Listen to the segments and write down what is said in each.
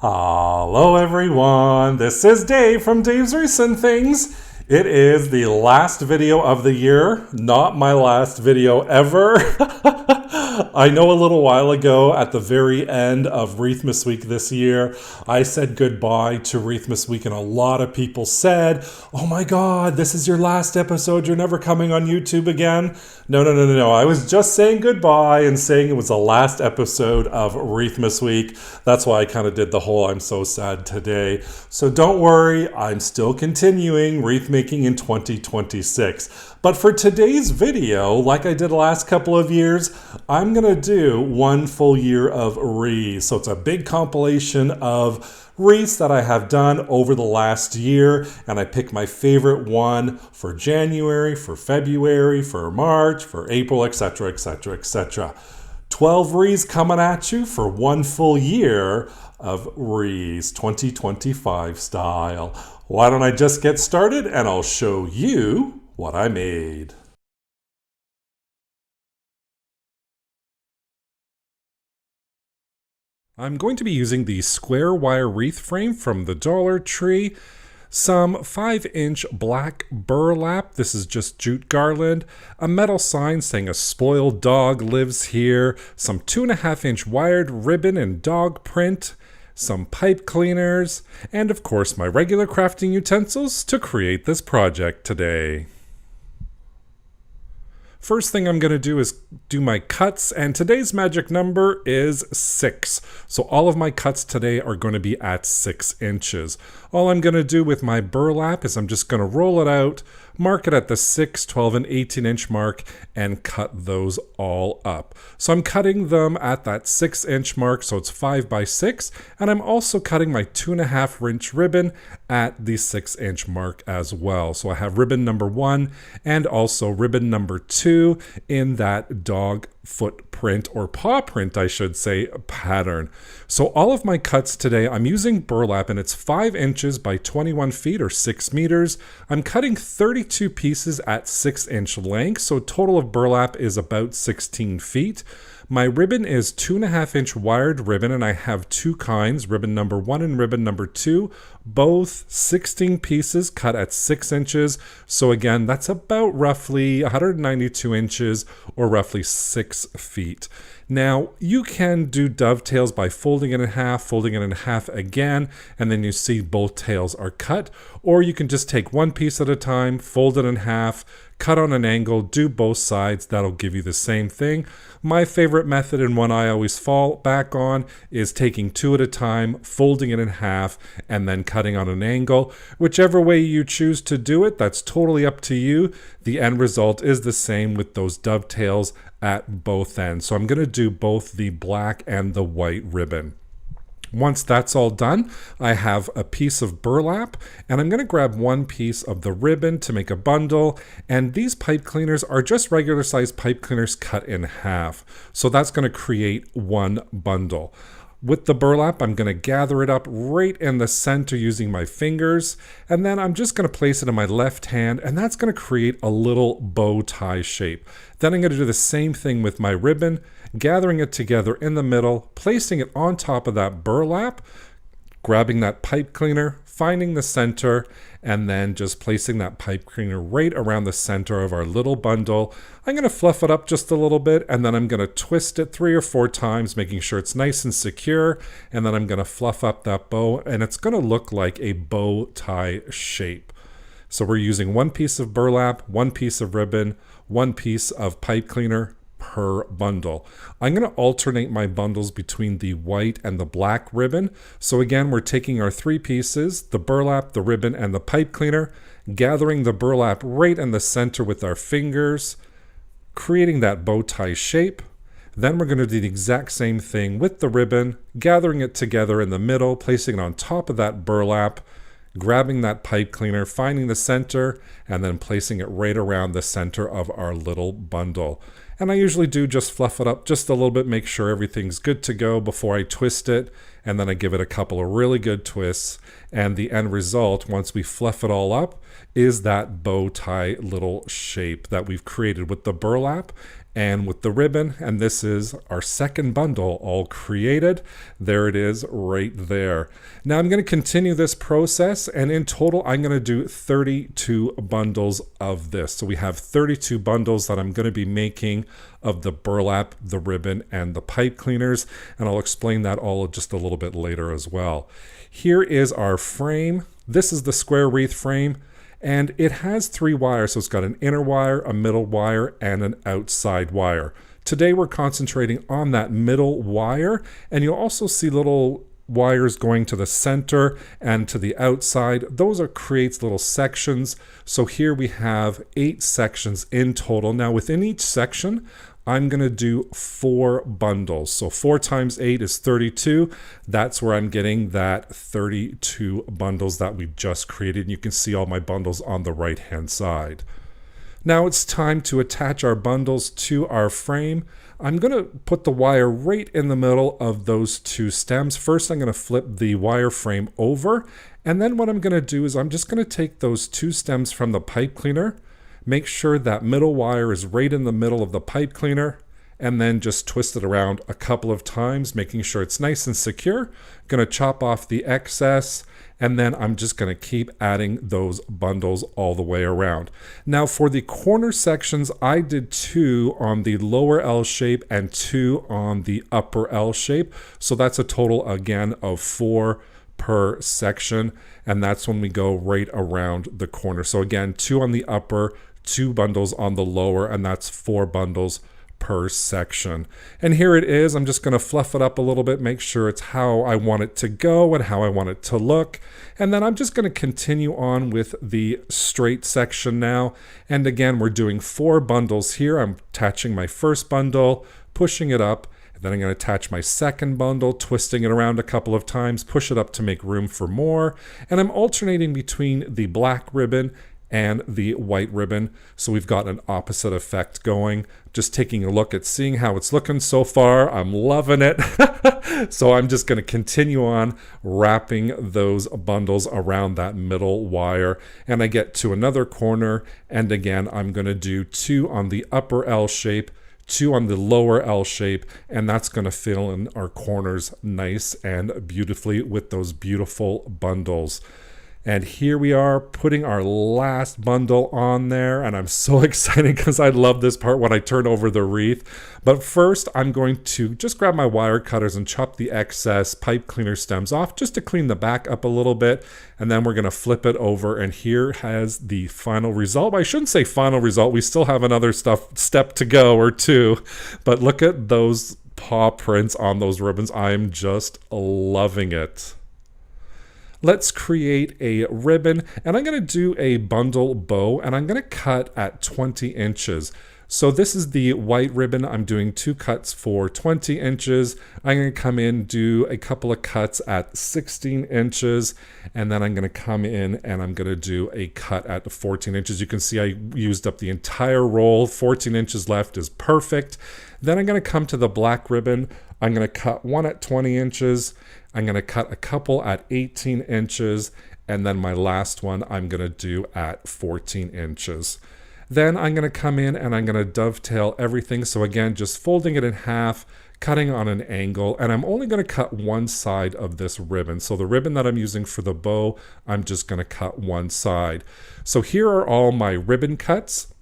Hello everyone, this is Dave from Dave's Recent Things. It is the last video of the year, not my last video ever. I know a little while ago at the very end of Wreathmas Week this year, I said goodbye to Wreathmas Week and a lot of people said, oh my god, this is your last episode, you're never coming on YouTube again. No. I was just saying goodbye and saying it was the last episode of Wreathmas Week. That's why I kind of did the whole I'm so sad today. So don't worry, I'm still continuing wreath making in 2026. But for today's video, like I did the last couple of years, I'm going to do one full year of wreaths. So it's a big compilation of wreaths that I have done over the last year, and I pick my favorite one for January, for February, for March, for April, etc., etc., etc. 12 wreaths coming at you for one full year of wreaths, 2025 style. Why don't I just get started and I'll show you what I made. I'm going to be using the square wire wreath frame from the Dollar Tree, some 5-inch black burlap, this is just jute garland, a metal sign saying a spoiled dog lives here, some 2.5-inch wired ribbon and dog print, some pipe cleaners, and of course my regular crafting utensils to create this project today. First thing I'm going to do is do my cuts, and today's magic number is 6. So all of my cuts today are going to be at 6 inches. All I'm going to do with my burlap is I'm just going to roll it out, mark it at the 6, 12, and 18-inch mark, and cut those all up. So I'm cutting them at that 6-inch mark, so it's 5 by 6, and I'm also cutting my 2.5-inch ribbon at the 6-inch mark as well. So I have ribbon number 1 and also ribbon number 2 in that dog footprint, or paw print I should say, pattern. So all of my cuts today, I'm using burlap, and it's 5 inches by 21 feet or 6 meters. I'm cutting 32 pieces at 6-inch length, so total of burlap is about 16 feet. My ribbon is 2.5-inch wired ribbon, and I have two kinds, ribbon number 1 and ribbon number 2, both 16 pieces cut at 6 inches. So again, that's about roughly 192 inches or roughly 6 feet. Now, you can do dovetails by folding it in half again, and then you see both tails are cut. Or you can just take one piece at a time, fold it in half, cut on an angle, do both sides. That'll give you the same thing. My favorite method, and one I always fall back on, is taking 2 at a time, folding it in half, and then cutting on an angle. Whichever way you choose to do it, that's totally up to you. The end result is the same with those dovetails at both ends. So I'm going to do both the black and the white ribbon. Once that's all done, I have a piece of burlap, and I'm going to grab one piece of the ribbon to make a bundle, and these pipe cleaners are just regular sized pipe cleaners cut in half. So that's going to create one bundle. With the burlap, I'm going to gather it up right in the center using my fingers, and then I'm just going to place it in my left hand, and that's going to create a little bow tie shape. Then I'm going to do the same thing with my ribbon, gathering it together in the middle, placing it on top of that burlap, grabbing that pipe cleaner, finding the center, and then just placing that pipe cleaner right around the center of our little bundle. I'm going to fluff it up just a little bit, and then I'm going to twist it 3 or 4 times, making sure it's nice and secure, and then I'm going to fluff up that bow, and it's going to look like a bow tie shape. So we're using one piece of burlap, one piece of ribbon, one piece of pipe cleaner per bundle. I'm going to alternate my bundles between the white and the black ribbon. So again, we're taking our 3 pieces, the burlap, the ribbon, and the pipe cleaner, gathering the burlap right in the center with our fingers, creating that bow tie shape. Then we're going to do the exact same thing with the ribbon, gathering it together in the middle, placing it on top of that burlap, grabbing that pipe cleaner, finding the center, and then placing it right around the center of our little bundle. And I usually do just fluff it up just a little bit, make sure everything's good to go before I twist it, and then I give it a couple of really good twists, and the end result, once we fluff it all up, is that bow tie little shape that we've created with the burlap and with the ribbon, and this is our second bundle all created. There it is right there. Now I'm going to continue this process, and in total I'm going to do 32 bundles of this. So we have 32 bundles that I'm going to be making of the burlap, the ribbon, and the pipe cleaners, and I'll explain that all just a little bit later as well. Here is our frame. This is the square wreath frame. And it has 3 wires, so it's got an inner wire, a middle wire, and an outside wire. Today we're concentrating on that middle wire, and you'll also see little wires going to the center and to the outside. Those creates little sections. So here we have 8 sections in total. Now within each section, I'm going to do 4 bundles. So 4 times 8 is 32. That's where I'm getting that 32 bundles that we just created. And you can see all my bundles on the right hand side. Now it's time to attach our bundles to our frame. I'm going to put the wire right in the middle of those 2 stems. First, I'm going to flip the wire frame over. And then what I'm going to do is I'm just going to take those 2 stems from the pipe cleaner, make sure that middle wire is right in the middle of the pipe cleaner, and then just twist it around a couple of times, making sure it's nice and secure. Going to chop off the excess, and then I'm just going to keep adding those bundles all the way around. Now for the corner sections, I did 2 on the lower L shape and 2 on the upper L shape. So that's a total again of 4 per section, and that's when we go right around the corner. So again, 2 on the upper, 2 bundles on the lower, and that's 4 bundles per section. And here it is. I'm just going to fluff it up a little bit, make sure it's how I want it to go and how I want it to look. And then I'm just going to continue on with the straight section now. And again, we're doing 4 bundles here. I'm attaching my first bundle, pushing it up. Then I'm going to attach my second bundle, twisting it around a couple of times, push it up to make room for more. And I'm alternating between the black ribbon and the white ribbon. So we've got an opposite effect going. Just taking a look at seeing how it's looking so far. I'm loving it. So I'm just going to continue on wrapping those bundles around that middle wire. And I get to another corner. And again, I'm going to do 2 on the upper L shape, 2 on the lower L shape, and that's going to fill in our corners nice and beautifully with those beautiful bundles. And here we are putting our last bundle on there, and I'm so excited because I love this part when I turn over the wreath. But first, I'm going to just grab my wire cutters and chop the excess pipe cleaner stems off just to clean the back up a little bit. And then we're going to flip it over, and here has the final result. I shouldn't say final result. We still have another step to go, or 2. But look at those paw prints on those ribbons. I'm just loving it. Let's create a ribbon, and I'm going to do a bundle bow, and I'm going to cut at 20 inches. So this is the white ribbon. I'm doing 2 cuts for 20 inches. I'm going to come in, do a couple of cuts at 16 inches, and then I'm going to come in and I'm going to do a cut at 14 inches. You can see I used up the entire roll. 14 inches left is perfect. Then I'm going to come to the black ribbon. I'm going to cut 1 at 20 inches. I'm going to cut a couple at 18 inches, and then my last one I'm going to do at 14 inches. Then I'm going to come in and I'm going to dovetail everything. So again, just folding it in half, cutting on an angle, and I'm only going to cut one side of this ribbon. So the ribbon that I'm using for the bow, I'm just going to cut one side. So here are all my ribbon cuts.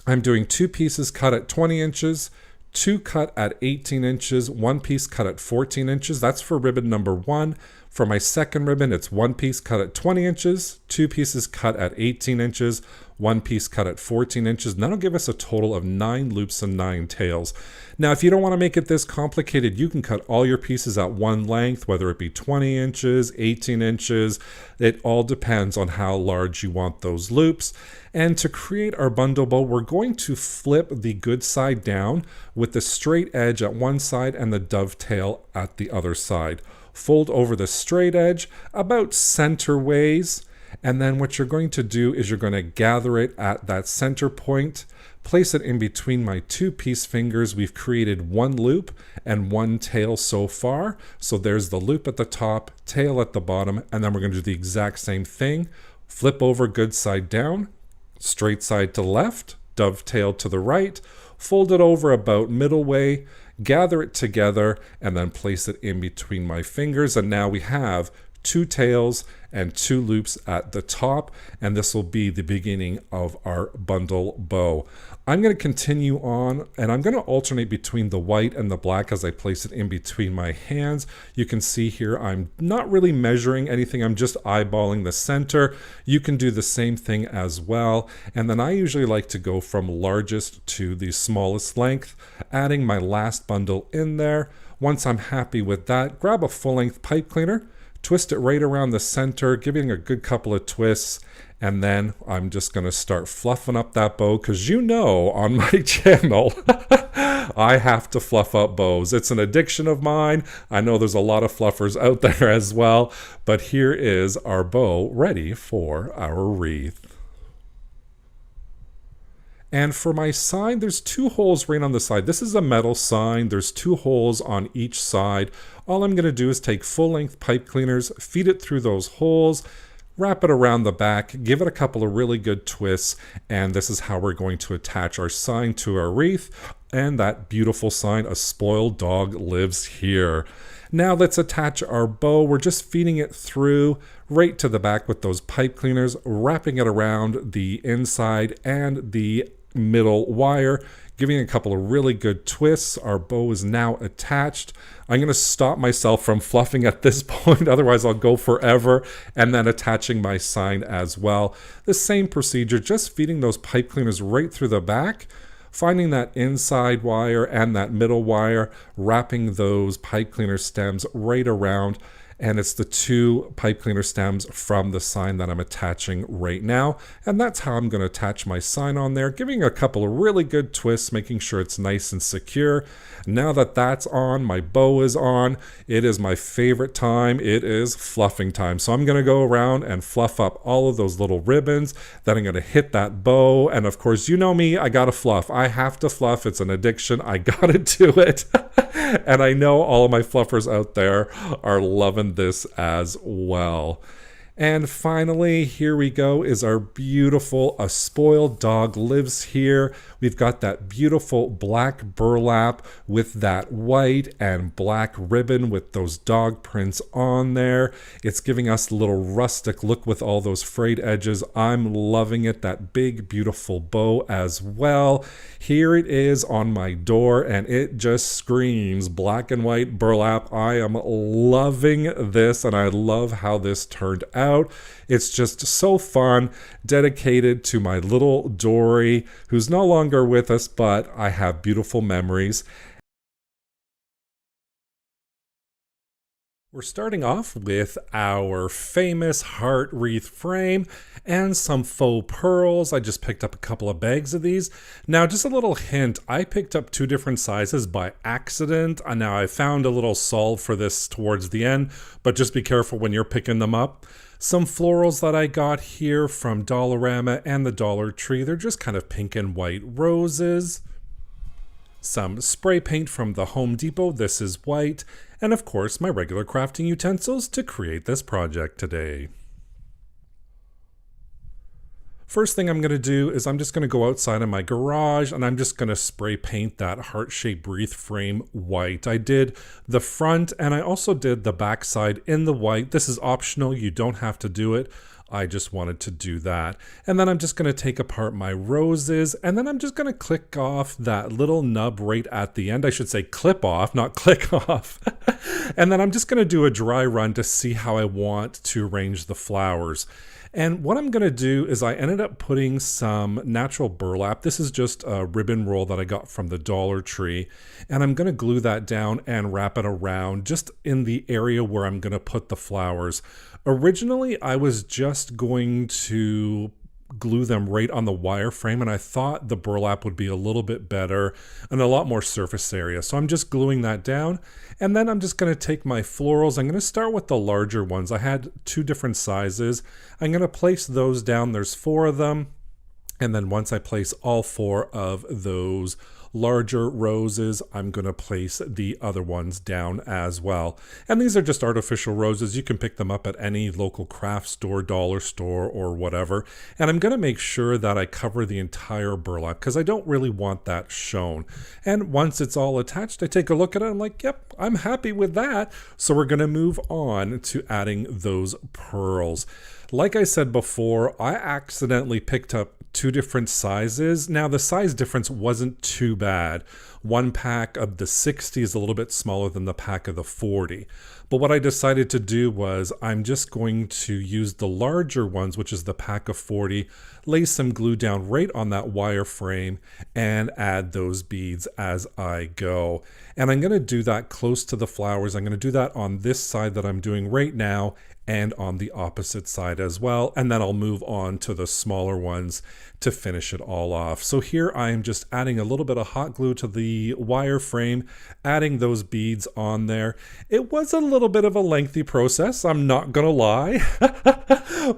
I'm doing 2 pieces cut at 20 inches, 2 cut at 18 inches, 1 piece cut at 14 inches. That's for ribbon number 1. For my second ribbon, it's 1 piece cut at 20 inches, 2 pieces cut at 18 inches, 1 piece cut at 14 inches. And that'll give us a total of 9 loops and 9 tails. Now, if you don't want to make it this complicated, you can cut all your pieces at one length, whether it be 20 inches, 18 inches. It all depends on how large you want those loops. And to create our bundle bow, we're going to flip the good side down with the straight edge at one side and the dovetail at the other side. Fold over the straight edge about center ways, and then what you're going to do is you're going to gather it at that center point, place it in between my 2 piece fingers. We've created 1 loop and 1 tail so far. So there's the loop at the top, tail at the bottom, and then we're going to do the exact same thing. Flip over good side down, straight side to left, dovetail to the right, fold it over about middle way, gather it together, and then place it in between my fingers. And now we have 2 tails and 2 loops at the top, and this will be the beginning of our bundle bow. I'm going to continue on, and I'm going to alternate between the white and the black as I place it in between my hands. You can see here I'm not really measuring anything, I'm just eyeballing the center. You can do the same thing as well, and then I usually like to go from largest to the smallest length, adding my last bundle in there. Once I'm happy with that, grab a full-length pipe cleaner, twist it right around the center, giving a good couple of twists, and then I'm just going to start fluffing up that bow, because you know on my channel I have to fluff up bows. It's an addiction of mine. I know there's a lot of fluffers out there as well, but here is our bow ready for our wreath. And for my sign, there's 2 holes right on the side. This is a metal sign. There's 2 holes on each side. All I'm going to do is take full-length pipe cleaners, feed it through those holes, wrap it around the back, give it a couple of really good twists, and this is how we're going to attach our sign to our wreath. And that beautiful sign, "A spoiled dog lives here." Now let's attach our bow. We're just feeding it through right to the back with those pipe cleaners, wrapping it around the inside and the middle wire, giving a couple of really good twists. Our bow is now attached. I'm going to stop myself from fluffing at this point, otherwise I'll go forever, and then attaching my sign as well. The same procedure, just feeding those pipe cleaners right through the back, finding that inside wire and that middle wire, wrapping those pipe cleaner stems right around, and it's the 2 pipe cleaner stems from the sign that I'm attaching right now. And that's how I'm going to attach my sign on there, giving a couple of really good twists, making sure it's nice and secure. Now that that's on, my bow is on, it is my favorite time. It is fluffing time. So I'm going to go around and fluff up all of those little ribbons. Then I'm going to hit that bow. And of course, you know me, I got to fluff. I have to fluff. It's an addiction. I got to do it. And I know all of my fluffers out there are loving this as well. And finally, here we go, is our beautiful "A Spoiled Dog Lives Here." We've got that beautiful black burlap with that white and black ribbon with those dog prints on there. It's giving us a little rustic look with all those frayed edges. I'm loving it. That big, beautiful bow as well. Here it is on my door, and it just screams black and white burlap. I am loving this, and I love how this turned out. It's just so fun, dedicated to my little Dory, who's no longer with us, but I have beautiful memories. We're starting off with our famous heart wreath frame and some faux pearls. I just picked up a couple of bags of these. Now, just a little hint, I picked up 2 different sizes by accident. Now, I found a little solve for this towards the end, but just be careful when you're picking them up. Some florals that I got here from Dollarama and the Dollar Tree. They're just kind of pink and white roses. Some spray paint from the Home Depot. This is white. And of course, my regular crafting utensils to create this project today. First thing I'm going to do is I'm just going to go outside in my garage and I'm just going to spray paint that heart-shaped wreath frame white. I did the front and I also did the back side in the white. This is optional. You don't have to do it. I just wanted to do that. And then I'm just going to take apart my roses, and then I'm just going to click off that little nub right at the end. I should say clip off, not click off. And then I'm just going to do a dry run to see how I want to arrange the flowers. And what I'm going to do is I ended up putting some natural burlap. This is just a ribbon roll that I got from the Dollar Tree. And I'm going to glue that down and wrap it around just in the area where I'm going to put the flowers. Originally, I was just going to glue them right on the wire frame, and I thought the burlap would be a little bit better and a lot more surface area. So I'm just gluing that down, and then I'm just going to take my florals. I'm going to start with the larger ones. I had 2 different sizes. I'm going to place those down. There's 4 of them. And then once I place all 4 of those larger roses, I'm going to place the other ones down as well. And these are just artificial roses. You can pick them up at any local craft store, dollar store, or whatever. And I'm going to make sure that I cover the entire burlap because I don't really want that shown. And once it's all attached, I take a look at it. I'm like, yep, I'm happy with that. So we're going to move on to adding those pearls. Like I said before, I accidentally picked up 2 different sizes. Now the size difference wasn't too bad. One pack of the 60 is a little bit smaller than the pack of the 40. But what I decided to do was I'm just going to use the larger ones, which is the pack of 40, lay some glue down right on that wire frame and add those beads as I go. And I'm going to do that close to the flowers. I'm going to do that on this side that I'm doing right now and on the opposite side as well. And then I'll move on to the smaller ones to finish it all off. So here I am just adding a little bit of hot glue to the wire frame, adding those beads on there. It was a little bit of a lengthy process, I'm not gonna lie.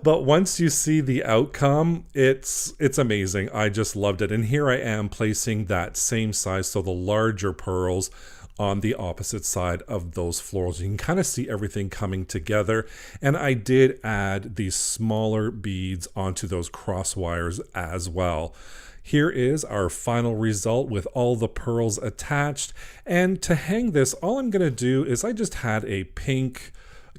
But once you see the outcome, it's amazing. I just loved it. And here I am placing that same size, so the larger pearls on the opposite side of those florals. You can kind of see everything coming together. And I did add these smaller beads onto those cross wires as well. Here is our final result with all the pearls attached. And to hang this, all I'm going to do is I just had a pink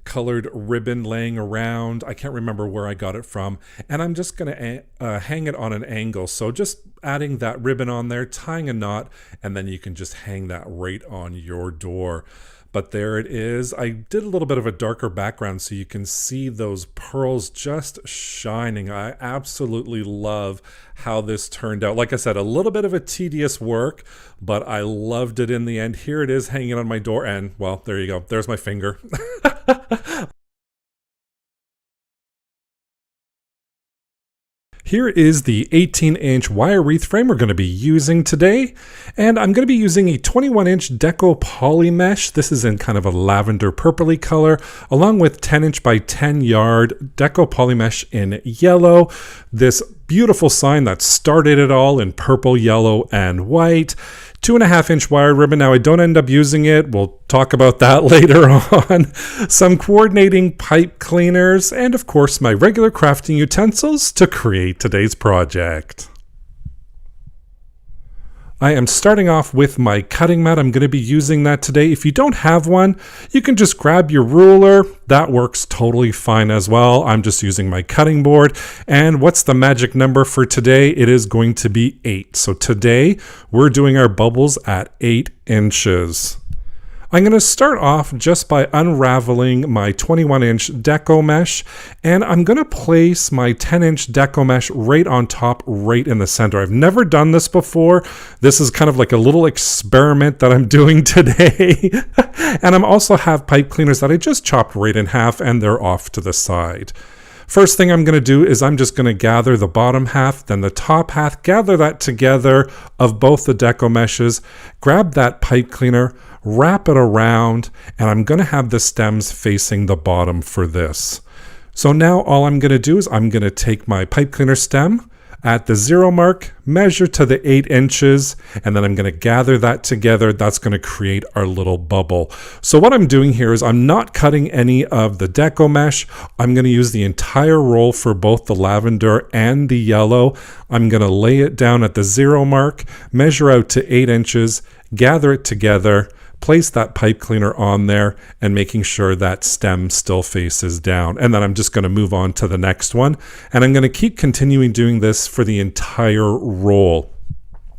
colored ribbon laying around. I can't remember where I got it from, and I'm just going to hang it on an angle. So just adding that ribbon on there, tying a knot, and then you can just hang that right on your door. But there it is. I did a little bit of a darker background so you can see those pearls just shining. I absolutely love how this turned out. Like I said, a little bit of a tedious work, but I loved it in the end. Here it is hanging on my door, and well, there you go. There's my finger. Here is the 18-inch wire wreath frame we're going to be using today, and I'm going to be using a 21-inch deco poly mesh. This is in kind of a lavender purpley color, along with 10-inch by 10-yard deco poly mesh in yellow. This beautiful sign that started it all in purple, yellow, and white. 2.5-inch wire ribbon. Now I don't end up using it. We'll talk about that later on. Some coordinating pipe cleaners, and of course my regular crafting utensils to create today's project. I am starting off with my cutting mat. I'm going to be using that today. If you don't have one, you can just grab your ruler. That works totally fine as well. I'm just using my cutting board. And what's the magic number for today? It is going to be 8. So today we're doing our bubbles at 8 inches. I'm going to start off just by unraveling my 21-inch deco mesh, and I'm going to place my 10-inch deco mesh right on top, right in the center. I've never done this before. This is kind of like a little experiment that I'm doing today. And I'm also have pipe cleaners that I just chopped right in half, and they're off to the side. First thing I'm going to do is I'm just going to gather the bottom half, then the top half, gather that together of both the deco meshes, grab that pipe cleaner, wrap it around, and I'm going to have the stems facing the bottom for this. So now all I'm going to do is I'm going to take my pipe cleaner stem at the 0 mark, measure to the 8 inches, and then I'm going to gather that together. That's going to create our little bubble. So what I'm doing here is I'm not cutting any of the deco mesh. I'm going to use the entire roll for both the lavender and the yellow. I'm going to lay it down at the 0 mark, measure out to 8 inches, gather it together, place that pipe cleaner on there, and making sure that stem still faces down. And then I'm just going to move on to the next one. And I'm going to keep continuing doing this for the entire roll.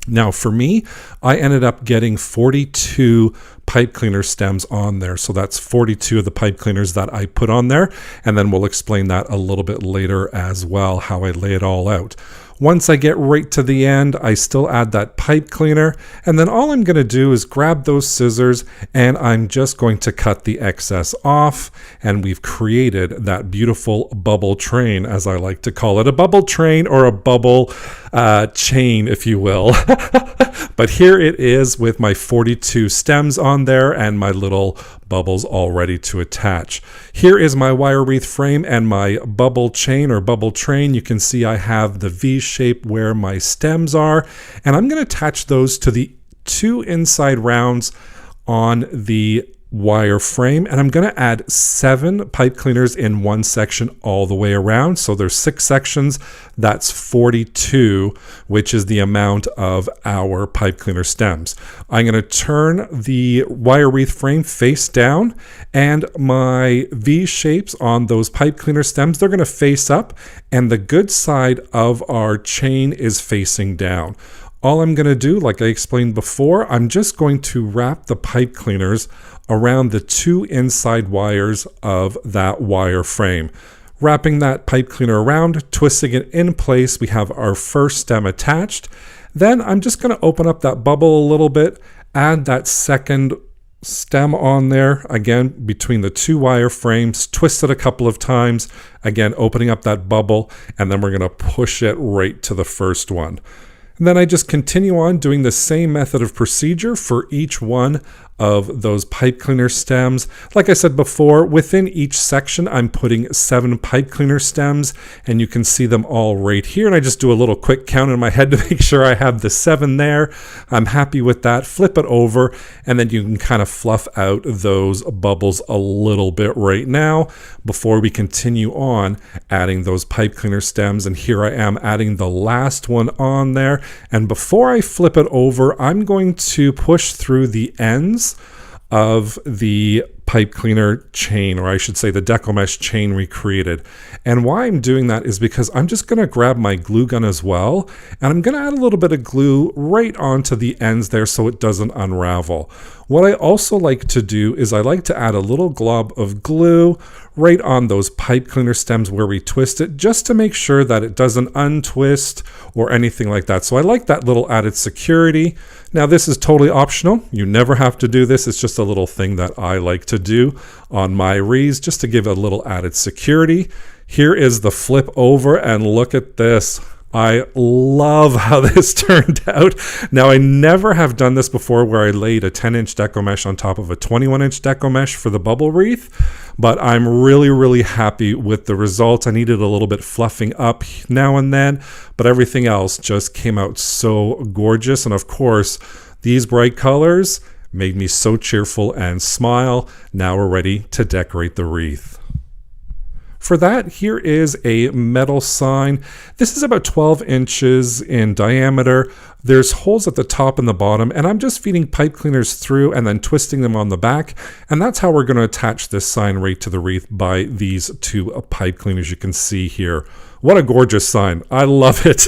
Now for me, I ended up getting 42 pipe cleaner stems on there. So that's 42 of the pipe cleaners that I put on there. And then we'll explain that a little bit later as well, how I lay it all out. Once I get right to the end, I still add that pipe cleaner, and then all I'm going to do is grab those scissors and I'm just going to cut the excess off, and we've created that beautiful bubble train, as I like to call it, a bubble train or a bubble chain, if you will. But here it is with my 42 stems on there and my little bubbles all ready to attach. Here is my wire wreath frame and my bubble chain or bubble train. You can see I have the V shape where my stems are, and I'm going to attach those to the 2 inside rounds on the wire frame, and I'm going to add 7 pipe cleaners in one section all the way around. So there's 6 sections. That's 42, which is the amount of our pipe cleaner stems. I'm going to turn the wire wreath frame face down, and my V shapes on those pipe cleaner stems, they're going to face up, and the good side of our chain is facing down. All I'm going to do, like I explained before, I'm just going to wrap the pipe cleaners around the 2 inside wires of that wire frame. Wrapping that pipe cleaner around, twisting it in place, we have our first stem attached. Then I'm just going to open up that bubble a little bit, add that second stem on there, again, between the 2 wire frames, twist it a couple of times, again, opening up that bubble, and then we're going to push it right to the first one. And then I just continue on doing the same method of procedure for each one of those pipe cleaner stems. Like I said before, within each section I'm putting 7 pipe cleaner stems, and you can see them all right here. And I just do a little quick count in my head to make sure I have the 7 there. I'm happy with that. Flip it over, and then you can kind of fluff out those bubbles a little bit right now before we continue on adding those pipe cleaner stems. And here I am adding the last one on there. And before I flip it over, I'm going to push through the ends of the pipe cleaner chain, or I should say the deco mesh chain we created. And why I'm doing that is because I'm just going to grab my glue gun as well, and I'm going to add a little bit of glue right onto the ends there so it doesn't unravel. What I also like to do is I like to add a little glob of glue right on those pipe cleaner stems where we twist it, just to make sure that it doesn't untwist or anything like that. So I like that little added security. Now this is totally optional. You never have to do this. It's just a little thing that I like to do on my wreaths just to give a little added security. Here is the flip over, and look at this. I love how this turned out. Now, I never have done this before where I laid a 10-inch deco mesh on top of a 21-inch deco mesh for the bubble wreath, but I'm really, really happy with the results. I needed a little bit fluffing up now and then, but everything else just came out so gorgeous. And of course, these bright colors made me so cheerful and smile. Now we're ready to decorate the wreath. For that, here is a metal sign. This is about 12 inches in diameter. There's holes at the top and the bottom, and I'm just feeding pipe cleaners through and then twisting them on the back. And that's how we're going to attach this sign right to the wreath, by these 2 pipe cleaners you can see here. What a gorgeous sign. I love it.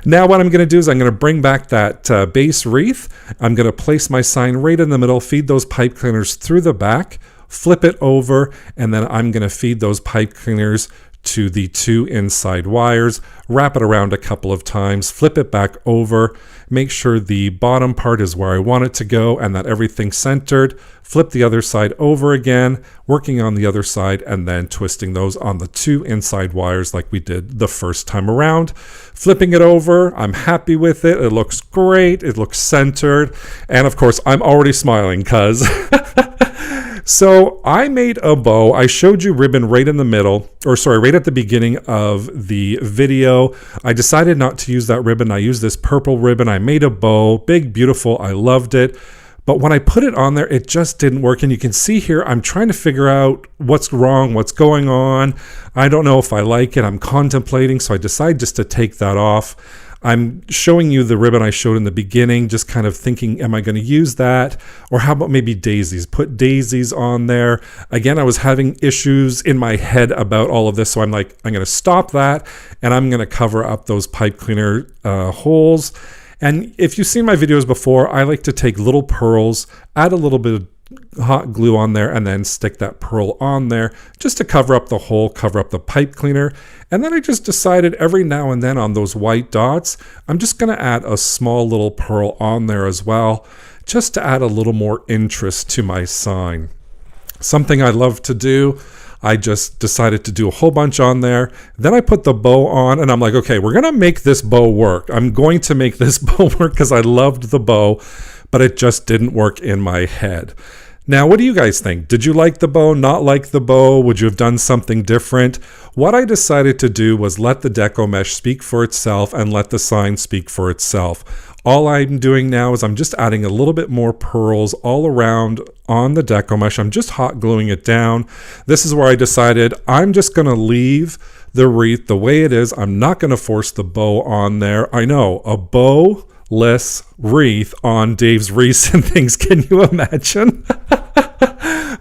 Now what I'm going to do is I'm going to bring back that base wreath. I'm going to place my sign right in the middle, feed those pipe cleaners through the back, flip it over, and then I'm going to feed those pipe cleaners to the 2 inside wires, wrap it around a couple of times, flip it back over, make sure the bottom part is where I want it to go and that everything's centered, flip the other side over again, working on the other side, and then twisting those on the 2 inside wires like we did the first time around. Flipping it over, I'm happy with it. It looks great. It looks centered. And of course, I'm already smiling because so I made a bow. I showed you ribbon right in the middle, or sorry, right at the beginning of the video. I decided not to use that ribbon. I used this purple ribbon. I made a bow, big, beautiful. I loved it. But when I put it on there, it just didn't work. And you can see here, I'm trying to figure out what's wrong, what's going on. I don't know if I like it. I'm contemplating. So I decided just to take that off. I'm showing you the ribbon I showed in the beginning, just kind of thinking, am I going to use that? Or how about maybe daisies? Put daisies on there. Again, I was having issues in my head about all of this, so I'm like, I'm going to stop that, and I'm going to cover up those pipe cleaner holes. And if you've seen my videos before, I like to take little pearls, add a little bit of hot glue on there, and then stick that pearl on there just to cover up the hole, cover up the pipe cleaner. And then I just decided every now and then on those white dots, I'm just going to add a small little pearl on there as well, just to add a little more interest to my sign. Something I love to do. I just decided to do a whole bunch on there. Then I put the bow on, and I'm like, okay, we're going to make this bow work. I'm going to make this bow work because I loved the bow, but it just didn't work in my head. Now, what do you guys think? Did you like the bow, not like the bow? Would you have done something different? What I decided to do was let the deco mesh speak for itself and let the sign speak for itself. All I'm doing now is I'm just adding a little bit more pearls all around on the deco mesh. I'm just hot gluing it down. This is where I decided I'm just going to leave the wreath the way it is. I'm not going to force the bow on there. I know, a bow-less wreath on Dave's recent things. Can you imagine?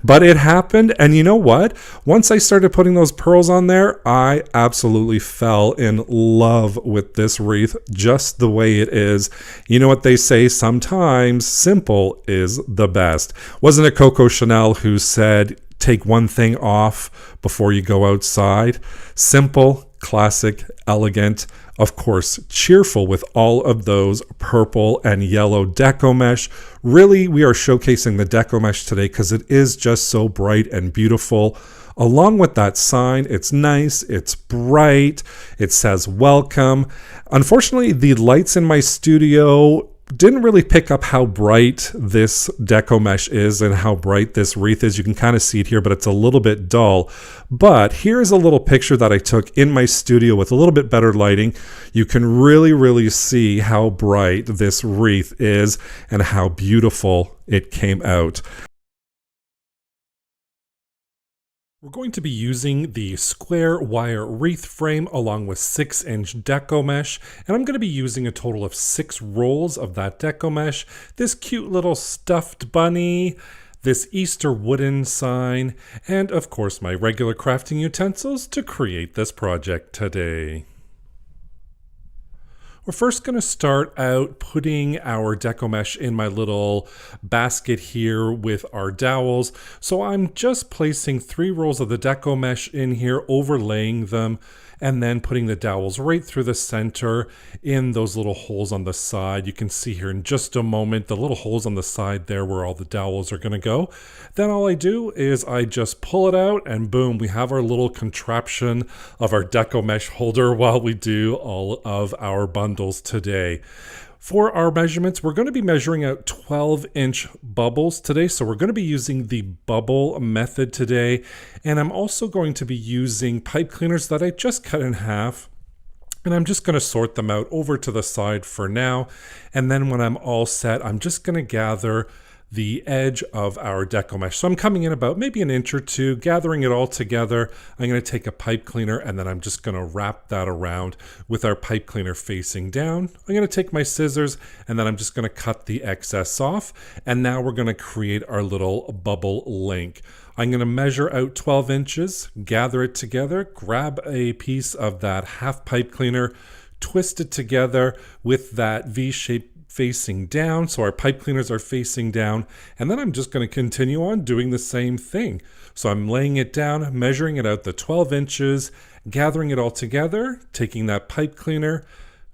But it happened, and you know what? Once I started putting those pearls on there, I absolutely fell in love with this wreath just the way it is. You know what they say, sometimes simple is the best. Wasn't it Coco Chanel who said, take one thing off before you go outside? Simple, classic, elegant, of course, cheerful with all of those purple and yellow deco mesh. Really, we are showcasing the deco mesh today because it is just so bright and beautiful. Along with that sign, it's nice, it's bright, it says welcome. Unfortunately, the lights in my studio didn't really pick up how bright this deco mesh is and how bright this wreath is. You can kind of see it here, but it's a little bit dull. But here's a little picture that I took in my studio with a little bit better lighting. You can really see how bright this wreath is and how beautiful it came out. We're going to be using the square wire wreath frame along with 6-inch deco mesh, and I'm going to be using a total of 6 rolls of that deco mesh, this cute little stuffed bunny, this Easter wooden sign, and of course my regular crafting utensils to create this project today. We're first going to start out putting our deco mesh in my little basket here with our dowels. So I'm just placing 3 rolls of the deco mesh in here, overlaying them, and then putting the dowels right through the center in those little holes on the side. You can see here in just a moment the little holes on the side there where all the dowels are going to go. Then all I do is I just pull it out and boom, we have our little contraption of our deco mesh holder while we do all of our bundles today. For our measurements, we're going to be measuring out 12-inch bubbles today. So we're going to be using the bubble method today. And I'm also going to be using pipe cleaners that I just cut in half. And I'm just going to sort them out over to the side for now. And then when I'm all set, I'm just going to gather the edge of our deco mesh. So I'm coming in about maybe an inch or two, gathering it all together. I'm going to take a pipe cleaner and then I'm just going to wrap that around with our pipe cleaner facing down. I'm going to take my scissors and then I'm just going to cut the excess off. And now we're going to create our little bubble link. I'm going to measure out 12 inches, gather it together, grab a piece of that half pipe cleaner, twist it together with that V-shape facing down, so our pipe cleaners are facing down, and then I'm just going to continue on doing the same thing. So I'm laying it down, measuring it out the 12 inches, gathering it all together, taking that pipe cleaner,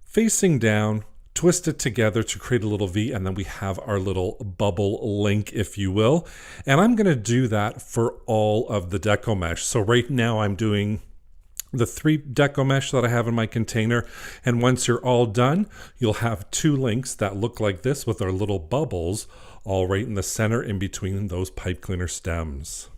facing down, twist it together to create a little V, and then we have our little bubble link, if you will. And I'm going to do that for all of the deco mesh. So right now I'm doing the 3 deco mesh that I have in my container, and once you're all done, you'll have 2 links that look like this with our little bubbles all right in the center in between those pipe cleaner stems.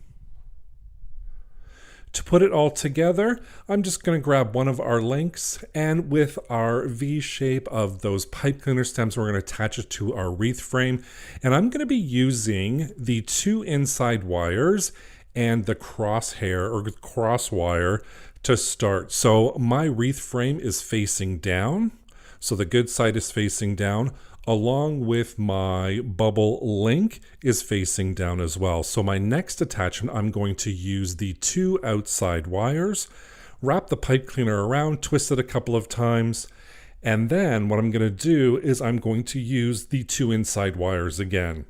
To put it all together, I'm just going to grab one of our links, and with our V shape of those pipe cleaner stems, we're going to attach it to our wreath frame, and I'm going to be using the 2 inside wires and the crosshair or cross wire to start. So my wreath frame is facing down, so the good side is facing down, along with my bubble link is facing down as well. So my next attachment, I'm going to use the 2 outside wires, wrap the pipe cleaner around, twist it a couple of times, and then what I'm going to do is I'm going to use the 2 inside wires again.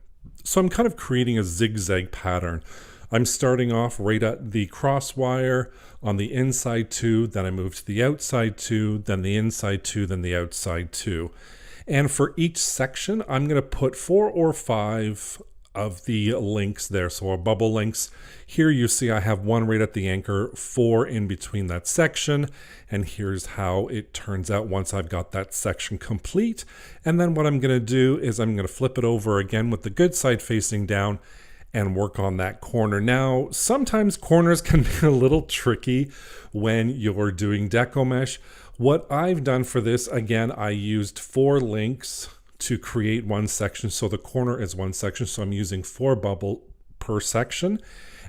So I'm kind of creating a zigzag pattern. I'm starting off right at the cross wire on the inside 2, then I move to the outside 2, then the inside 2, then the outside 2. And for each section, I'm going to put 4 or 5 of the links there. So our bubble links. Here you see I have 1 right at the anchor, 4 in between that section. And here's how it turns out once I've got that section complete. And then what I'm going to do is I'm going to flip it over again with the good side facing down and work on that corner. Now, sometimes corners can be a little tricky when you're doing deco mesh. What I've done for this, again, I used 4 links to create one section. So the corner is one section. So I'm using 4 bubble per section.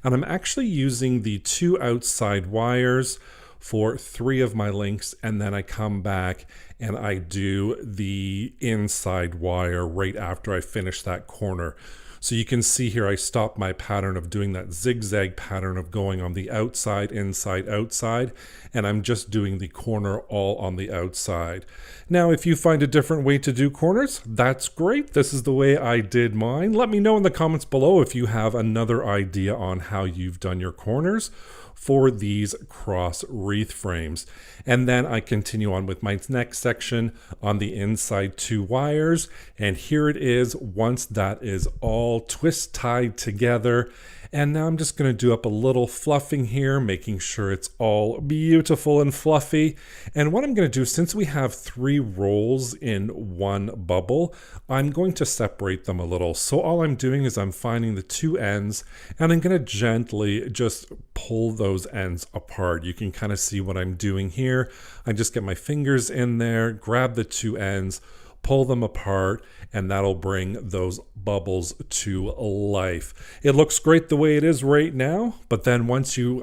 And I'm actually using the 2 outside wires for 3 of my links, and then I come back and I do the inside wire right after I finish that corner. So you can see here I stopped my pattern of doing that zigzag pattern of going on the outside, inside, outside, and I'm just doing the corner all on the outside. Now, if you find a different way to do corners, that's great. This is the way I did mine. Let me know in the comments below if you have another idea on how you've done your corners for these cross wreath frames. And then I continue on with my next section on the inside 2 wires. And here it is once that is all twist tied together. And now I'm just going to do up a little fluffing here, making sure it's all beautiful and fluffy. And what I'm going to do, since we have 3 rolls in one bubble, I'm going to separate them a little. So all I'm doing is I'm finding the 2 ends, and I'm going to gently just pull those ends apart. You can kind of see what I'm doing here. I just get my fingers in there, grab the 2 ends, pull them apart, and that'll bring those bubbles to life. It looks great the way it is right now, but then once you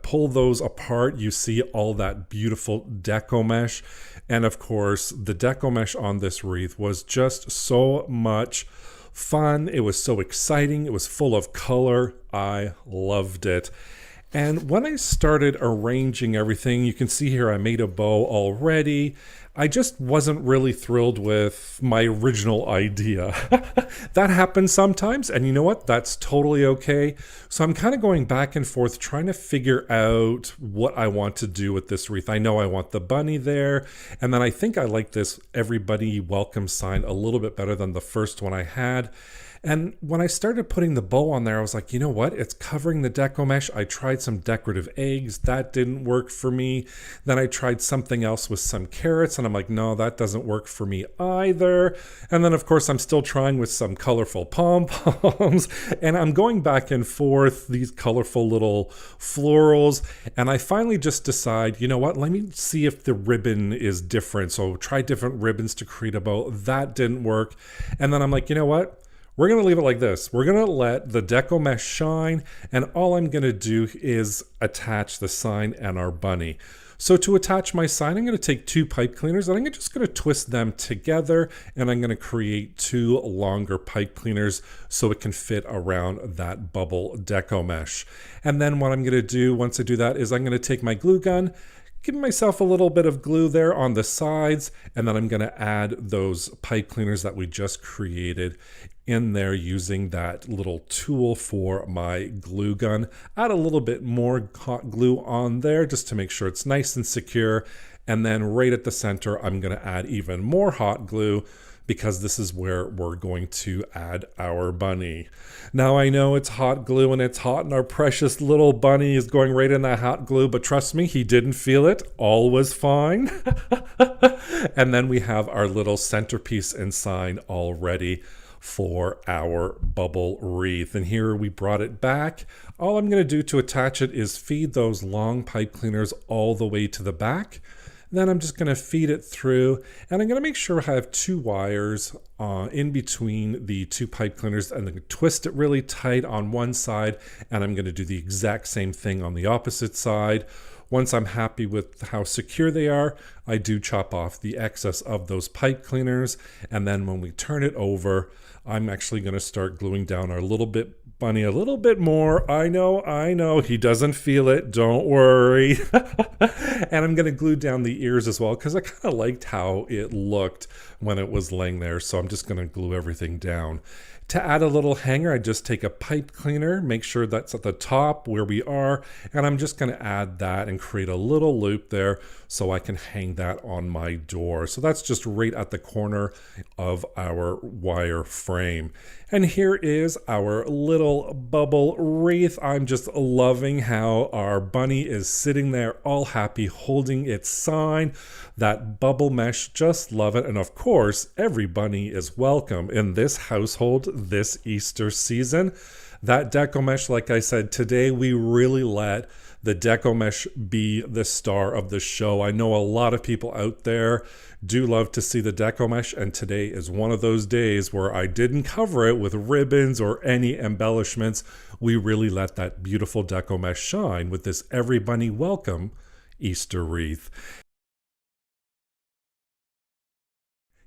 pull those apart, you see all that beautiful deco mesh. And of course, the deco mesh on this wreath was just so much fun. It was so exciting. It was full of color. I loved it. And when I started arranging everything, you can see here I made a bow already. I just wasn't really thrilled with my original idea. That happens sometimes, and you know what? That's totally okay. So I'm kind of going back and forth trying to figure out what I want to do with this wreath. I know I want the bunny there, and then I think I like this everybody welcome sign a little bit better than the first one I had. And when I started putting the bow on there, I was like, you know what? It's covering the deco mesh. I tried some decorative eggs. That didn't work for me. Then I tried something else with some carrots, and I'm like, no, that doesn't work for me either. And then, of course, I'm still trying with some colorful pom-poms, and I'm going back and forth, these colorful little florals. And I finally just decide, you know what? Let me see if the ribbon is different. So try different ribbons to create a bow. That didn't work. And then I'm like, you know what? We're going to leave it like this. We're going to let the deco mesh shine, and all I'm going to do is attach the sign and our bunny. So to attach my sign, I'm going to take 2 pipe cleaners, and I'm just going to twist them together, and I'm going to create 2 longer pipe cleaners so it can fit around that bubble deco mesh. And then what I'm going to do once I do that is I'm going to take my glue gun, give myself a little bit of glue there on the sides, and then I'm going to add those pipe cleaners that we just created in there using that little tool for my glue gun. Add a little bit more hot glue on there just to make sure it's nice and secure. And then right at the center, I'm going to add even more hot glue because this is where we're going to add our bunny. Now I know it's hot glue and it's hot and our precious little bunny is going right in that hot glue, but trust me, he didn't feel it. All was fine. And then we have our little centerpiece and sign all ready for our bubble wreath. And here we brought it back. All I'm going to do to attach it is feed those long pipe cleaners all the way to the back. Then I'm just going to feed it through, and I'm going to make sure I have 2 wires in between the 2 pipe cleaners, and then twist it really tight on one side, and I'm going to do the exact same thing on the opposite side. Once I'm happy with how secure they are, I do chop off the excess of those pipe cleaners, and then when we turn it over, I'm actually going to start gluing down our little bit bunny a little bit more. I know, he doesn't feel it, don't worry. And I'm going to glue down the ears as well because I kind of liked how it looked when it was laying there, so I'm just going to glue everything down. To add a little hanger, I just take a pipe cleaner, make sure that's at the top where we are, and I'm just going to add that and create a little loop there so I can hang that on my door. So that's just right at the corner of our wire frame. And here is our little bubble wreath. I'm just loving how our bunny is sitting there all happy holding its sign. That bubble mesh, just love it. And of course, every bunny is welcome in this household this Easter season. That deco mesh, like I said, today we really let the deco mesh be the star of the show. I know a lot of people out there do love to see the deco mesh, and today is one of those days where I didn't cover it with ribbons or any embellishments. We really let that beautiful deco mesh shine with this Every Bunny Welcome Easter wreath.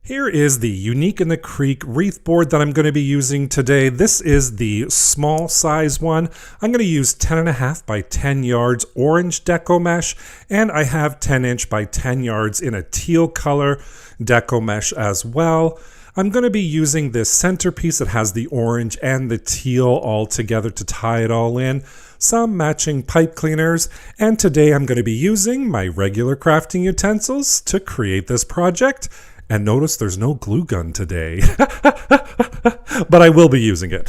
Here is the Unique in the Creek wreath board that I'm going to be using today. This is the small size one. I'm going to use 10.5 by 10 yards orange deco mesh, and I have 10" by 10 yards in a teal color deco mesh as well. I'm going to be using this centerpiece that has the orange and the teal all together to tie it all in. Some matching pipe cleaners, and today I'm going to be using my regular crafting utensils to create this project. And notice there's no glue gun today, but I will be using it.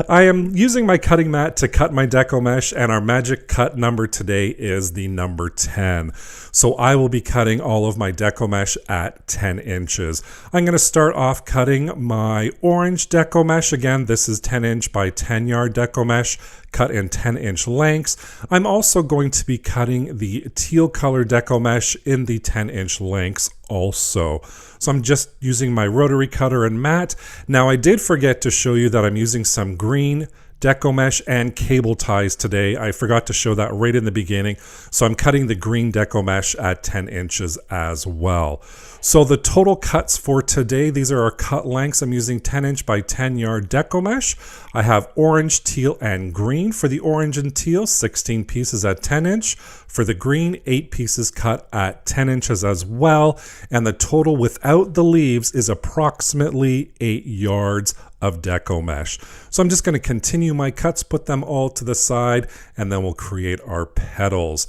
I am using my cutting mat to cut my deco mesh, and our magic cut number today is the number 10. So I will be cutting all of my deco mesh at 10 inches. I'm going to start off cutting my orange deco mesh. Again, this is 10" by 10 yard deco mesh, cut in 10" lengths. I'm also going to be cutting the teal color deco mesh in the 10" lengths also. So I'm just using my rotary cutter and mat. Now I did forget to show you that I'm using some green deco mesh and cable ties today. I forgot to show that right in the beginning. So I'm cutting the green deco mesh at 10 inches as well. So the total cuts for today, these are our cut lengths. I'm using 10" by 10 yard deco mesh. I have orange, teal, and green. For the orange and teal, 16 pieces at 10". For the green, 8 pieces cut at 10 inches as well. And the total without the leaves is approximately 8 yards of deco mesh. So I'm just going to continue my cuts, put them all to the side, and then we'll create our petals.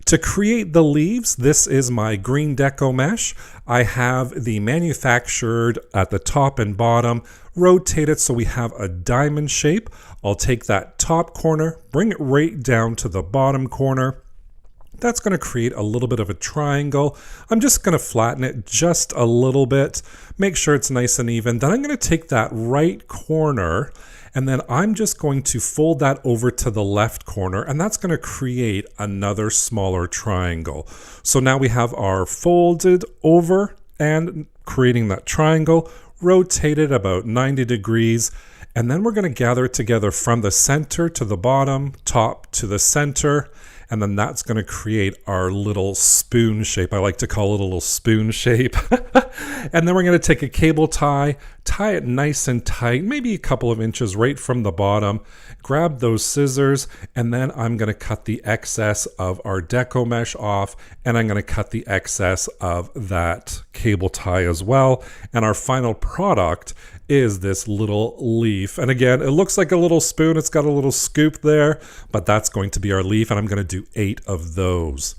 To create the leaves, this is my green deco mesh. I have the manufactured at the top and bottom, rotate it so we have a diamond shape. I'll take that top corner, bring it right down to the bottom corner. That's going to create a little bit of a triangle. I'm just going to flatten it just a little bit, make sure it's nice and even. Then I'm going to take that right corner, and then I'm just going to fold that over to the left corner, and that's going to create another smaller triangle. So now we have our folded over and creating that triangle, rotate it about 90 degrees, and then we're going to gather it together from the center to the bottom, top to the center, and then that's going to create our little spoon shape. I like to call it a little spoon shape. And then we're going to take a cable tie, tie it nice and tight, maybe a couple of inches right from the bottom, grab those scissors, and then I'm going to cut the excess of our deco mesh off, and I'm going to cut the excess of that cable tie as well. And our final product is this little leaf. And again, it looks like a little spoon. It's got a little scoop there, but that's going to be our leaf, and I'm going to do 8 of those.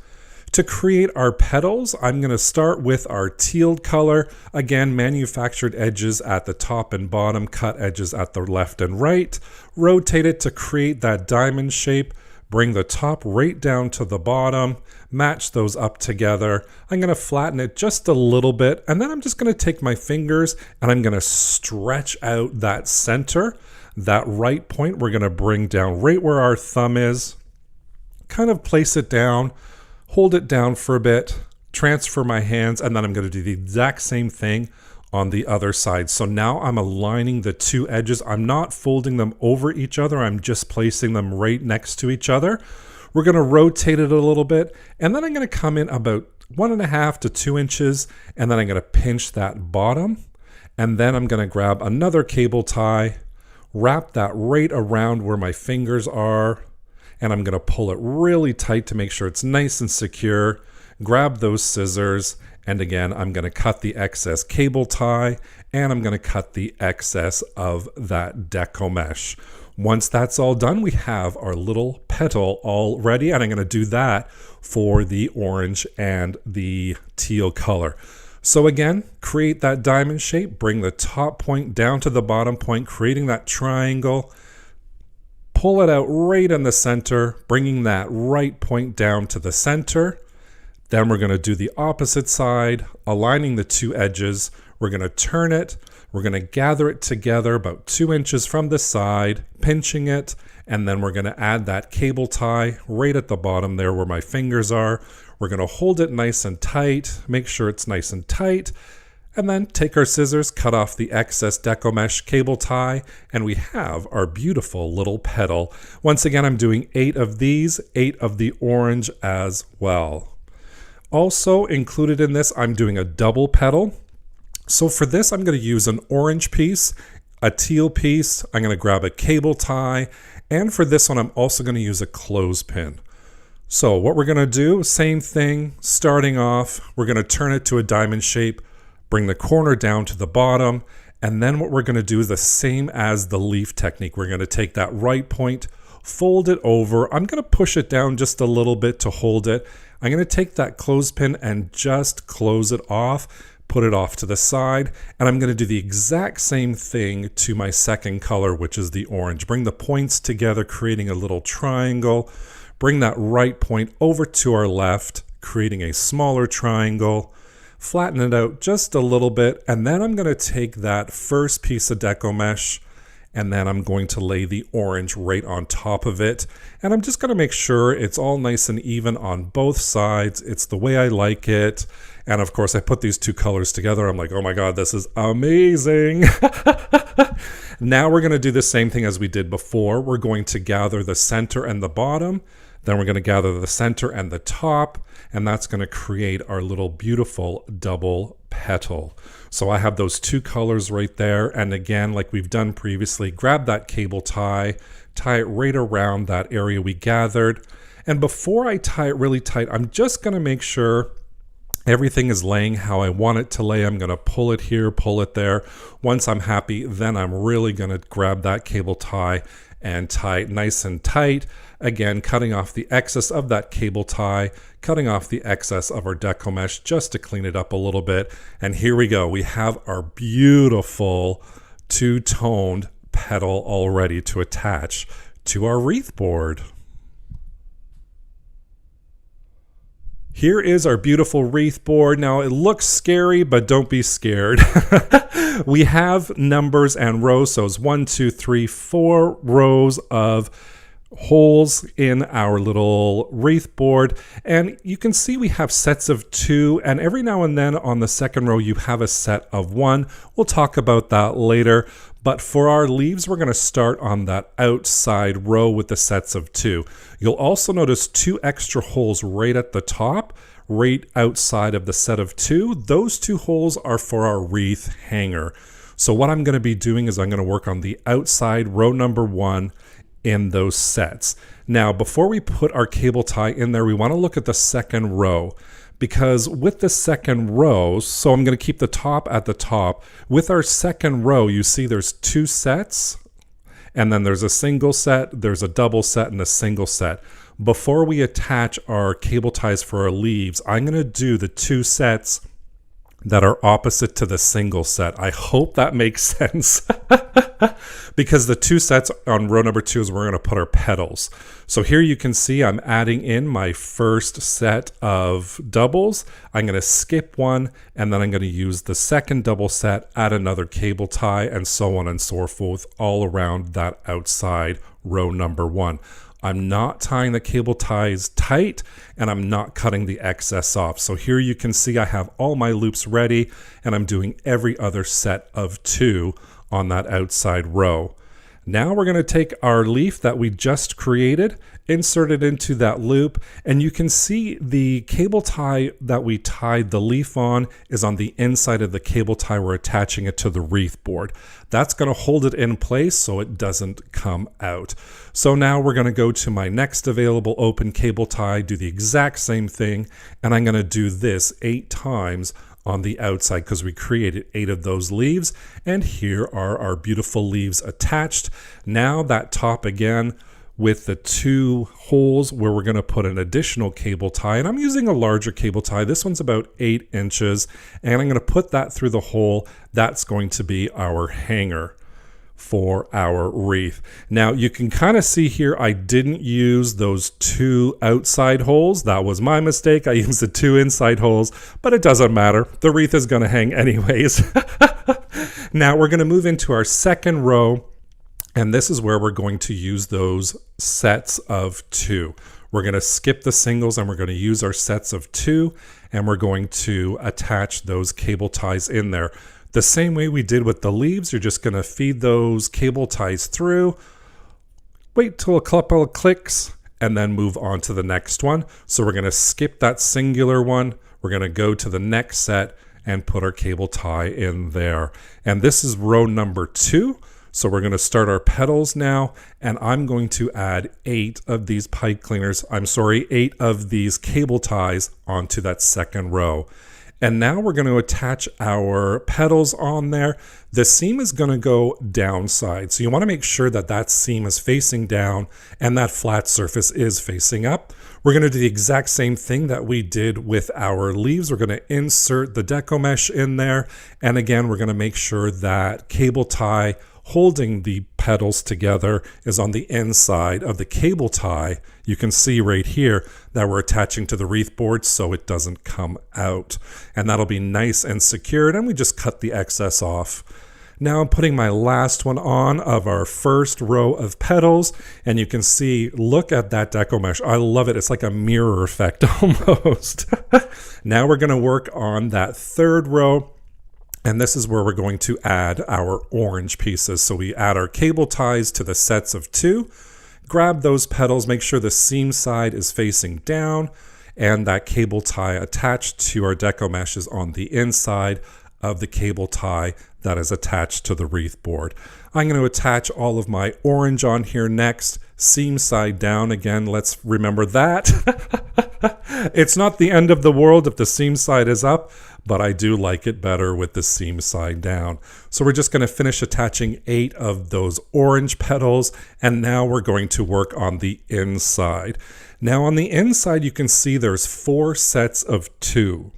To create our petals, I'm going to start with our teal color. Again, manufactured edges at the top and bottom, cut edges at the left and right. Rotate it to create that diamond shape. Bring the top right down to the bottom, match those up together. I'm going to flatten it just a little bit, and then I'm just going to take my fingers and I'm going to stretch out that center. That right point we're going to bring down right where our thumb is, kind of place it down, hold it down for a bit, transfer my hands, and then I'm going to do the exact same thing on the other side. So now I'm aligning the two edges. I'm not folding them over each other. I'm just placing them right next to each other. We're going to rotate it a little bit, and then I'm going to come in about 1.5 to 2 inches, and then I'm going to pinch that bottom, and then I'm going to grab another cable tie, wrap that right around where my fingers are, and I'm going to pull it really tight to make sure it's nice and secure. Grab those scissors, and again, I'm going to cut the excess cable tie, and I'm going to cut the excess of that deco mesh. Once that's all done, we have our little petal all ready, and I'm going to do that for the orange and the teal color. So again, create that diamond shape, bring the top point down to the bottom point, creating that triangle, pull it out right in the center, bringing that right point down to the center. Then we're going to do the opposite side, aligning the two edges. We're going to turn it. We're going to gather it together about 2 inches from the side, pinching it, And then we're going to add that cable tie right at the bottom there where my fingers are. We're going to hold it nice and tight, make sure it's nice and tight, and then take our scissors, cut off the excess deco mesh cable tie, and we have our beautiful little petal. Once again, I'm doing 8 of these, 8 of the orange as well. Also included in this, I'm doing a double petal. So for this, I'm going to use an orange piece, a teal piece, I'm going to grab a cable tie, and for this one, I'm also going to use a clothespin. So what we're going to do, same thing, starting off, we're going to turn it to a diamond shape, bring the corner down to the bottom, and then what we're going to do is the same as the leaf technique. We're going to take that right point, fold it over. I'm going to push it down just a little bit to hold it. I'm going to take that clothespin and just close it off, put it off to the side, and I'm going to do the exact same thing to my second color, which is the orange. Bring the points together, creating a little triangle. Bring that right point over to our left, creating a smaller triangle. Flatten it out just a little bit, and then I'm going to take that first piece of deco mesh, and then I'm going to lay the orange right on top of it. And I'm just going to make sure it's all nice and even on both sides. It's the way I like it. And of course, I put these two colors together. I'm like, oh my God, this is amazing. Now we're going to do the same thing as we did before. We're going to gather the center and the bottom. Then we're going to gather the center and the top. And that's going to create our little beautiful double petal. So I have those two colors right there. And again, like we've done previously, grab that cable tie, tie it right around that area we gathered. And before I tie it really tight, I'm just going to make sure everything is laying how I want it to lay. I'm going to pull it here, pull it there. Once I'm happy, then I'm really going to grab that cable tie and tie it nice and tight. Again, cutting off the excess of that cable tie, cutting off the excess of our deco mesh just to clean it up a little bit. And here we go. We have our beautiful two-toned petal all ready to attach to our wreath board. Here is our beautiful wreath board. Now it looks scary, but don't be scared. We have numbers and rows, so it's 1, 2, 3, 4 rows of holes in our little wreath board, and you can see we have sets of 2, and every now and then on the second row you have a set of 1. We'll talk about that later, but for our leaves we're going to start on that outside row with the sets of 2. You'll also notice 2 extra holes right at the top, right outside of the set of 2. Those 2 holes are for our wreath hanger. So what I'm going to be doing is I'm going to work on the outside row number 1 in those sets. Now, before we put our cable tie in there, we want to look at the second row, because with the second row, so I'm going to keep the top at the top. With our second row, you see there's 2 sets, and then there's a single set, there's a double set, and a single set. Before we attach our cable ties for our leaves, I'm going to do the 2 sets that are opposite to the single set. I hope that makes sense. Because the 2 sets on row number 2 is where we're going to put our petals. So here you can see I'm adding in my first set of doubles. I'm going to skip one, and then I'm going to use the second double set, add another cable tie, and so on and so forth all around that outside row number 1. I'm not tying the cable ties tight, and I'm not cutting the excess off. So here you can see I have all my loops ready, and I'm doing every other set of 2 on that outside row. Now we're going to take our leaf that we just created, insert it into that loop, and you can see the cable tie that we tied the leaf on is on the inside of the cable tie. We're attaching it to the wreath board. That's going to hold it in place so it doesn't come out. So now we're going to go to my next available open cable tie, do the exact same thing, and I'm going to do this 8 times on the outside because we created 8 of those leaves, and here are our beautiful leaves attached. Now that top again with the 2 holes where we're going to put an additional cable tie, and I'm using a larger cable tie. This one's about 8 inches, and I'm going to put that through the hole. That's going to be our hanger for our wreath. Now you can kind of see here I didn't use those 2 outside holes. That was my mistake. I used the 2 inside holes, but it doesn't matter. The wreath is going to hang anyways. Now we're going to move into our second row, And this is where we're going to use those sets of 2. We're going to skip the singles and we're going to use our sets of 2, and we're going to attach those cable ties in there. The same way we did with the leaves, you're just going to feed those cable ties through, wait till a couple of clicks, and then move on to the next one. So we're going to skip that singular one. We're going to go to the next set and put our cable tie in there. And this is row number 2. So we're going to start our petals now, and I'm going to add 8 of these pipe cleaners, 8 of these cable ties onto that second row. And now we're going to attach our petals on there. The seam is going to go downside. So you want to make sure that that seam is facing down and that flat surface is facing up. We're going to do the exact same thing that we did with our leaves. We're going to insert the deco mesh in there. And again, we're going to make sure that cable tie holding the petals together is on the inside of the cable tie. You can see right here that we're attaching to the wreath board so it doesn't come out. And that'll be nice and secured, and we just cut the excess off. Now I'm putting my last one on of our first row of petals, and you can see, look at that deco mesh. I love it. It's like a mirror effect almost. Now we're going to work on that third row. And this is where we're going to add our orange pieces. So we add our cable ties to the sets of 2, grab those petals, make sure the seam side is facing down, and that cable tie attached to our deco mesh is on the inside of the cable tie that is attached to the wreath board. I'm going to attach all of my orange on here next, seam side down again. Let's remember that. It's not the end of the world if the seam side is up, but I do like it better with the seam side down. So we're just going to finish attaching 8 of those orange petals, and now we're going to work on the inside. Now on the inside, you can see there's 4 sets of 2.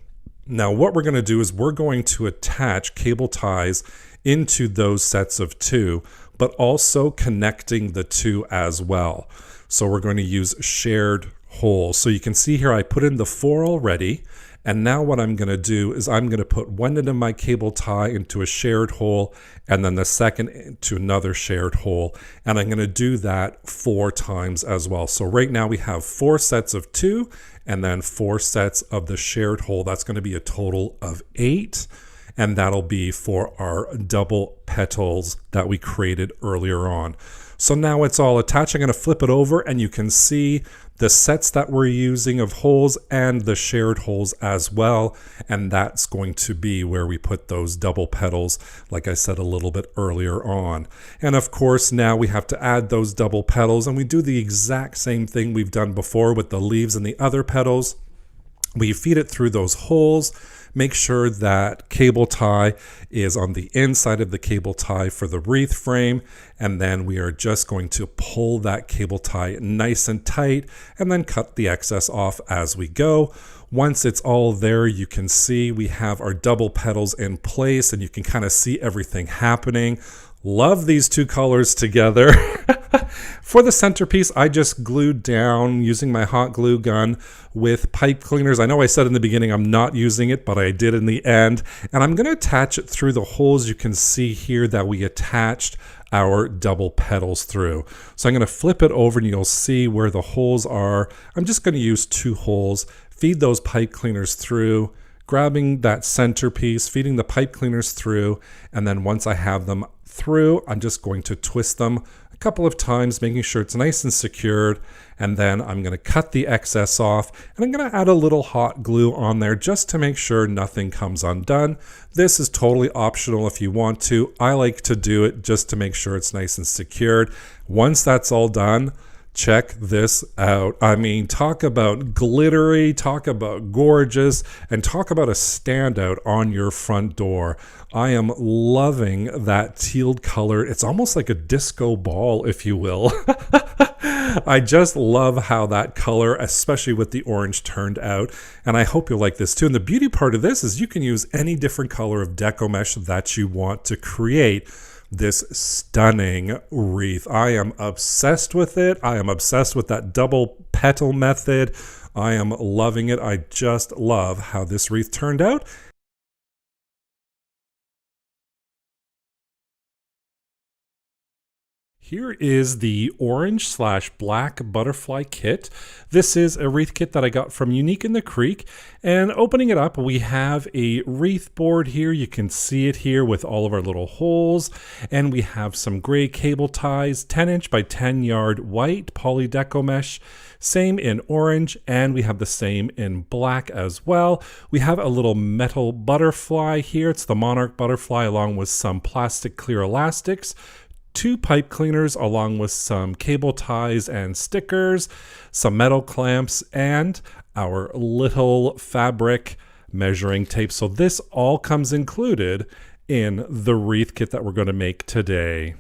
Now what we're going to do is we're going to attach cable ties into those sets of 2, but also connecting the 2 as well. So we're going to use shared holes. So you can see here I put in the 4 already, and now what I'm going to do is I'm going to put one end of my cable tie into a shared hole, and then the second into another shared hole, and I'm going to do that 4 times as well. So right now we have 4 sets of 2 and then 4 sets of the shared hole. That's going to be a total of 8, and that'll be for our double petals that we created earlier on. So now it's all attached. I'm going to flip it over, and you can see the sets that we're using of holes and the shared holes as well. And that's going to be where we put those double petals, like I said a little bit earlier on. And of course, now we have to add those double petals, and we do the exact same thing we've done before with the leaves and the other petals. We feed it through those holes. Make sure that cable tie is on the inside of the cable tie for the wreath frame, and then we are just going to pull that cable tie nice and tight and then cut the excess off as we go. Once it's all there, you can see we have our double petals in place, and you can kind of see everything happening. Love these 2 colors together. For the centerpiece, I just glued down using my hot glue gun with pipe cleaners. I know I said in the beginning I'm not using it, but I did in the end. And I'm going to attach it through the holes you can see here that we attached our double petals through. So I'm going to flip it over, and you'll see where the holes are. I'm just going to use 2 holes, feed those pipe cleaners through, grabbing that centerpiece, feeding the pipe cleaners through, and then once I have them through, I'm just going to twist them a couple of times, making sure it's nice and secured, and then I'm going to cut the excess off, and I'm going to add a little hot glue on there just to make sure nothing comes undone. This is totally optional if you want to. I like to do it just to make sure it's nice and secured. Once that's all done, check this out. I mean, talk about glittery, talk about gorgeous, and talk about a standout on your front door. I am loving that teal color. It's almost like a disco ball, if you will. I just love how that color, especially with the orange, turned out. And I hope you'll like this too. And the beauty part of this is you can use any different color of deco mesh that you want to create this stunning wreath. I am obsessed with it. I am obsessed with that double petal method. I am loving it. I just love how this wreath turned out. Here is the orange/black butterfly kit. This is a wreath kit that I got from Unique in the Creek. And opening it up, we have a wreath board here. You can see it here with all of our little holes. And we have some gray cable ties, 10" by 10" white poly deco mesh. Same in orange, and we have the same in black as well. We have a little metal butterfly here. It's the monarch butterfly along with some plastic clear elastics. 2 pipe cleaners along with some cable ties and stickers, some metal clamps, and our little fabric measuring tape. So this all comes included in the wreath kit that we're going to make today.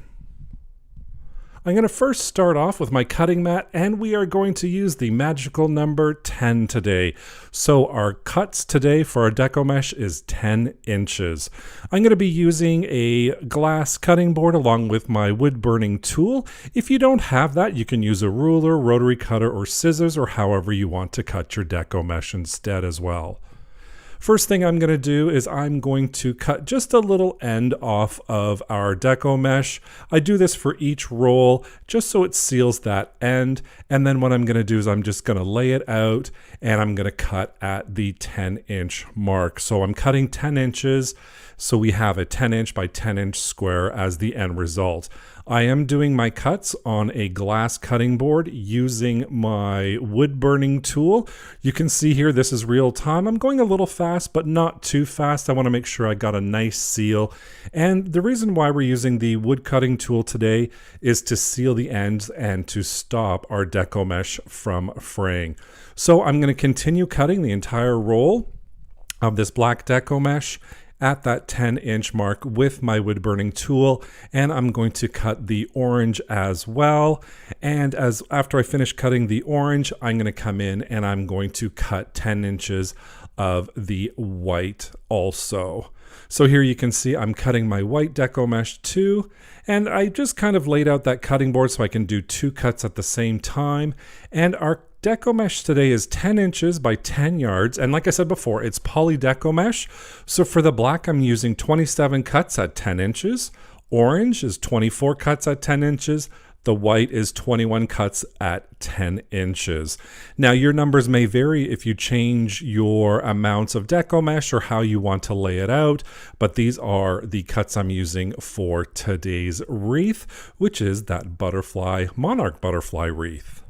I'm going to first start off with my cutting mat, and we are going to use the magical number 10 today. So our cuts today for our deco mesh is 10 inches. I'm going to be using a glass cutting board along with my wood burning tool. If you don't have that, you can use a ruler, rotary cutter, or scissors, or however you want to cut your deco mesh instead as well. First thing I'm going to do is I'm going to cut just a little end off of our deco mesh. I do this for each roll just so it seals that end. And then what I'm going to do is I'm just going to lay it out and I'm going to cut at the 10-inch mark. So I'm cutting 10 inches. So we have a 10" by 10" square as the end result. I am doing my cuts on a glass cutting board using my wood burning tool. You can see here, this is real time. I'm going a little fast, but not too fast. I want to make sure I got a nice seal. And the reason why we're using the wood cutting tool today is to seal the ends and to stop our deco mesh from fraying. So I'm going to continue cutting the entire roll of this black deco mesh at that 10-inch mark with my wood burning tool, and I'm going to cut the orange as well. And after I finish cutting the orange, I'm going to come in and I'm going to cut 10 inches of the white also. So here you can see I'm cutting my white deco mesh too, and I just kind of laid out that cutting board so I can do 2 cuts at the same time. And our deco mesh today is 10 inches by 10 yards. And like I said before, it's poly deco mesh. So for the black, I'm using 27 cuts at 10 inches. Orange is 24 cuts at 10 inches. The white is 21 cuts at 10 inches. Now your numbers may vary if you change your amounts of deco mesh or how you want to lay it out, but these are the cuts I'm using for today's wreath, which is that monarch butterfly wreath.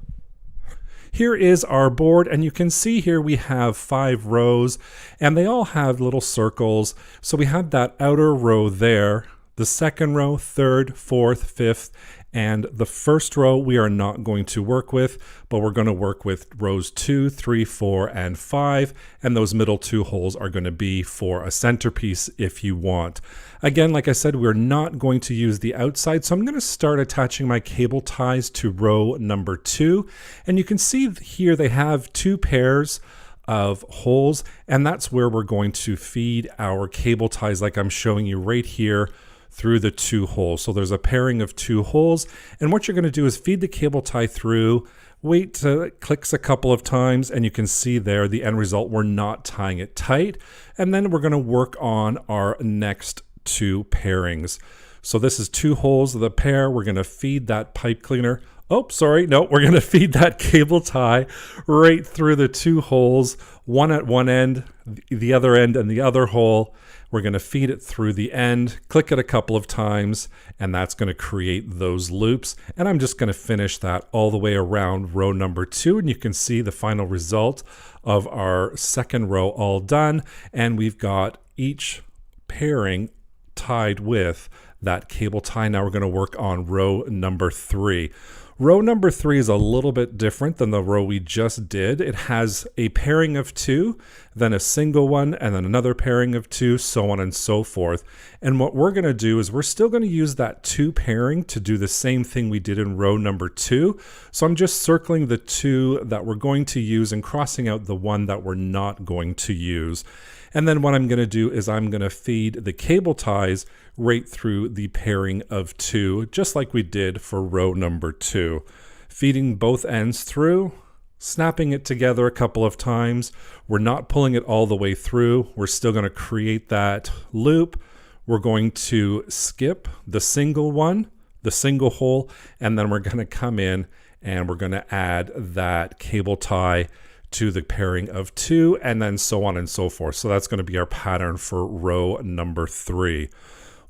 Here is our board, and you can see here we have 5 rows, and they all have little circles. So we have that outer row there, the second row, third, fourth, fifth, and the first row we are not going to work with, but we're going to work with rows 2, 3, 4, and 5, and those middle 2 holes are going to be for a centerpiece if you want. Again, like I said, we're not going to use the outside, so I'm going to start attaching my cable ties to row number 2, and you can see here they have 2 pairs of holes, and that's where we're going to feed our cable ties like I'm showing you right here through the 2 holes. So there's a pairing of 2 holes, and what you're going to do is feed the cable tie through, wait till it clicks a couple of times, and you can see there the end result. We're not tying it tight, and then we're going to work on our next 2 pairings. So this is 2 holes of the pair. We're going to feed that pipe cleaner. Oh, sorry. No, we're going to feed that cable tie right through the 2 holes, one at one end, the other end, and the other hole. We're going to feed it through the end, click it a couple of times, and that's going to create those loops. And I'm just going to finish that all the way around row number 2, and you can see the final result of our second row all done. And we've got each pairing tied with that cable tie. Now we're going to work on row number 3. Row number 3 is a little bit different than the row we just did. It has a pairing of 2, then a single one, and then another pairing of 2, so on and so forth. And what we're going to do is we're still going to use that 2 pairing to do the same thing we did in row number 2. So I'm just circling the 2 that we're going to use and crossing out the one that we're not going to use. And then what I'm going to do is I'm going to feed the cable ties right through the pairing of 2, just like we did for row number 2. Feeding both ends through, snapping it together a couple of times. We're not pulling it all the way through. We're still going to create that loop. We're going to skip the single one, the single hole, and then we're going to come in and we're going to add that cable tie to the pairing of 2, and then so on and so forth. So that's going to be our pattern for row number 3.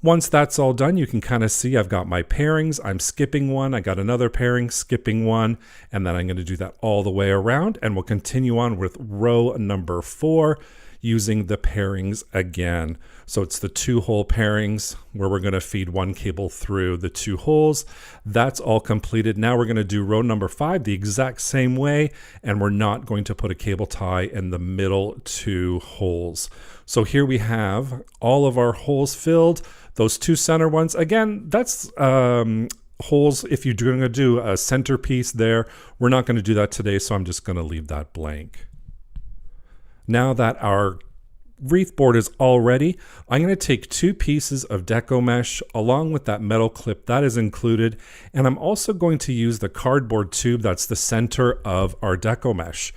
Once that's all done, you can kind of see I've got my pairings. I'm skipping one, I got another pairing, skipping one, and then I'm going to do that all the way around, and we'll continue on with row number 4 using the pairings again. So it's the 2-hole pairings where we're going to feed one cable through the 2 holes. That's all completed. Now we're going to do row number 5 the exact same way, and we're not going to put a cable tie in the middle 2 holes. So here we have all of our holes filled. Those 2 center ones, again, that's holes if you're going to do a centerpiece there. We're not going to do that today, so I'm just going to leave that blank. Now that our wreath board is all ready, I'm going to take 2 pieces of deco mesh along with that metal clip that is included, and I'm also going to use the cardboard tube that's the center of our deco mesh.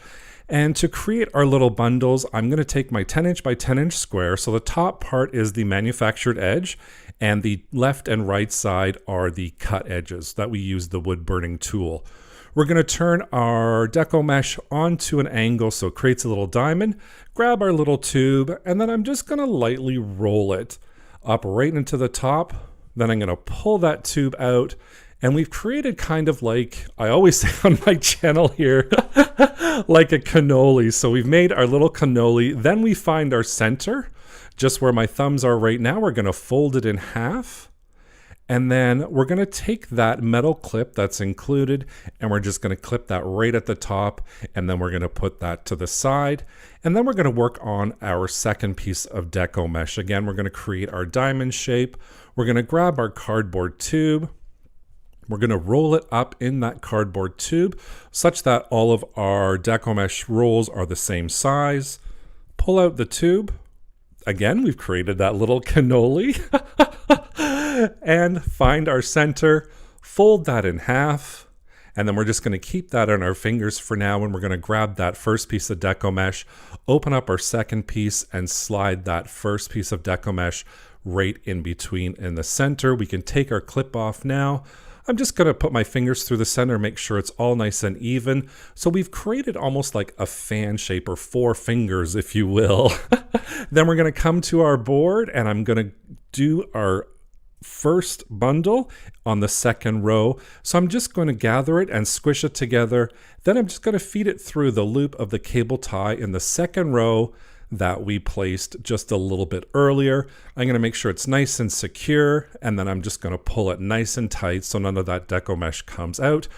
And to create our little bundles, I'm going to take my 10" by 10" square. So the top part is the manufactured edge, and the left and right side are the cut edges that we use the wood burning tool. We're going to turn our deco mesh onto an angle so it creates a little diamond, grab our little tube, and then I'm just going to lightly roll it up right into the top. Then I'm going to pull that tube out, and we've created kind of like, I always say on my channel here, like a cannoli. So we've made our little cannoli, then we find our center, just where my thumbs are right now. We're going to fold it in half. And then we're going to take that metal clip that's included, and we're just going to clip that right at the top, and then we're going to put that to the side. And then we're going to work on our second piece of deco mesh. Again, we're going to create our diamond shape. We're going to grab our cardboard tube. We're going to roll it up in that cardboard tube such that all of our deco mesh rolls are the same size. Pull out the tube. Again, we've created that little cannoli. And find our center, fold that in half, and then we're just going to keep that on our fingers for now, and we're going to grab that first piece of deco mesh, open up our second piece, and slide that first piece of deco mesh right in between in the center. We can take our clip off now. I'm just going to put my fingers through the center, make sure it's all nice and even. So we've created almost like a fan shape, or 4 fingers, if you will. Then we're going to come to our board, and I'm going to do our first bundle on the second row. So I'm just going to gather it and squish it together. Then I'm just going to feed it through the loop of the cable tie in the second row that we placed just a little bit earlier. I'm going to make sure it's nice and secure, and then I'm just going to pull it nice and tight so none of that deco mesh comes out.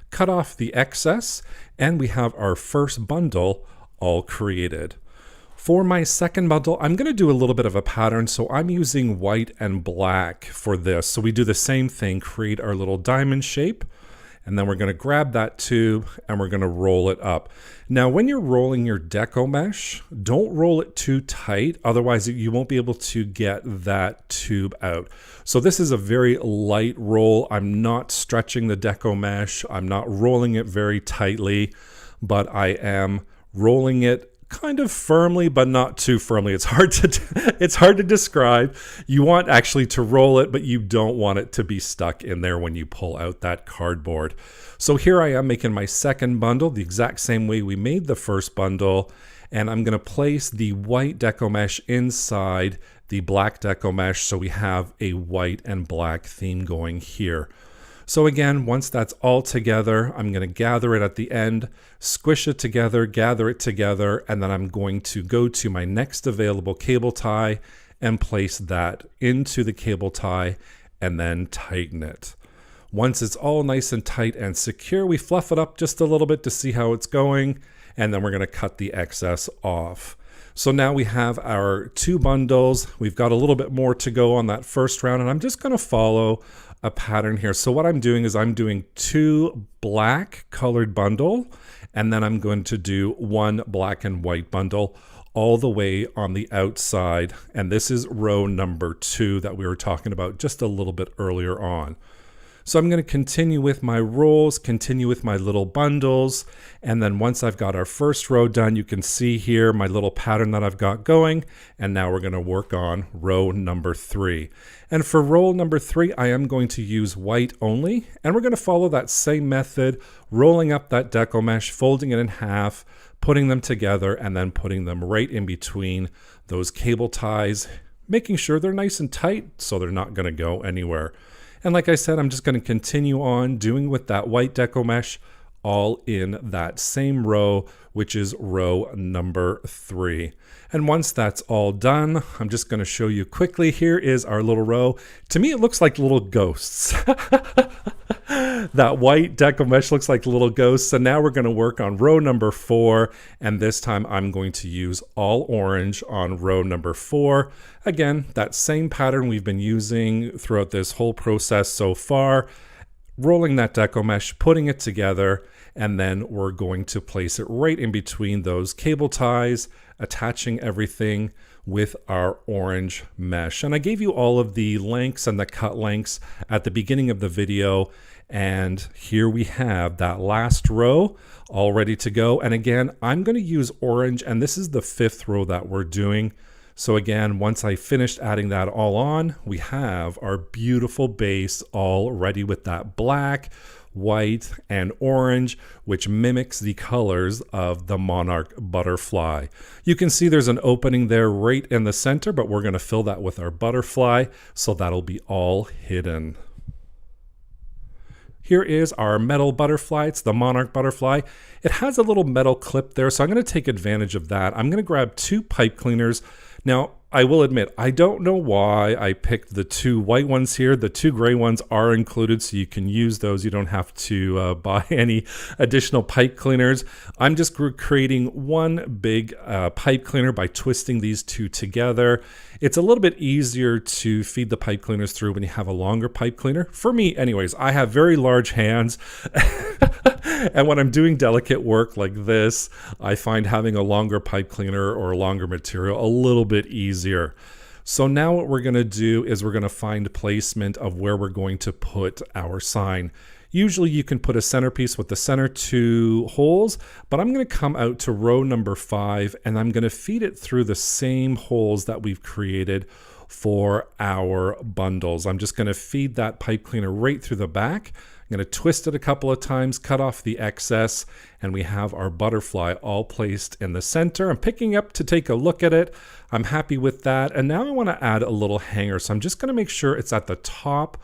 Cut off the excess, and we have our first bundle all created. For my second bundle, I'm going to do a little bit of a pattern, so I'm using white and black for this. So we do the same thing, create our little diamond shape, and then we're going to grab that tube and we're going to roll it up. Now, when you're rolling your deco mesh, don't roll it too tight, otherwise you won't be able to get that tube out. So this is a very light roll. I'm not stretching the deco mesh. I'm not rolling it very tightly, but I am rolling it kind of firmly, but not too firmly. It's hard to describe. You want actually to roll it, but you don't want it to be stuck in there when you pull out that cardboard. So here I am making my second bundle the exact same way we made the first bundle, and I'm going to place the white deco mesh inside the black deco mesh so we have a white and black theme going here. So again, once that's all together, I'm going to gather it at the end, squish it together, gather it together, and then I'm going to go to my next available cable tie and place that into the cable tie and then tighten it. Once it's all nice and tight and secure, we fluff it up just a little bit to see how it's going, and then we're going to cut the excess off. So now we have our 2 bundles. We've got a little bit more to go on that first round, and I'm just going to follow a pattern here. So what I'm doing is I'm doing 2 black colored bundle, and then I'm going to do 1 black and white bundle all the way on the outside. And this is row number 2 that we were talking about just a little bit earlier on. So I'm going to continue with my rolls, continue with my little bundles, and then once I've got our first row done, you can see here my little pattern that I've got going, and now we're going to work on row number 3. And for row number 3, I am going to use white only, and we're going to follow that same method, rolling up that deco mesh, folding it in half, putting them together, and then putting them right in between those cable ties, making sure they're nice and tight so they're not going to go anywhere. And like I said, I'm just going to continue on doing with that white deco mesh all in that same row, which is row number 3. And once that's all done, I'm just going to show you quickly. Here is our little row. To me, it looks like little ghosts. That white deco mesh looks like little ghosts. So now we're going to work on row number 4. And this time I'm going to use all orange on row number 4. Again, that same pattern we've been using throughout this whole process so far. Rolling that deco mesh, putting it together, and then we're going to place it right in between those cable ties, attaching everything with our orange mesh. And I gave you all of the lengths and the cut lengths at the beginning of the video. And here we have that last row all ready to go. And again, I'm going to use orange, and this is the 5th row that we're doing. So again, once I finished adding that all on, we have our beautiful base all ready with that black, white, and orange, which mimics the colors of the monarch butterfly. You can see there's an opening there right in the center, but we're going to fill that with our butterfly, so that'll be all hidden. Here is our metal butterfly. It's the monarch butterfly. It has a little metal clip there, so I'm going to take advantage of that. I'm going to grab 2 pipe cleaners. Now, I will admit, I don't know why I picked the 2 white ones here. The 2 gray ones are included, so you can use those. You don't have to buy any additional pipe cleaners. I'm just creating one big pipe cleaner by twisting these 2 together. It's a little bit easier to feed the pipe cleaners through when you have a longer pipe cleaner. For me, anyways, I have very large hands. And when I'm doing delicate work like this, I find having a longer pipe cleaner or a longer material a little bit easier. So now what we're going to do is we're going to find placement of where we're going to put our sign. Usually you can put a centerpiece with the center 2 holes, but I'm going to come out to row number 5 and I'm going to feed it through the same holes that we've created for our bundles. I'm just going to feed that pipe cleaner right through the back. I'm going to twist it a couple of times, cut off the excess, and we have our butterfly all placed in the center. I'm picking up to take a look at it. I'm happy with that. And now I want to add a little hanger. So I'm just going to make sure it's at the top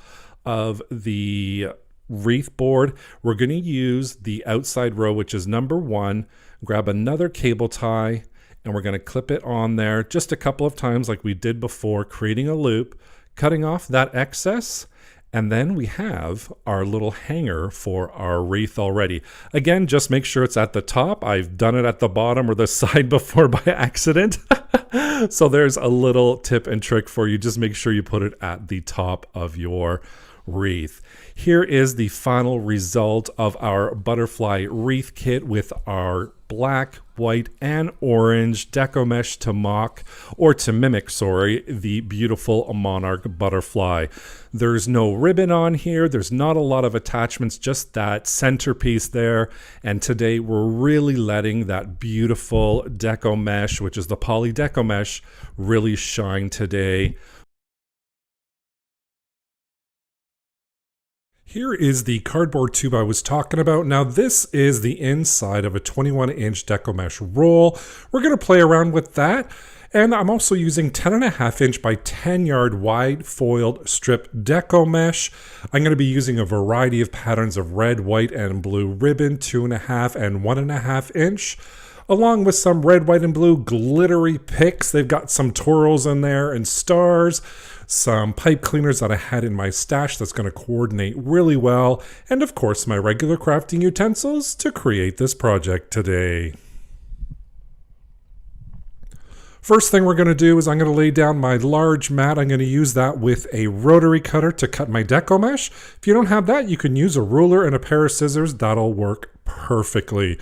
of the wreath board. We're going to use the outside row, which is number 1, grab another cable tie, and we're going to clip it on there just a couple of times like we did before, creating a loop, cutting off that excess. And then we have our little hanger for our wreath already. Again, just make sure it's at the top. I've done it at the bottom or the side before by accident. So there's a little tip and trick for you. Just make sure you put it at the top of your wreath. Here is the final result of our butterfly wreath kit with our black, white, and orange deco mesh to mock, or to mimic, sorry, the beautiful monarch butterfly. There's no ribbon on here. There's not a lot of attachments, just that centerpiece there. And today we're really letting that beautiful deco mesh, which is the poly deco mesh, really shine today. Here is the cardboard tube I was talking about. Now this is the inside of a 21-inch deco mesh roll. We're going to play around with that. And I'm also using 10.5-inch by 10-yard wide foiled strip deco mesh. I'm going to be using a variety of patterns of red, white, and blue ribbon, 2.5 and 1.5 inch. Along with some red, white, and blue glittery picks. They've got some twirls in there and stars. Some pipe cleaners that I had in my stash that's going to coordinate really well, and of course my regular crafting utensils to create this project today. First thing we're going to do is I'm going to lay down my large mat. I'm going to use that with a rotary cutter to cut my deco mesh. If you don't have that, you can use a ruler and a pair of scissors. That'll work perfectly.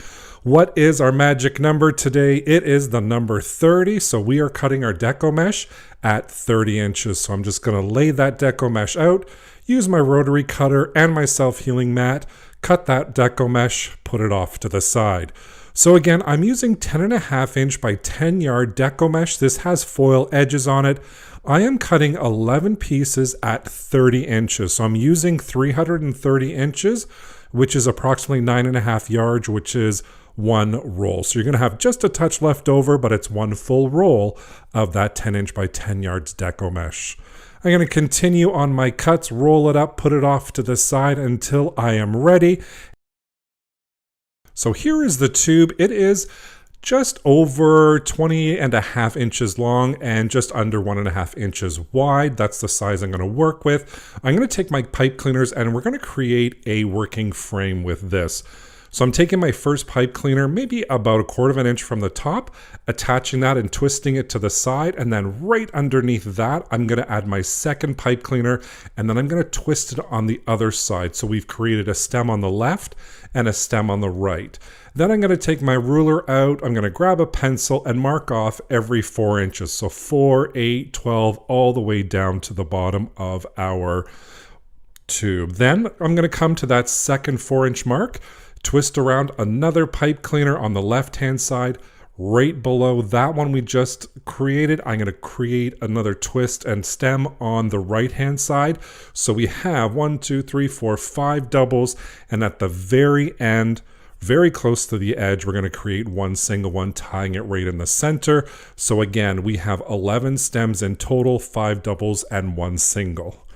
What is our magic number today? It is the number 30. So we are cutting our deco mesh at 30 inches. So I'm just going to lay that deco mesh out, use my rotary cutter and my self-healing mat, cut that deco mesh, put it off to the side. So again, I'm using 10.5 inch by 10 yard deco mesh. This has foil edges on it. I am cutting 11 pieces at 30 inches. So I'm using 330 inches, which is approximately 9.5 yards, which is one roll. So you're going to have just a touch left over, but it's one full roll of that 10 inch by 10 yards deco mesh. I'm going to continue on my cuts, roll it up, put it off to the side until I am ready. So here is the tube. It is just over 20.5 inches long and just under 1.5 inches wide. That's the size I'm going to work with. I'm going to take my pipe cleaners and we're going to create a working frame with this. So I'm taking my first pipe cleaner, maybe about 1/4 inch from the top, attaching that and twisting it to the side. And then right underneath that, I'm going to add my second pipe cleaner and then I'm going to twist it on the other side. So we've created a stem on the left and a stem on the right. Then I'm going to take my ruler out, I'm going to grab a pencil and mark off every 4 inches. So 4, 8, 12, all the way down to the bottom of our tube. Then I'm going to come to that second 4-inch mark, twist around another pipe cleaner on the left-hand side. Right below that one we just created, I'm going to create another twist and stem on the right-hand side. So we have 1, 2, 3, 4, 5 doubles, and at the very end, very close to the edge, we're going to create one single one, tying it right in the center. So again, we have 11 stems in total, 5 doubles and 1 single.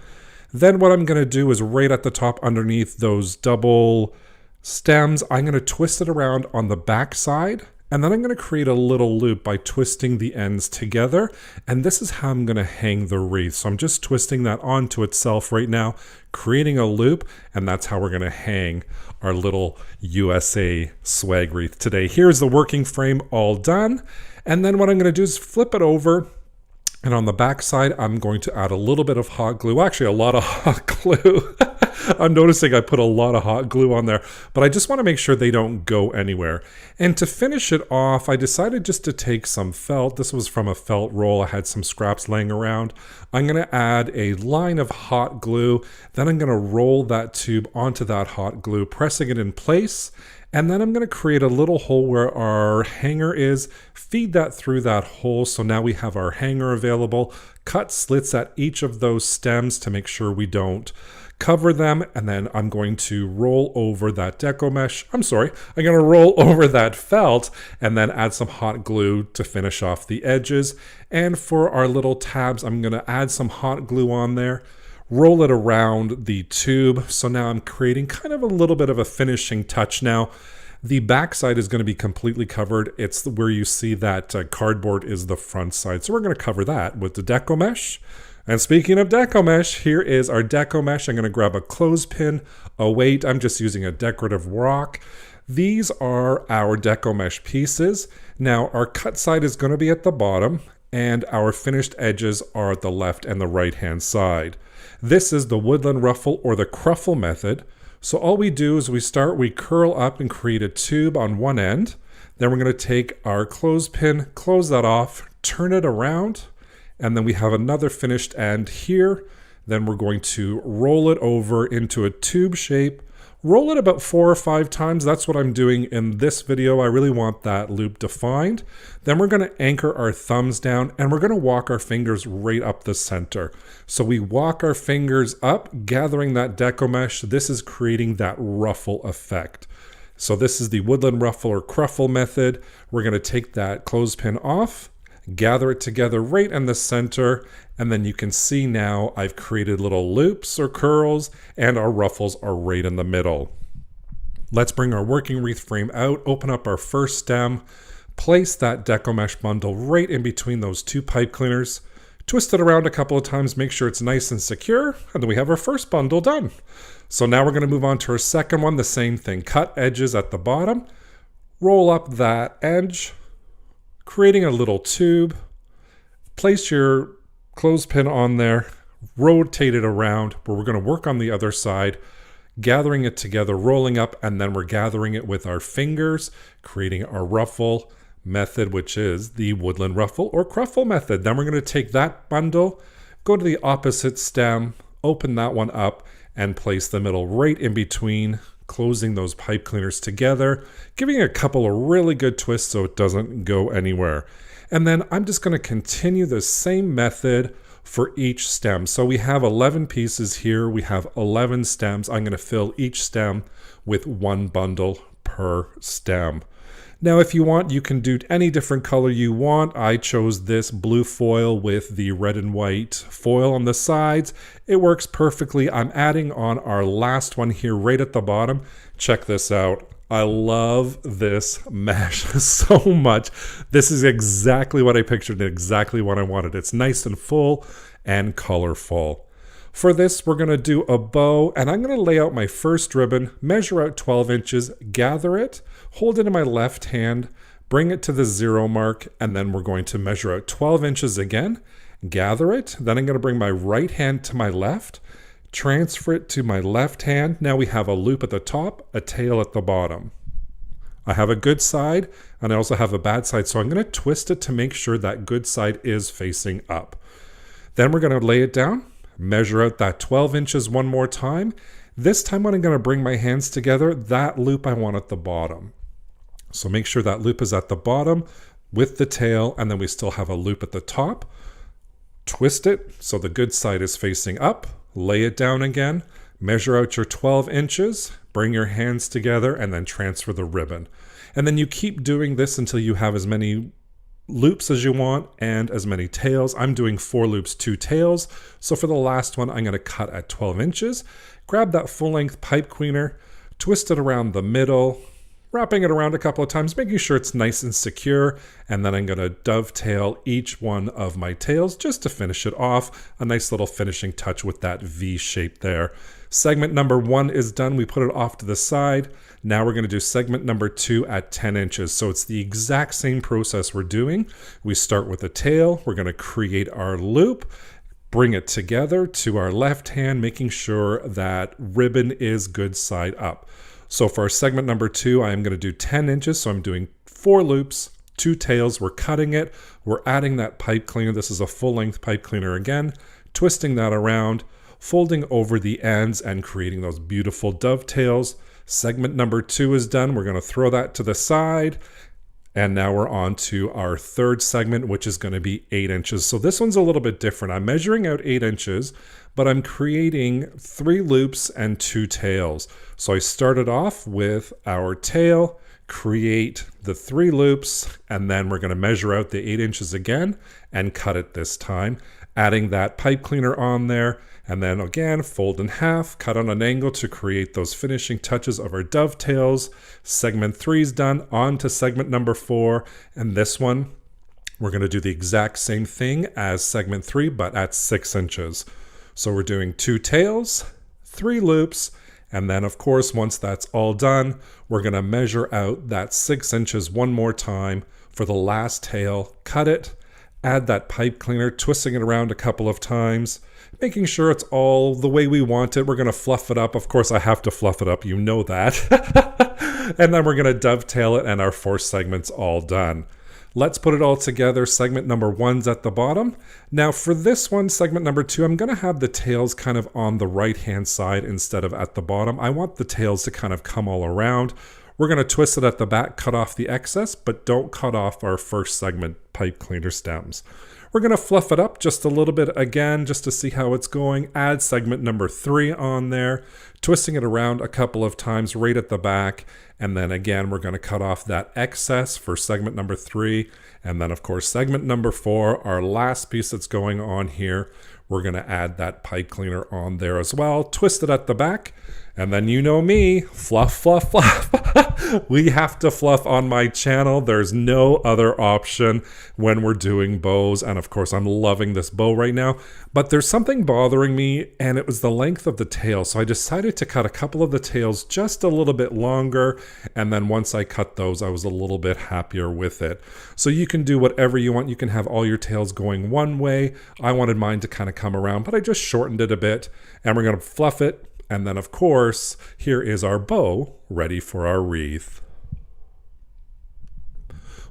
Then what I'm going to do is right at the top underneath those double stems, I'm going to twist it around on the back side, and then I'm going to create a little loop by twisting the ends together, and this is how I'm going to hang the wreath. So I'm just twisting that onto itself right now, creating a loop, and that's how we're going to hang our little USA swag wreath today. Here's the working frame all done, and then what I'm going to do is flip it over. And on the back side, I'm going to add a little bit of hot glue, actually a lot of hot glue. I'm noticing I put a lot of hot glue on there, but I just want to make sure they don't go anywhere. And to finish it off, I decided just to take some felt. This was from a felt roll. I had some scraps laying around. I'm going to add a line of hot glue. Then I'm going to roll that tube onto that hot glue, pressing it in place. And then I'm going to create a little hole where our hanger is, feed that through that hole. So now we have our hanger available, cut slits at each of those stems to make sure we don't cover them. And then I'm going to roll over that deco mesh. I'm going to roll over that felt and then add some hot glue to finish off the edges. And for our little tabs, I'm going to add some hot glue on there. Roll it around the tube. So now I'm creating kind of a little bit of a finishing touch now. The back side is going to be completely covered. It's where you see that cardboard is the front side. So we're going to cover that with the deco mesh. And speaking of deco mesh, here is our deco mesh. I'm going to grab a clothespin, a weight. I'm just using a decorative rock. These are our deco mesh pieces. Now our cut side is going to be at the bottom and our finished edges are at the left and the right hand side. This is the woodland ruffle or the cruffle method. So all we do is we curl up and create a tube on one end. Then we're going to take our clothespin, close that off, turn it around, and then we have another finished end here. Then we're going to roll it over into a tube shape. Roll it about 4 or 5 times. That's what I'm doing in this video. I really want that loop defined. Then we're going to anchor our thumbs down and we're going to walk our fingers right up the center. So we walk our fingers up, gathering that deco mesh. This is creating that ruffle effect. So this is the woodland ruffle or cruffle method. We're going to take that clothespin off, gather it together right in the center, and then you can see now I've created little loops or curls and our ruffles are right in the middle. Let's bring our working wreath frame out, open up our first stem, place that deco mesh bundle right in between those 2 pipe cleaners, twist it around a couple of times, make sure it's nice and secure, and then we have our first bundle done. So now we're going to move on to our second one, the same thing, cut edges at the bottom, roll up that edge, creating a little tube, place your clothespin on there, rotate it around, where we're going to work on the other side, gathering it together, rolling up, and then we're gathering it with our fingers, creating our ruffle method, which is the woodland ruffle or cruffle method. Then we're going to take that bundle, go to the opposite stem, open that one up, and place the middle right in between, closing those pipe cleaners together, giving it a couple of really good twists so it doesn't go anywhere. And then I'm just going to continue the same method for each stem. So we have 11 pieces here. We have 11 stems. I'm going to fill each stem with one bundle per stem. Now, if you want, you can do any different color you want. I chose this blue foil with the red and white foil on the sides. It works perfectly. I'm adding on our last one here right at the bottom. Check this out. I love this mesh so much. This is exactly what I pictured and exactly what I wanted. It's nice and full and colorful. For this, we're going to do a bow, and I'm going to lay out my first ribbon, measure out 12 inches, gather it, hold it in my left hand, bring it to the 0 mark, and then we're going to measure out 12 inches again, gather it, then I'm going to bring my right hand to my left, transfer it to my left hand. Now we have a loop at the top, a tail at the bottom. I have a good side, and I also have a bad side, so I'm going to twist it to make sure that good side is facing up. Then we're going to lay it down, measure out that 12 inches one more time. This time when I'm going to bring my hands together, that loop I want at the bottom. So make sure that loop is at the bottom with the tail, and then we still have a loop at the top. Twist it so the good side is facing up, lay it down again, measure out your 12 inches, bring your hands together, and then transfer the ribbon. And then you keep doing this until you have as many loops as you want and as many tails. I'm doing 4 loops, 2 tails. So for the last one, I'm going to cut at 12 inches. Grab that full-length pipe cleaner, twist it around the middle, wrapping it around a couple of times, making sure it's nice and secure. And then I'm going to dovetail each one of my tails just to finish it off. A nice little finishing touch with that V shape there. Segment number 1 is done. We put it off to the side. Now we're going to do segment number 2 at 10 inches. So it's the exact same process we're doing. We start with the tail. We're going to create our loop, bring it together to our left hand, making sure that ribbon is good side up. So for our segment number 2, I am going to do 10 inches. So I'm doing 4 loops, 2 tails. We're cutting it. We're adding that pipe cleaner. This is a full-length pipe cleaner again, twisting that around, folding over the ends and creating those beautiful dovetails. Segment number 2 is done. We're going to throw that to the side. And now we're on to our third segment, which is going to be 8 inches. So this one's a little bit different. I'm measuring out 8 inches, but I'm creating 3 loops and 2 tails. So I started off with our tail, create the 3 loops, and then we're going to measure out the 8 inches again and cut it this time, adding that pipe cleaner on there. And then again, fold in half, cut on an angle to create those finishing touches of our dovetails. Segment 3 is done, on to segment number 4. And this one, we're going to do the exact same thing as segment 3, but at 6 inches. So we're doing 2 tails, 3 loops, and then of course, once that's all done, we're going to measure out that 6 inches one more time for the last tail, cut it, add that pipe cleaner, twisting it around a couple of times, making sure it's all the way we want it. We're going to fluff it up. Of course, I have to fluff it up. You know that. And then we're going to dovetail it, and our 4 segments all done. Let's put it all together. Segment number 1's at the bottom. Now for this one, segment number 2, I'm going to have the tails kind of on the right-hand side instead of at the bottom. I want the tails to kind of come all around. We're going to twist it at the back, cut off the excess, but don't cut off our first segment pipe cleaner stems. We're going to fluff it up just a little bit again, just to see how it's going. Add segment number 3 on there, twisting it around a couple of times right at the back. And then again, we're going to cut off that excess for segment number 3. And then of course, segment number 4, our last piece that's going on here, we're going to add that pipe cleaner on there as well. Twist it at the back. And then you know me, fluff, fluff, fluff. We have to fluff on my channel. There's no other option when we're doing bows. And of course, I'm loving this bow right now. But there's something bothering me, and it was the length of the tail. So I decided to cut a couple of the tails just a little bit longer. And then once I cut those, I was a little bit happier with it. So you can do whatever you want. You can have all your tails going one way. I wanted mine to kind of come around, but I just shortened it a bit. And we're going to fluff it, And then of course, here is our bow ready for our wreath.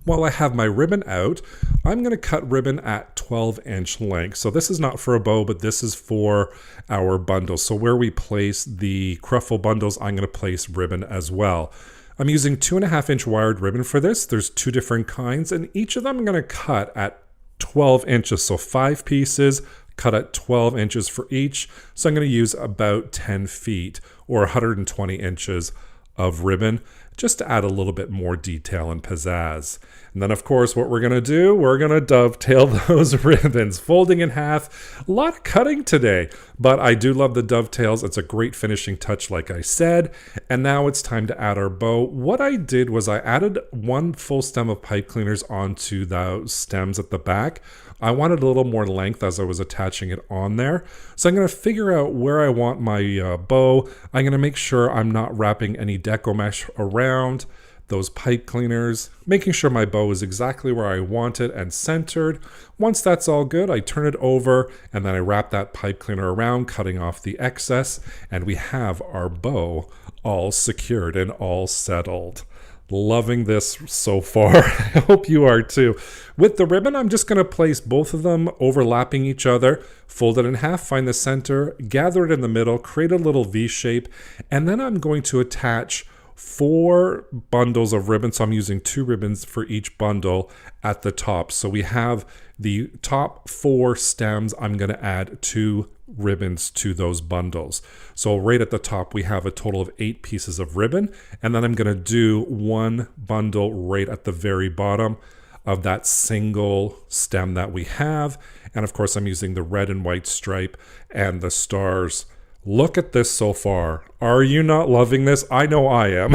While I have my ribbon out, I'm going to cut ribbon at 12-inch length. So this is not for a bow, but this is for our bundles. So where we place the cruffle bundles, I'm going to place ribbon as well. I'm using 2.5-inch wired ribbon for this. There's 2 different kinds, and each of them I'm going to cut at 12 inches. So 5 pieces, cut at 12 inches for each. So I'm going to use about 10 feet or 120 inches of ribbon, just to add a little bit more detail and pizzazz. And then of course what we're gonna do, we're gonna dovetail those ribbons, folding in half. A lot of cutting today, but I do love the dovetails. It's a great finishing touch, like I said. And now it's time to add our bow. What I did was I added 1 full stem of pipe cleaners onto those stems at the back. I wanted a little more length as I was attaching it on there. So I'm going to figure out where I want my bow. I'm going to make sure I'm not wrapping any deco mesh around those pipe cleaners, making sure my bow is exactly where I want it and centered. Once that's all good, I turn it over and then I wrap that pipe cleaner around, cutting off the excess, and we have our bow all secured and all settled. Loving this so far. I hope you are too. With the ribbon, I'm just going to place both of them overlapping each other, fold it in half, find the center, gather it in the middle, create a little V shape, and then I'm going to attach 4 bundles of ribbon. So I'm using 2 ribbons for each bundle at the top. So we have the top 4 stems. I'm going to add 2 ribbons to those bundles. So right at the top we have a total of 8 pieces of ribbon, and then I'm going to do 1 bundle right at the very bottom of that single stem that we have. And of course I'm using the red and white stripe and the stars. Look at this so far. Are you not loving this? I know I am.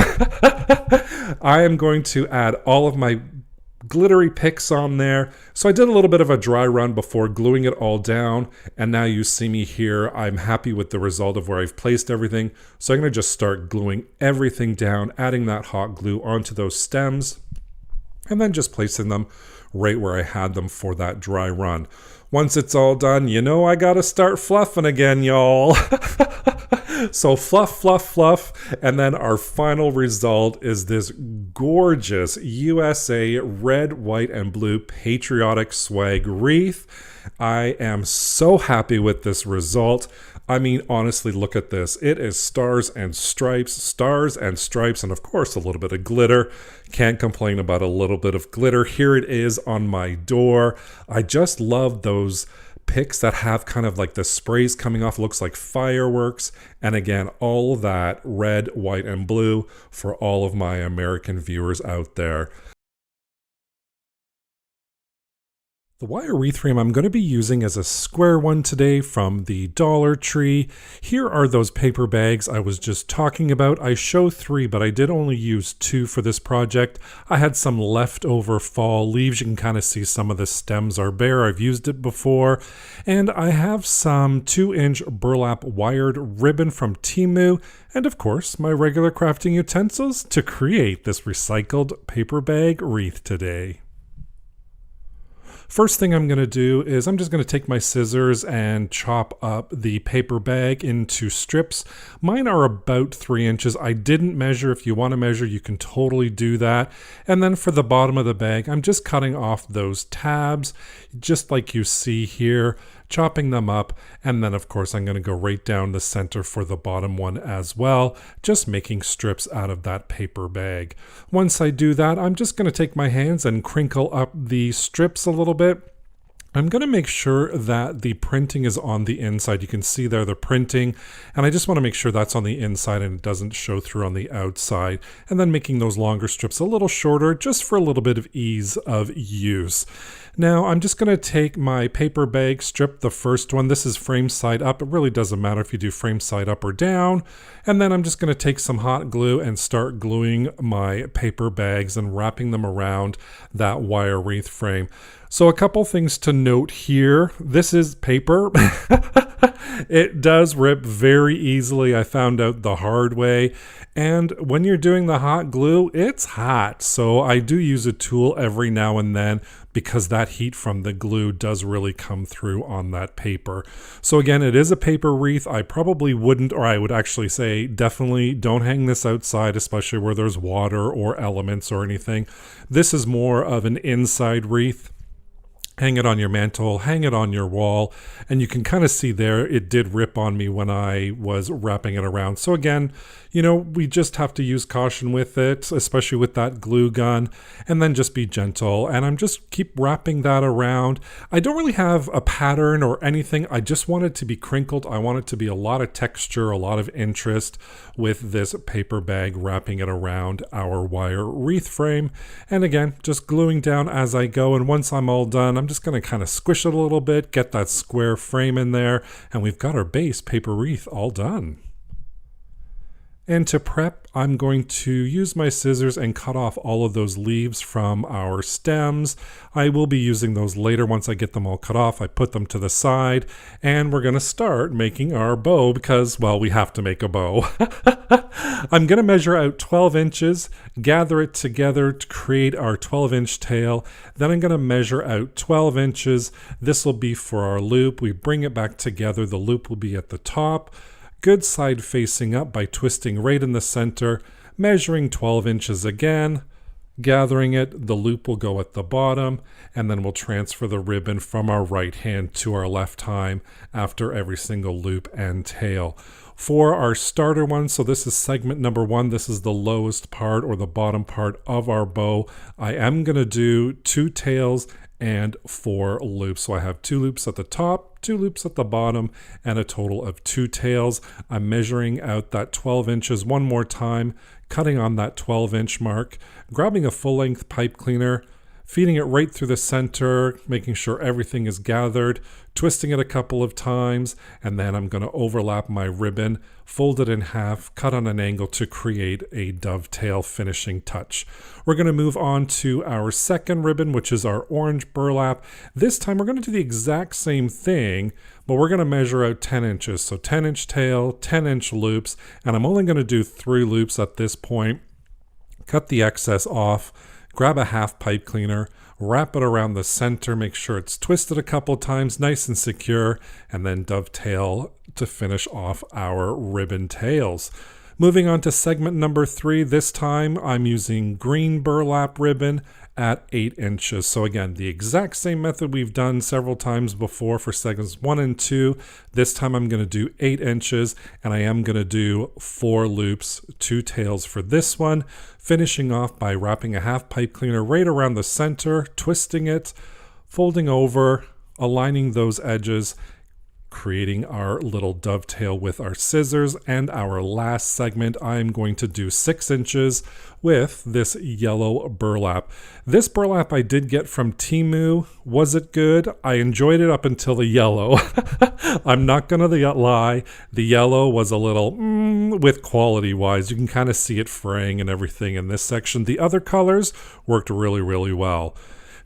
I am going to add all of my glittery picks on there. So I did a little bit of a dry run before gluing it all down, and now you see me here. I'm happy with the result of where I've placed everything. So I'm going to just start gluing everything down, adding that hot glue onto those stems, and then just placing them right where I had them for that dry run. Once it's all done, you know I gotta start fluffing again, y'all. So fluff, fluff, fluff, and then our final result is this gorgeous USA red, white, and blue patriotic swag wreath. I am so happy with this result. I mean, honestly, look at this. It is stars and stripes, and of course a little bit of glitter. Can't complain about a little bit of glitter. Here it is on my door. I just love those picks that have kind of like the sprays coming off, looks like fireworks. And again, all that red, white, and blue for all of my American viewers out there. The wire wreath frame I'm going to be using is a square one today from the Dollar Tree. Here are those paper bags I was just talking about. I show 3, but I did only use 2 for this project. I had some leftover fall leaves. You can kind of see some of the stems are bare. I've used it before. And I have some 2-inch burlap wired ribbon from Temu. And of course, my regular crafting utensils to create this recycled paper bag wreath today. First thing I'm going to do is I'm just going to take my scissors and chop up the paper bag into strips. Mine are about 3 inches. I didn't measure. If you want to measure, you can totally do that. And then for the bottom of the bag, I'm just cutting off those tabs, just like you see here, chopping them up. And then of course, I'm going to go right down the center for the bottom one as well, just making strips out of that paper bag. Once I do that, I'm just going to take my hands and crinkle up the strips a little bit. I'm going to make sure that the printing is on the inside. You can see there the printing, and I just want to make sure that's on the inside and it doesn't show through on the outside. And then making those longer strips a little shorter just for a little bit of ease of use. Now I'm just going to take my paper bag strip, the first one. This is frame side up. It really doesn't matter if you do frame side up or down. And then I'm just going to take some hot glue and start gluing my paper bags and wrapping them around that wire wreath frame. So a couple things to note here. This is paper. It does rip very easily. I found out the hard way. And when you're doing the hot glue, it's hot. So I do use a tool every now and then because that heat from the glue does really come through on that paper. So again, it is a paper wreath. I probably wouldn't, or I would actually say definitely don't hang this outside, especially where there's water or elements or anything. This is more of an inside wreath. Hang it on your mantle, hang it on your wall, and you can kind of see there it did rip on me when I was wrapping it around. So again, you know, we just have to use caution with it, especially with that glue gun, and then just be gentle. And I'm just keep wrapping that around. I don't really have a pattern or anything. I just want it to be crinkled. I want it to be a lot of texture, a lot of interest with this paper bag, wrapping it around our wire wreath frame. And again, just gluing down as I go. And once I'm all done, I'm just going to kind of squish it a little bit, get that square frame in there, and we've got our base paper wreath all done. And to prep, I'm going to use my scissors and cut off all of those leaves from our stems. I will be using those later once I get them all cut off. I put them to the side, and we're going to start making our bow because, well, we have to make a bow. I'm going to measure out 12 inches, gather it together to create our 12-inch tail. Then I'm going to measure out 12 inches. This will be for our loop. We bring it back together. The loop will be at the top. Good side facing up by twisting right in the center, measuring 12 inches again, gathering it, the loop will go at the bottom, and then we'll transfer the ribbon from our right hand to our left hand after every single loop and tail. For our starter one, so this is segment number 1, this is the lowest part or the bottom part of our bow. I am going to do 2 tails and 4 loops. So I have 2 loops at the top, 2 loops at the bottom, and a total of 2 tails. I'm measuring out that 12 inches one more time, cutting on that 12-inch mark, grabbing a full-length pipe cleaner, feeding it right through the center, making sure everything is gathered, twisting it a couple of times, and then I'm going to overlap my ribbon, fold it in half, cut on an angle to create a dovetail finishing touch. We're going to move on to our second ribbon, which is our orange burlap. This time we're going to do the exact same thing, but we're going to measure out 10 inches. So 10-inch tail, 10-inch loops, and I'm only going to do 3 loops at this point. Cut the excess off. Grab a half pipe cleaner, wrap it around the center, make sure it's twisted a couple times, nice and secure, and then dovetail to finish off our ribbon tails. Moving on to segment number 3, this time I'm using green burlap ribbon at 8 inches. So again, the exact same method we've done several times before for segments 1 and 2. This time I'm going to do 8 inches, and I am going to do 4 loops, 2 tails for this one, finishing off by wrapping a half pipe cleaner right around the center, twisting it, folding over, aligning those edges, creating our little dovetail with our scissors. And our last segment, I'm going to do 6 inches with this yellow burlap. This burlap I did get from Temu. Was it good? I enjoyed it up until the yellow. I'm not gonna lie, the yellow was a little with quality wise. You can kind of see it fraying and everything in this section. The other colors worked really, really well.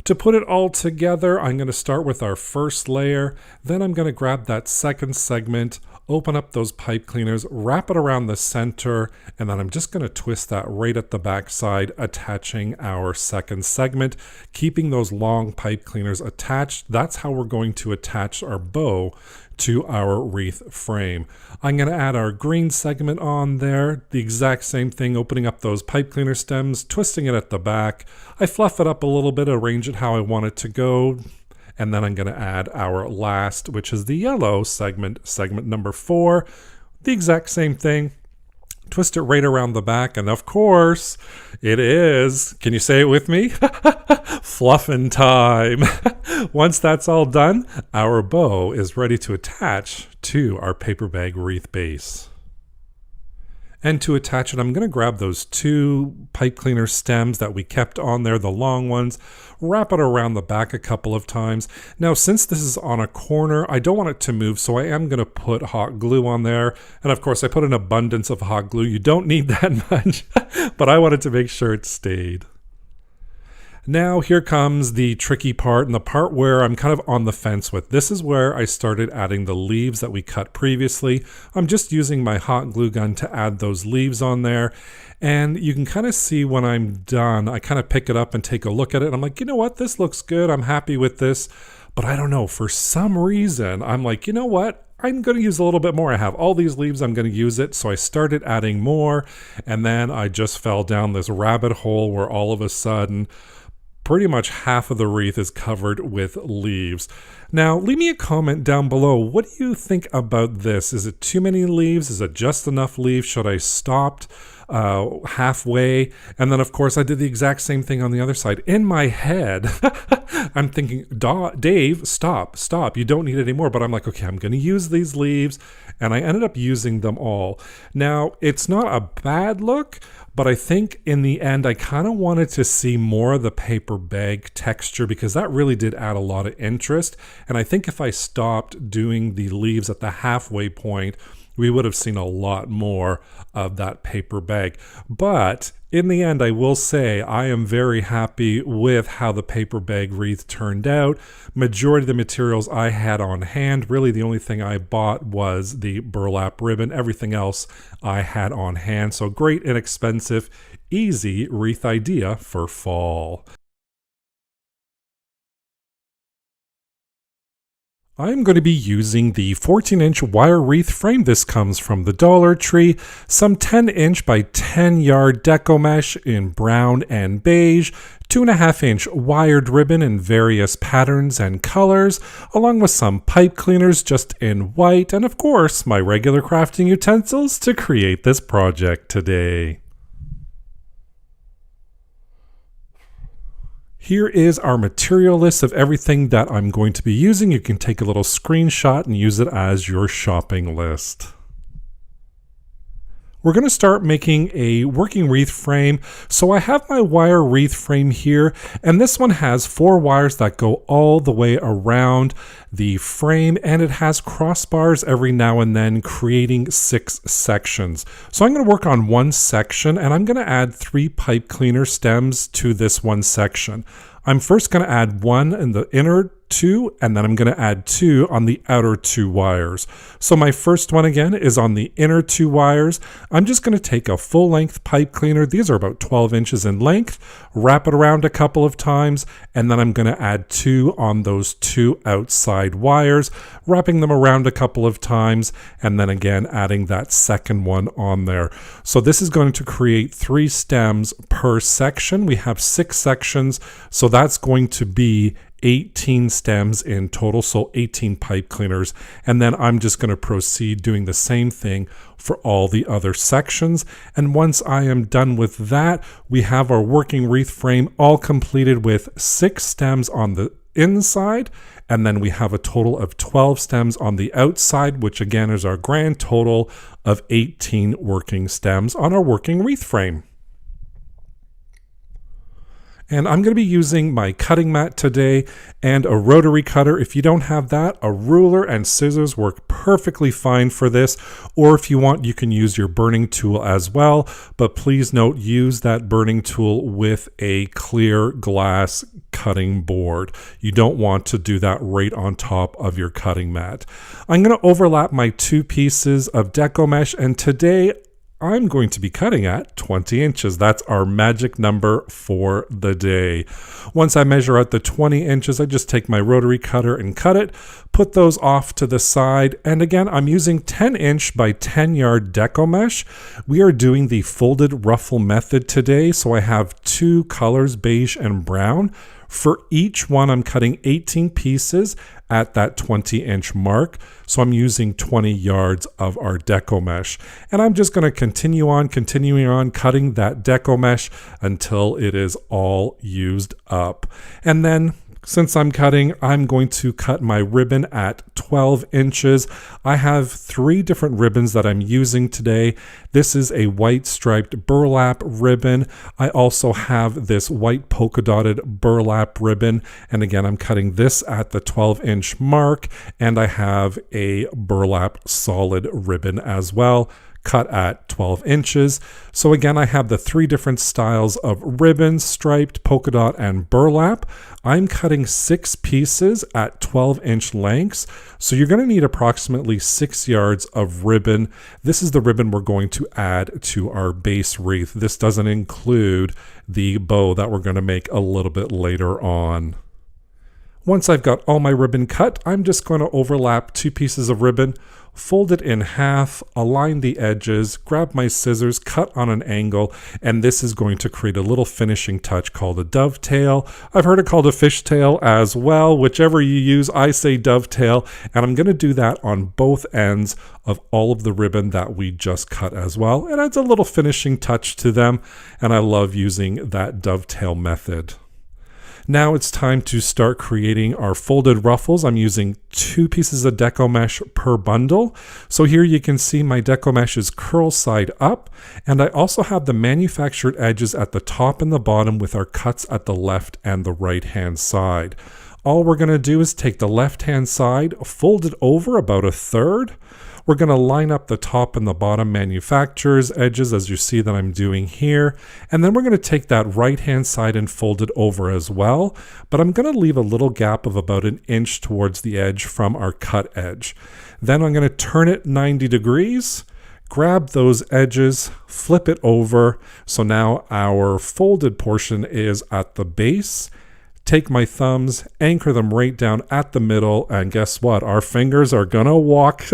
To put it all together, I'm going to start with our first layer, then I'm going to grab that second segment, open up those pipe cleaners, wrap it around the center, and then I'm just going to twist that right at the back side, attaching our second segment, keeping those long pipe cleaners attached. That's how we're going to attach our bow to our wreath frame. I'm going to add our green segment on there, the exact same thing, opening up those pipe cleaner stems, twisting it at the back. I fluff it up a little bit, arrange it how I want it to go, and then I'm going to add our last, which is the yellow segment, segment number 4. The exact same thing. Twist it right around the back, and of course, it is, can you say it with me? Fluffin' time. Once that's all done, our bow is ready to attach to our paper bag wreath base. And to attach it, I'm going to grab those 2 pipe cleaner stems that we kept on there, the long ones, wrap it around the back a couple of times. Now, since this is on a corner, I don't want it to move, so I am going to put hot glue on there. And of course, I put an abundance of hot glue. You don't need that much, but I wanted to make sure it stayed. Now here comes the tricky part, and the part where I'm kind of on the fence with. This is where I started adding the leaves that we cut previously. I'm just using my hot glue gun to add those leaves on there. And you can kind of see when I'm done, I kind of pick it up and take a look at it. And I'm like, you know what? This looks good. I'm happy with this. But I don't know, for some reason, I'm like, you know what? I'm going to use a little bit more. I have all these leaves, I'm going to use it. So I started adding more, and then I just fell down this rabbit hole where all of a sudden, pretty much half of the wreath is covered with leaves. Now, leave me a comment down below. What do you think about this? Is it too many leaves? Is it just enough leaves? Should I stop halfway? And then, of course, I did the exact same thing on the other side. In my head, I'm thinking, Dave, stop. You don't need any more. But I'm like, okay, I'm going to use these leaves. And I ended up using them all. Now, it's not a bad look, but I think in the end, I kind of wanted to see more of the paper bag texture because that really did add a lot of interest. And I think if I stopped doing the leaves at the halfway point, we would have seen a lot more of that paper bag. But in the end, I will say I am very happy with how the paper bag wreath turned out. Majority of the materials I had on hand. Really, the only thing I bought was the burlap ribbon. Everything else I had on hand. So great, inexpensive, easy wreath idea for fall. I'm going to be using the 14-inch wire wreath frame. This comes from the Dollar Tree. Some 10-inch by 10-yard deco mesh in brown and beige. 2.5-inch wired ribbon in various patterns and colors, along with some pipe cleaners just in white, and of course, my regular crafting utensils to create this project today. Here is our material list of everything that I'm going to be using. You can take a little screenshot and use it as your shopping list. We're going to start making a working wreath frame. So I have my wire wreath frame here, and this one has 4 wires that go all the way around the frame, and it has crossbars every now and then, creating 6 sections. So I'm going to work on one section, and I'm going to add 3 pipe cleaner stems to this one section. I'm first going to add 1 in the inner 2, and then I'm going to add 2 on the outer 2 wires. So my first one again is on the inner 2 wires. I'm just going to take a full length pipe cleaner. These are about 12 inches in length, wrap it around a couple of times, and then I'm going to add 2 on those 2 outside wires, wrapping them around a couple of times, and then again adding that second one on there. So this is going to create 3 stems per section. We have 6 sections, so that's going to be 18 stems in total, so 18 pipe cleaners. And then I'm just going to proceed doing the same thing for all the other sections. And once I am done with that, we have our working wreath frame all completed with 6 stems on the inside, and then we have a total of 12 stems on the outside, which again is our grand total of 18 working stems on our working wreath frame. And I'm going to be using my cutting mat today and a rotary cutter. If you don't have that, a ruler and scissors work perfectly fine for this. Or if you want, you can use your burning tool as well. But please note, use that burning tool with a clear glass cutting board. You don't want to do that right on top of your cutting mat. I'm going to overlap my 2 pieces of deco mesh, and today I'm going to be cutting at 20 inches. That's our magic number for the day. Once I measure out the 20 inches, I just take my rotary cutter and cut it, put those off to the side. And again, I'm using 10-inch by 10-yard deco mesh. We are doing the folded ruffle method today. So I have 2 colors, beige and brown. For each one, I'm cutting 18 pieces at that 20-inch mark. So I'm using 20 yards of our deco mesh. And I'm just going to continuing on cutting that deco mesh until it is all used up. And then, since I'm cutting, I'm going to cut my ribbon at 12 inches. I have 3 different ribbons that I'm using today. This is a white striped burlap ribbon. I also have this white polka dotted burlap ribbon. And again, I'm cutting this at the 12-inch mark. And I have a burlap solid ribbon as well. cut at 12 inches. So again, I have the 3 different styles of ribbon, striped, polka dot, and burlap. I'm cutting 6 pieces at 12-inch lengths. So you're going to need approximately 6 yards of ribbon. This is the ribbon we're going to add to our base wreath. This doesn't include the bow that we're going to make a little bit later on. Once I've got all my ribbon cut, I'm just going to overlap 2 pieces of ribbon, fold it in half, align the edges, grab my scissors, cut on an angle, and this is going to create a little finishing touch called a dovetail. I've heard it called a fishtail as well. Whichever you use, I say dovetail, and I'm going to do that on both ends of all of the ribbon that we just cut as well. It adds a little finishing touch to them, and I love using that dovetail method. Now it's time to start creating our folded ruffles. I'm using 2 pieces of deco mesh per bundle. So here you can see my deco mesh is curl side up, and I also have the manufactured edges at the top and the bottom with our cuts at the left and the right hand side. All we're going to do is take the left hand side, fold it over about 1/3. We're going to line up the top and the bottom manufacturer's edges as you see that I'm doing here. And then we're going to take that right hand side and fold it over as well. But I'm going to leave a little gap of about 1 inch towards the edge from our cut edge. Then I'm going to turn it 90 degrees, grab those edges, flip it over. So now our folded portion is at the base. Take my thumbs, anchor them right down at the middle, and guess what? Our fingers are gonna walk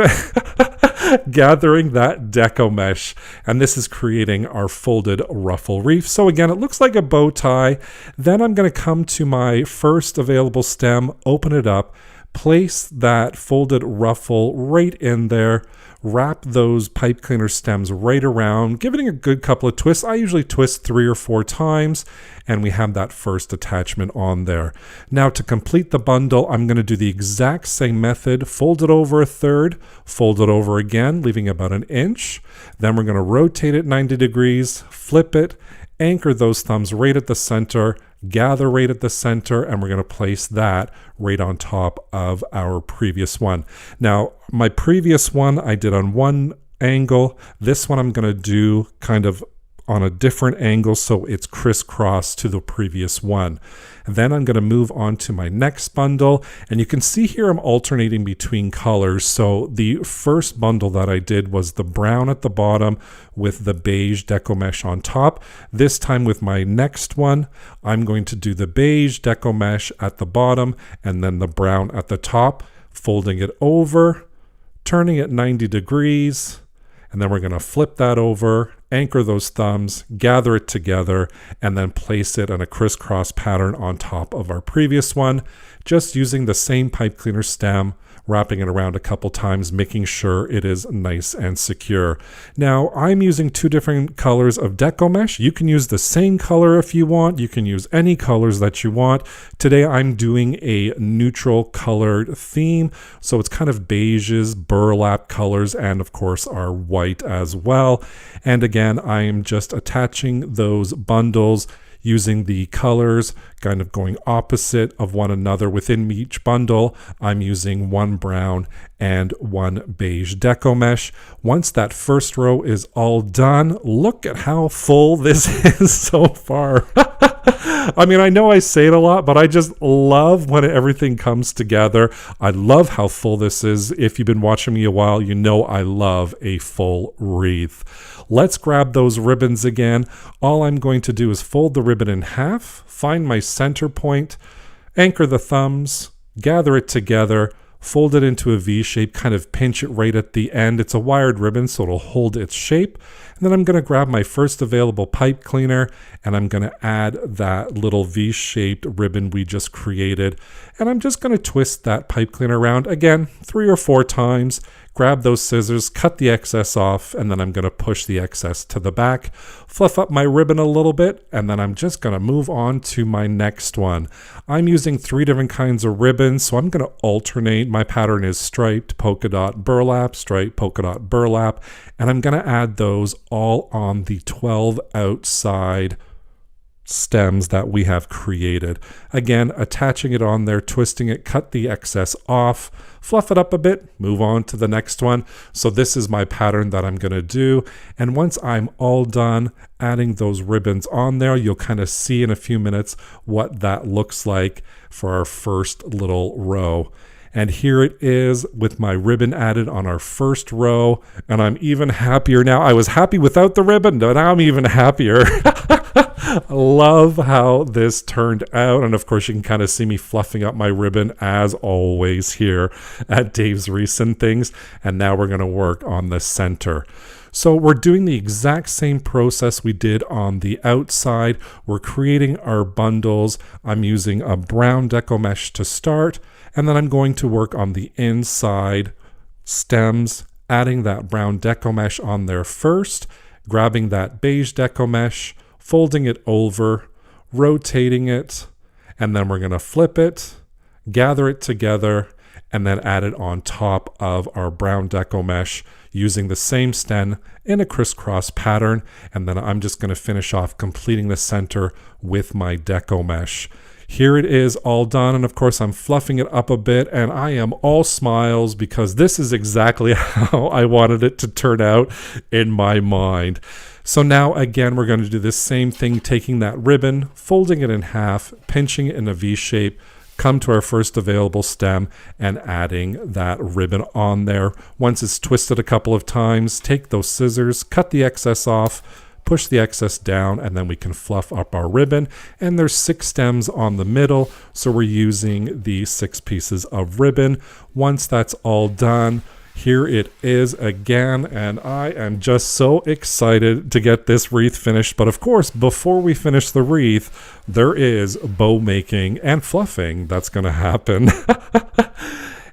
gathering that deco mesh, and this is creating our folded ruffle wreath. So again, it looks like a bow tie. Then I'm gonna come to my first available stem, open it up, place that folded ruffle right in there, wrap those pipe cleaner stems right around, giving it a good couple of twists. I usually twist 3 or 4 times, and we have that first attachment on there. Now to complete the bundle, I'm going to do the exact same method. Fold it over 1/3, fold it over again, leaving about 1 inch. Then we're going to rotate it 90 degrees, flip it, anchor those thumbs right at the center, gather right at the center, and we're going to place that right on top of our previous one. Now, my previous one I did on one angle. This one I'm going to do kind of on a different angle so it's crisscross to the previous one. And then I'm going to move on to my next bundle, and you can see here I'm alternating between colors. So the first bundle that I did was the brown at the bottom with the beige deco mesh on top. This time with my next one, I'm going to do the beige deco mesh at the bottom and then the brown at the top, folding it over, turning it 90 degrees, and then we're going to flip that over, anchor those thumbs, gather it together, and then place it in a crisscross pattern on top of our previous one, just using the same pipe cleaner stem, wrapping it around a couple times, making sure it is nice and secure. Now, I'm using 2 different colors of deco mesh. You can use the same color if you want. You can use any colors that you want. Today, I'm doing a neutral colored theme, so it's kind of beiges, burlap colors, and of course, our white as well. And again, I am just attaching those bundles using the colors kind of going opposite of one another within each bundle. I'm using 1 brown and 1 beige deco mesh. Once that first row is all done, look at how full this is so far. I mean, I know I say it a lot, but I just love when everything comes together. I love how full this is. If you've been watching me a while, you know I love a full wreath. Let's grab those ribbons again. All I'm going to do is fold the ribbon in half, find my center point, anchor the thumbs, gather it together, fold it into a V shape, kind of pinch it right at the end. It's a wired ribbon, so it'll hold its shape. And then I'm going to grab my first available pipe cleaner, and I'm going to add that little V-shaped ribbon we just created. And I'm just going to twist that pipe cleaner around, again, 3 or 4 times. Grab those scissors, cut the excess off, and then I'm going to push the excess to the back, fluff up my ribbon a little bit, and then I'm just going to move on to my next one. I'm using 3 different kinds of ribbons, so I'm going to alternate. My pattern is striped, polka dot, burlap, striped, polka dot, burlap, and I'm going to add those all on the 12 outside stems that we have created. Again, attaching it on there, twisting it, cut the excess off, fluff it up a bit, move on to the next one. So this is my pattern that I'm going to do. And once I'm all done adding those ribbons on there, you'll kind of see in a few minutes what that looks like for our first little row. And here it is with my ribbon added on our first row. And I'm even happier now. I was happy without the ribbon, but now I'm even happier. I love how this turned out. And of course, you can kind of see me fluffing up my ribbon as always here at Dave's Recent Things. And now we're going to work on the center. So we're doing the exact same process we did on the outside. We're creating our bundles. I'm using a brown deco mesh to start. And then I'm going to work on the inside stems, adding that brown deco mesh on there first, grabbing that beige deco mesh, folding it over, rotating it, and then we're going to flip it, gather it together, and then add it on top of our brown deco mesh using the same stem in a crisscross pattern. And then I'm just going to finish off completing the center with my deco mesh. Here it is all done, and of course I'm fluffing it up a bit, and I am all smiles because this is exactly how I wanted it to turn out in my mind. So now again we're going to do the same thing, taking that ribbon, folding it in half, pinching it in a V shape, come to our first available stem and adding that ribbon on there. Once it's twisted a couple of times, take those scissors, cut the excess off, push the excess down, and then we can fluff up our ribbon. And there's 6 stems on the middle, so we're using the 6 pieces of ribbon. Once that's all done, here it is again, and I am just so excited to get this wreath finished. But of course, before we finish the wreath, there is bow making and fluffing that's going to happen.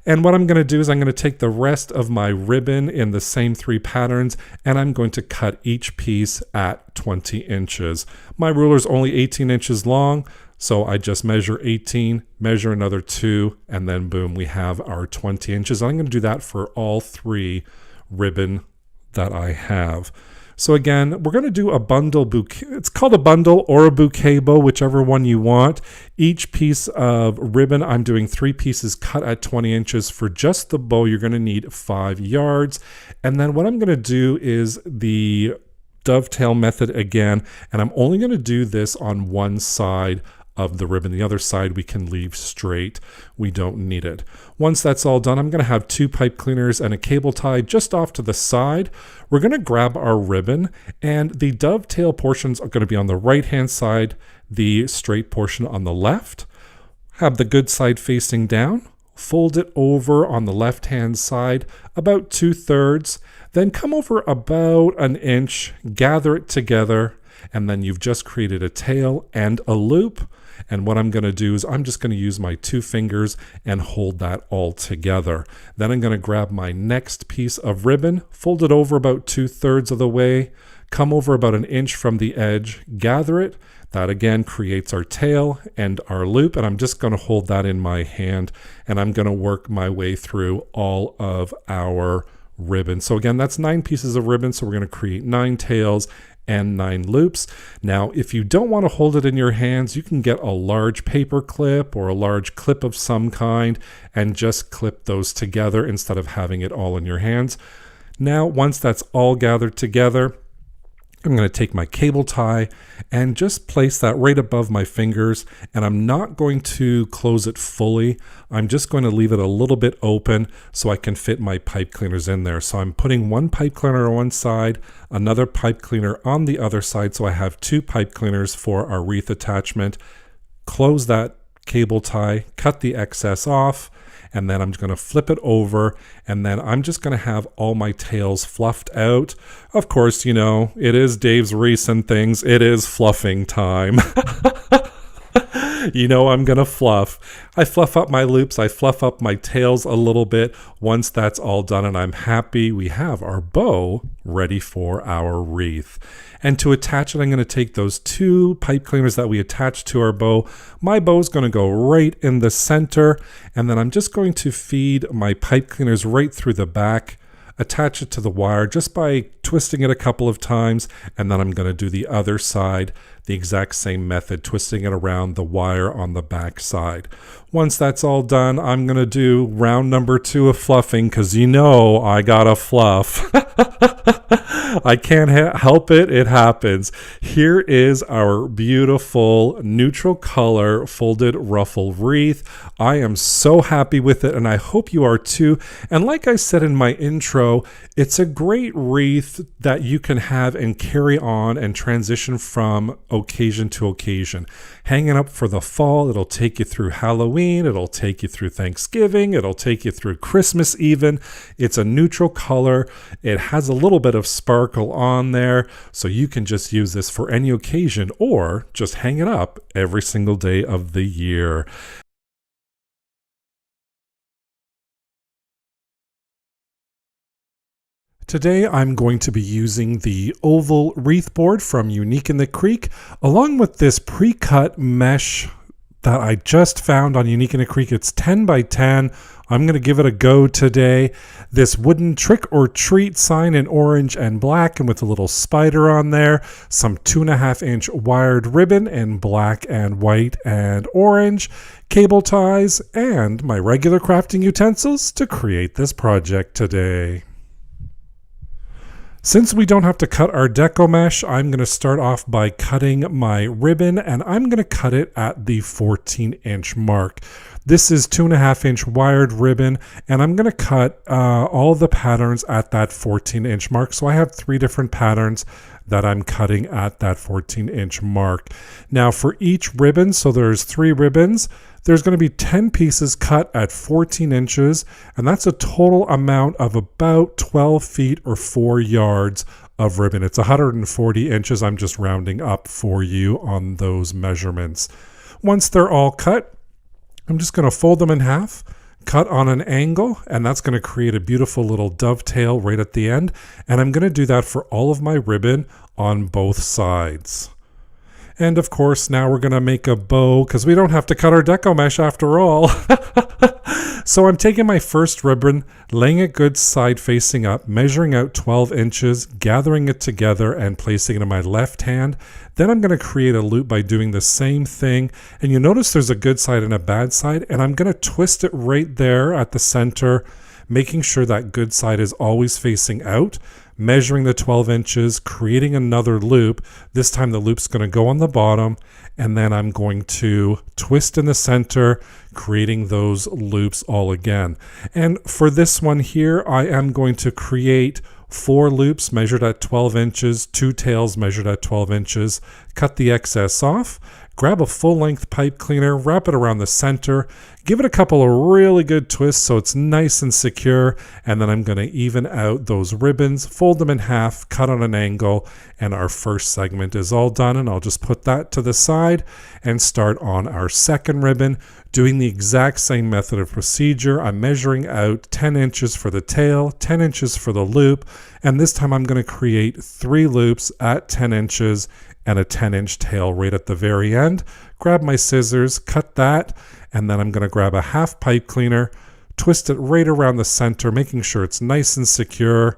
And what I'm going to do is I'm going to take the rest of my ribbon in the same 3 patterns, and I'm going to cut each piece at 20 inches. My ruler is only 18 inches long, so I just measure 18, measure another 2, and then boom, we have our 20 inches. I'm going to do that for all 3 ribbon that I have. So again, we're going to do a bundle bouquet. It's called a bundle or a bouquet bow, whichever one you want. Each piece of ribbon, I'm doing 3 pieces cut at 20 inches. For just the bow, you're going to need 5 yards. And then what I'm going to do is the dovetail method again, and I'm only going to do this on one side of the ribbon. The other side we can leave straight. We don't need it. Once that's all done, I'm going to have 2 pipe cleaners and a cable tie just off to the side. We're going to grab our ribbon, and the dovetail portions are going to be on the right hand side, the straight portion on the left. Have the good side facing down, fold it over on the left hand side about 2/3, then come over about an inch, gather it together, and then you've just created a tail and a loop. And what I'm going to do is I'm just going to use my 2 fingers and hold that all together. Then I'm going to grab my next piece of ribbon, fold it over about 2/3 of the way, come over about an inch from the edge, gather it. That again creates our tail and our loop, and I'm just going to hold that in my hand, and I'm going to work my way through all of our ribbon. So again, that's 9 pieces of ribbon, so we're going to create 9 tails and 9 loops. Now, if you don't want to hold it in your hands, you can get a large paper clip or a large clip of some kind and just clip those together instead of having it all in your hands. Now, once that's all gathered together, I'm going to take my cable tie and just place that right above my fingers, and I'm not going to close it fully. I'm just going to leave it a little bit open so I can fit my pipe cleaners in there. So I'm putting 1 pipe cleaner on one side, another pipe cleaner on the other side, so I have 2 pipe cleaners for our wreath attachment. Close that cable tie, cut the excess off, and then I'm going to flip it over, and then I'm just going to have all my tails fluffed out. Of course, you know, it is Dave's Recent Things. It is fluffing time. You know I'm going to fluff. I fluff up my loops. I fluff up my tails a little bit. Once that's all done and I'm happy, we have our bow ready for our wreath. And to attach it, I'm going to take those 2 pipe cleaners that we attached to our bow. My bow is going to go right in the center, and then I'm just going to feed my pipe cleaners right through the back, attach it to the wire just by twisting it a couple of times, and then I'm going to do the other side, the exact same method, twisting it around the wire on the back side. Once that's all done, I'm going to do round number 2 of fluffing, because you know I gotta fluff. I can't help it, it happens. Here is our beautiful neutral color folded ruffle wreath. I am so happy with it, and I hope you are too. And like I said in my intro, it's a great wreath that you can have and carry on and transition from occasion to occasion. Hanging up for the fall, it'll take you through Halloween, it'll take you through Thanksgiving, it'll take you through Christmas even. It's a neutral color. It has a little bit of sparkle on there, so you can just use this for any occasion or just hang it up every single day of the year. Today I'm going to be using the oval wreath board from Unique in the Creek, along with this pre-cut mesh that I just found on Unique in the Creek. It's 10 by 10. I'm going to give it a go today. This wooden trick or treat sign in orange and black and with a little spider on there. Some 2.5 inch wired ribbon in black and white and orange. Cable ties and my regular crafting utensils to create this project today. Since we don't have to cut our deco mesh, I'm going to start off by cutting my ribbon, and I'm going to cut it at the 14-inch mark. This is 2.5 inch wired ribbon, and I'm going to cut all the patterns at that 14-inch mark. So I have 3 different patterns that I'm cutting at that 14-inch mark. Now for each ribbon, so there's 3 ribbons, there's going to be 10 pieces cut at 14 inches, and that's a total amount of about 12 feet or 4 yards of ribbon. It's 140 inches. I'm just rounding up for you on those measurements. Once they're all cut, I'm just going to fold them in half, cut on an angle, and that's going to create a beautiful little dovetail right at the end. And I'm going to do that for all of my ribbon on both sides. And of course, now we're going to make a bow because we don't have to cut our deco mesh after all. So I'm taking my first ribbon, laying it good side facing up, measuring out 12 inches, gathering it together and placing it in my left hand. Then I'm going to create a loop by doing the same thing. And you notice there's a good side and a bad side, and I'm going to twist it right there at the center, making sure that good side is always facing out, measuring the 12 inches, creating another loop. This time the loop's going to go on the bottom, and then I'm going to twist in the center, creating those loops all again. And for this one here, I am going to create 4 loops measured at 12 inches, 2 tails measured at 12 inches, cut the excess off, grab a full-length pipe cleaner, wrap it around the center, give it a couple of really good twists so it's nice and secure, and then I'm going to even out those ribbons, fold them in half, cut on an angle, and our first segment is all done. And I'll just put that to the side and start on our second ribbon, doing the exact same method of procedure. I'm measuring out 10 inches for the tail, 10 inches for the loop, and this time I'm going to create 3 loops at 10 inches and a 10-inch tail right at the very end. Grab my scissors, cut that, and then I'm going to grab a half pipe cleaner, twist it right around the center, making sure it's nice and secure.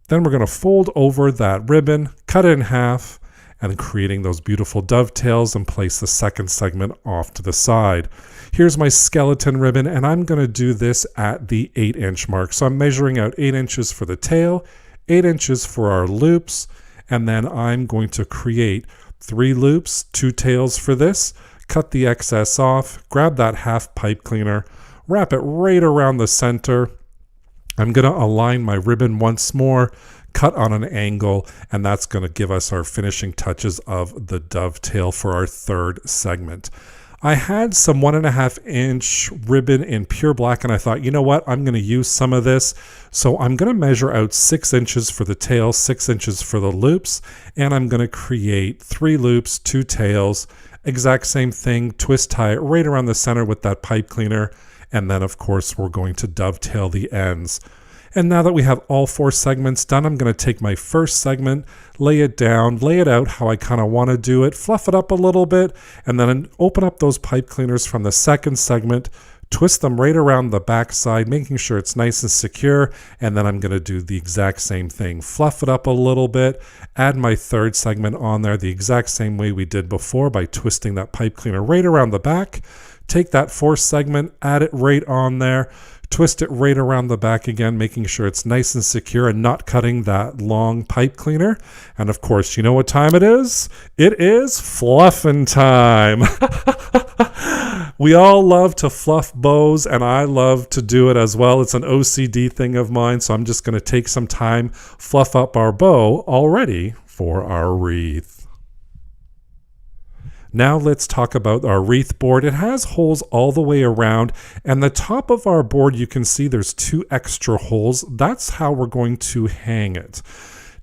Then we're going to fold over that ribbon, cut it in half, and creating those beautiful dovetails, and place the second segment off to the side. Here's my skeleton ribbon, and I'm going to do this at the 8-inch mark. So I'm measuring out 8 inches for the tail, 8 inches for our loops, and then I'm going to create 3 loops, 2 tails for this, cut the excess off, grab that half pipe cleaner, wrap it right around the center. I'm going to align my ribbon once more, cut on an angle, and that's going to give us our finishing touches of the dovetail for our third segment. I had some 1.5 inch ribbon in pure black, and I thought, you know what, I'm going to use some of this. So I'm going to measure out 6 inches for the tail, 6 inches for the loops, and I'm going to create 3 loops, 2 tails, exact same thing, twist tie it right around the center with that pipe cleaner, and then of course we're going to dovetail the ends. And now that we have all 4 segments done, I'm going to take my first segment, lay it down, lay it out how I kind of want to do it, fluff it up a little bit, and then open up those pipe cleaners from the second segment, twist them right around the back side, making sure it's nice and secure, and then I'm going to do the exact same thing. Fluff it up a little bit, add my third segment on there the exact same way we did before by twisting that pipe cleaner right around the back. Take that fourth segment, add it right on there, twist it right around the back again, making sure it's nice and secure and not cutting that long pipe cleaner. And of course, you know what time it is? It is fluffing time. We all love to fluff bows, and I love to do it as well. It's an OCD thing of mine, so I'm just going to take some time, fluff up our bow, all ready for our wreath. Now let's talk about our wreath board. It has holes all the way around, and the top of our board, you can see there's 2 extra holes. That's how we're going to hang it.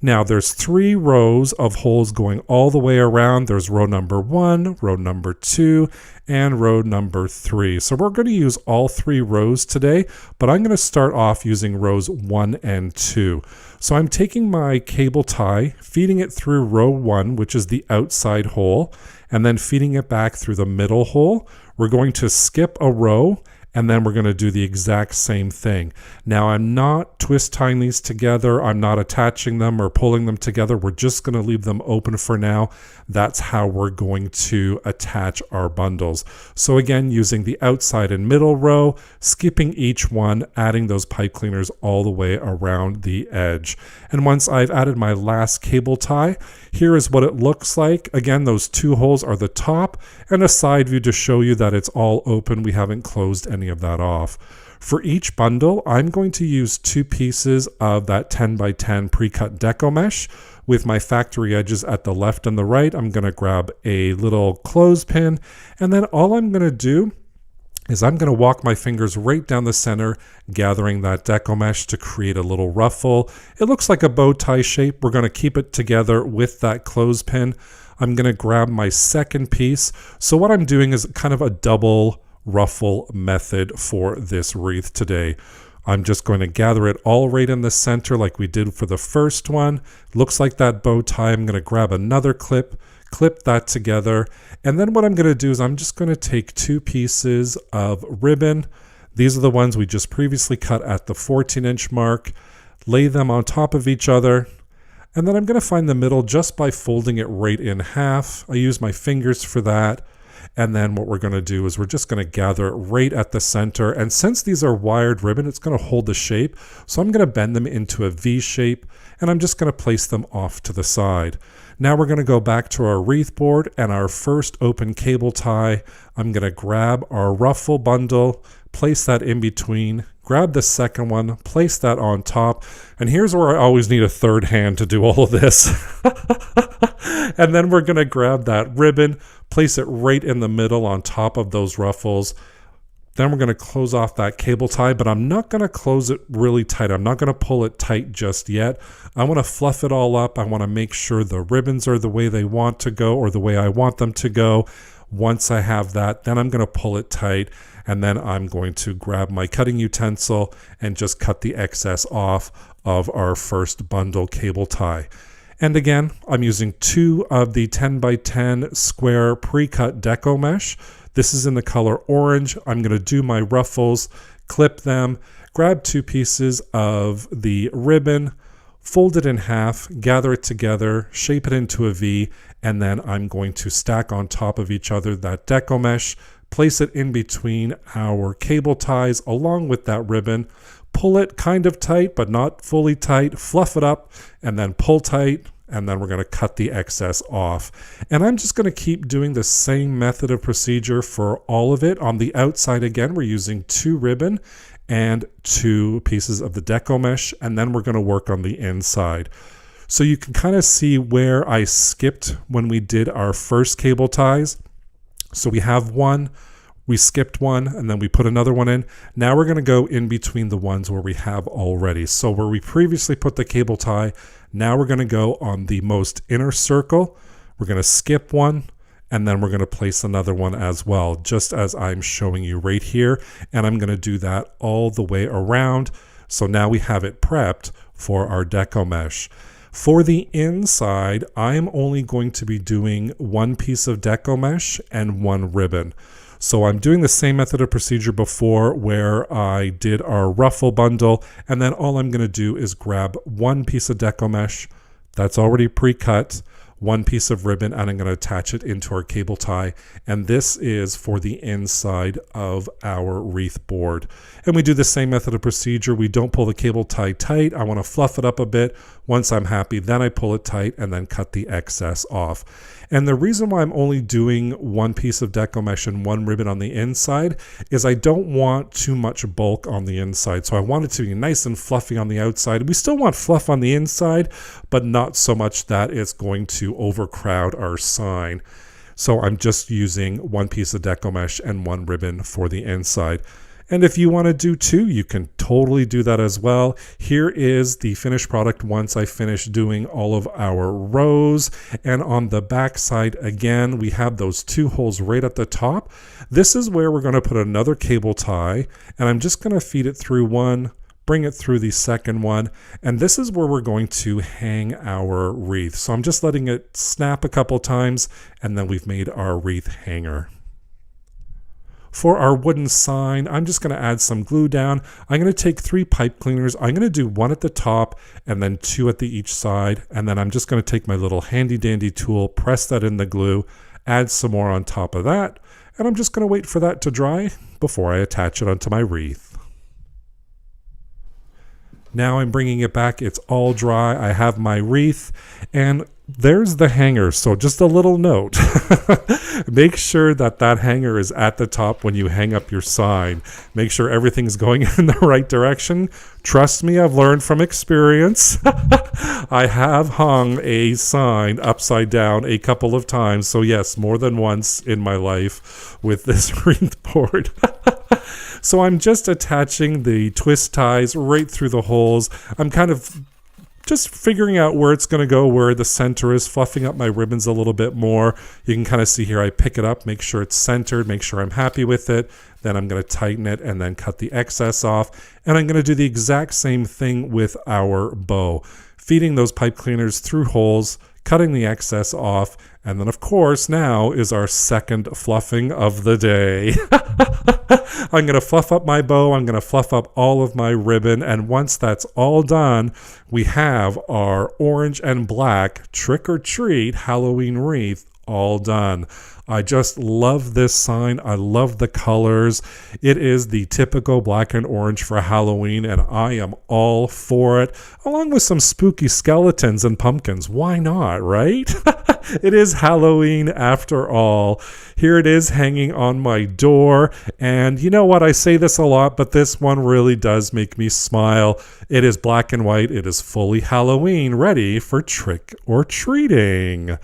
Now there's 3 rows of holes going all the way around. There's row number 1, row number 2, and row number 3. So we're going to use all 3 rows today, but I'm going to start off using rows 1 and 2. So I'm taking my cable tie, feeding it through row 1, which is the outside hole, and then feeding it back through the middle hole. We're going to skip a row, and then we're going to do the exact same thing. Now I'm not twist tying these together. I'm not attaching them or pulling them together. We're just going to leave them open for now. That's how we're going to attach our bundles. So again, using the outside and middle row, skipping each one, adding those pipe cleaners all the way around the edge. And once I've added my last cable tie, here is what it looks like. Again, those 2 holes are the top, and a side view to show you that it's all open. We haven't closed any of that off. For each bundle, I'm going to use 2 pieces of that 10 by 10 pre-cut deco mesh. With my factory edges at the left and the right, I'm going to grab a little clothespin, and then all I'm going to do is I'm going to walk my fingers right down the center, gathering that deco mesh to create a little ruffle. It looks like a bow tie shape. We're going to keep it together with that clothespin. I'm going to grab my second piece. So what I'm doing is kind of a double ruffle method for this wreath today. I'm just going to gather it all right in the center like we did for the first one. Looks like that bow tie. I'm going to grab another clip that together, and then what I'm going to do is I'm just going to take 2 pieces of ribbon. These are the ones we just previously cut at the 14-inch mark, lay them on top of each other, and then I'm going to find the middle just by folding it right in half. I use my fingers for that. And then what we're going to do is we're just going to gather it right at the center. And since these are wired ribbon, it's going to hold the shape. So I'm going to bend them into a V shape, and I'm just going to place them off to the side. Now we're going to go back to our wreath board and our first open cable tie. I'm going to grab our ruffle bundle, place that in between, grab the second one, place that on top. And here's where I always need a third hand to do all of this. And then we're going to grab that ribbon, place it right in the middle on top of those ruffles. Then we're going to close off that cable tie, but I'm not going to close it really tight. I'm not going to pull it tight just yet. I want to fluff it all up. I want to make sure the ribbons are the way they want to go or the way I want them to go. Once I have that, then I'm going to pull it tight, and then I'm going to grab my cutting utensil and just cut the excess off of our first bundle cable tie. And again, I'm using 2 of the 10 by 10 square pre-cut deco mesh. This is in the color orange. I'm going to do my ruffles, clip them, grab 2 pieces of the ribbon, fold it in half, gather it together, shape it into a V, and then I'm going to stack on top of each other that deco mesh, place it in between our cable ties along with that ribbon, pull it kind of tight but not fully tight, fluff it up, and then pull tight, and then we're going to cut the excess off. And I'm just going to keep doing the same method of procedure for all of it. On the outside, again, we're using 2 ribbon and 2 pieces of the deco mesh, and then we're going to work on the inside. So you can kind of see where I skipped when we did our first cable ties. So we have one, we skipped one, and then we put another one in. Now we're going to go in between the ones where we have already. So where we previously put the cable tie, now we're going to go on the most inner circle. We're going to skip one, and then we're going to place another one as well, just as I'm showing you right here. And I'm going to do that all the way around. So now we have it prepped for our deco mesh. For the inside, I'm only going to be doing one piece of deco mesh and one ribbon. So I'm doing the same method of procedure before where I did our ruffle bundle, and then all I'm going to do is grab one piece of deco mesh that's already pre-cut, one piece of ribbon, and I'm going to attach it into our cable tie. And this is for the inside of our wreath board. And we do the same method of procedure. We don't pull the cable tie tight. I want to fluff it up a bit. Once I'm happy, then I pull it tight and then cut the excess off. And the reason why I'm only doing one piece of deco mesh and one ribbon on the inside is I don't want too much bulk on the inside. So I want it to be nice and fluffy on the outside. We still want fluff on the inside, but not so much that it's going to overcrowd our sign. So I'm just using one piece of deco mesh and one ribbon for the inside. And if you want to do two, you can totally do that as well. Here is the finished product once I finish doing all of our rows. And on the back side, again, we have those two holes right at the top. This is where we're going to put another cable tie, and I'm just going to feed it through one, bring it through the second one, and this is where we're going to hang our wreath. So I'm just letting it snap a couple times, and then we've made our wreath hanger. For our wooden sign, I'm just going to add some glue down. I'm going to take 3 pipe cleaners. I'm going to do one at the top and then 2 at each side. And then I'm just going to take my little handy dandy tool, press that in the glue, add some more on top of that. And I'm just going to wait for that to dry before I attach it onto my wreath. Now I'm bringing it back. It's all dry. I have my wreath, and there's the hanger. So just a little note. Make sure that that hanger is at the top when you hang up your sign. Make sure everything's going in the right direction. Trust me, I've learned from experience. I have hung a sign upside down a couple of times. So yes, more than once in my life with this wreath board. So I'm just attaching the twist ties right through the holes. I'm kind of just figuring out where it's going to go, where the center is, fluffing up my ribbons a little bit more. You can kind of see here, I pick it up, make sure it's centered, make sure I'm happy with it. Then I'm going to tighten it and then cut the excess off. And I'm going to do the exact same thing with our bow. Feeding those pipe cleaners through holes, cutting the excess off, and then of course now is our second fluffing of the day. I'm going to fluff up my bow, I'm going to fluff up all of my ribbon, and once that's all done, we have our orange and black trick-or-treat Halloween wreath all done. I just love this sign. I love the colors. It is the typical black and orange for Halloween, and I am all for it, along with some spooky skeletons and pumpkins. Why not, right? It is Halloween after all. Here it is hanging on my door, and you know what? I say this a lot, but this one really does make me smile. It is black and white. It is fully Halloween, ready for trick or treating.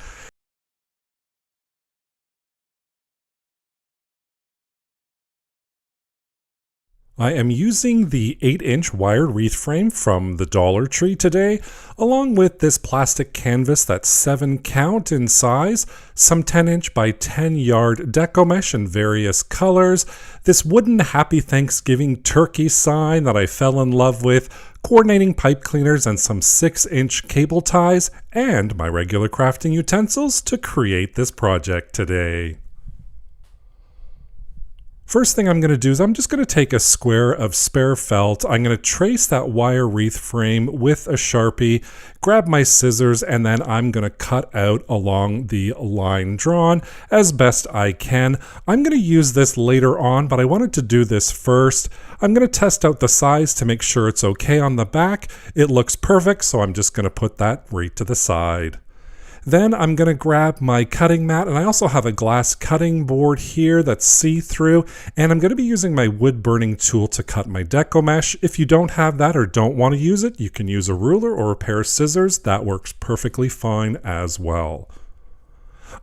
I am using the 8-inch wire wreath frame from the Dollar Tree today, along with this plastic canvas that's 7 count in size, some 10-inch by 10-yard deco mesh in various colors, this wooden Happy Thanksgiving turkey sign that I fell in love with, coordinating pipe cleaners and some 6-inch cable ties, and my regular crafting utensils to create this project today. First thing I'm going to do is I'm just going to take a square of spare felt. I'm going to trace that wire wreath frame with a Sharpie, grab my scissors, and then I'm going to cut out along the line drawn as best I can. I'm going to use this later on, but I wanted to do this first. I'm going to test out the size to make sure it's okay on the back. It looks perfect, so I'm just going to put that right to the side. Then I'm going to grab my cutting mat, and I also have a glass cutting board here that's see-through, and I'm going to be using my wood burning tool to cut my deco mesh. If you don't have that or don't want to use it, you can use a ruler or a pair of scissors. That works perfectly fine as well.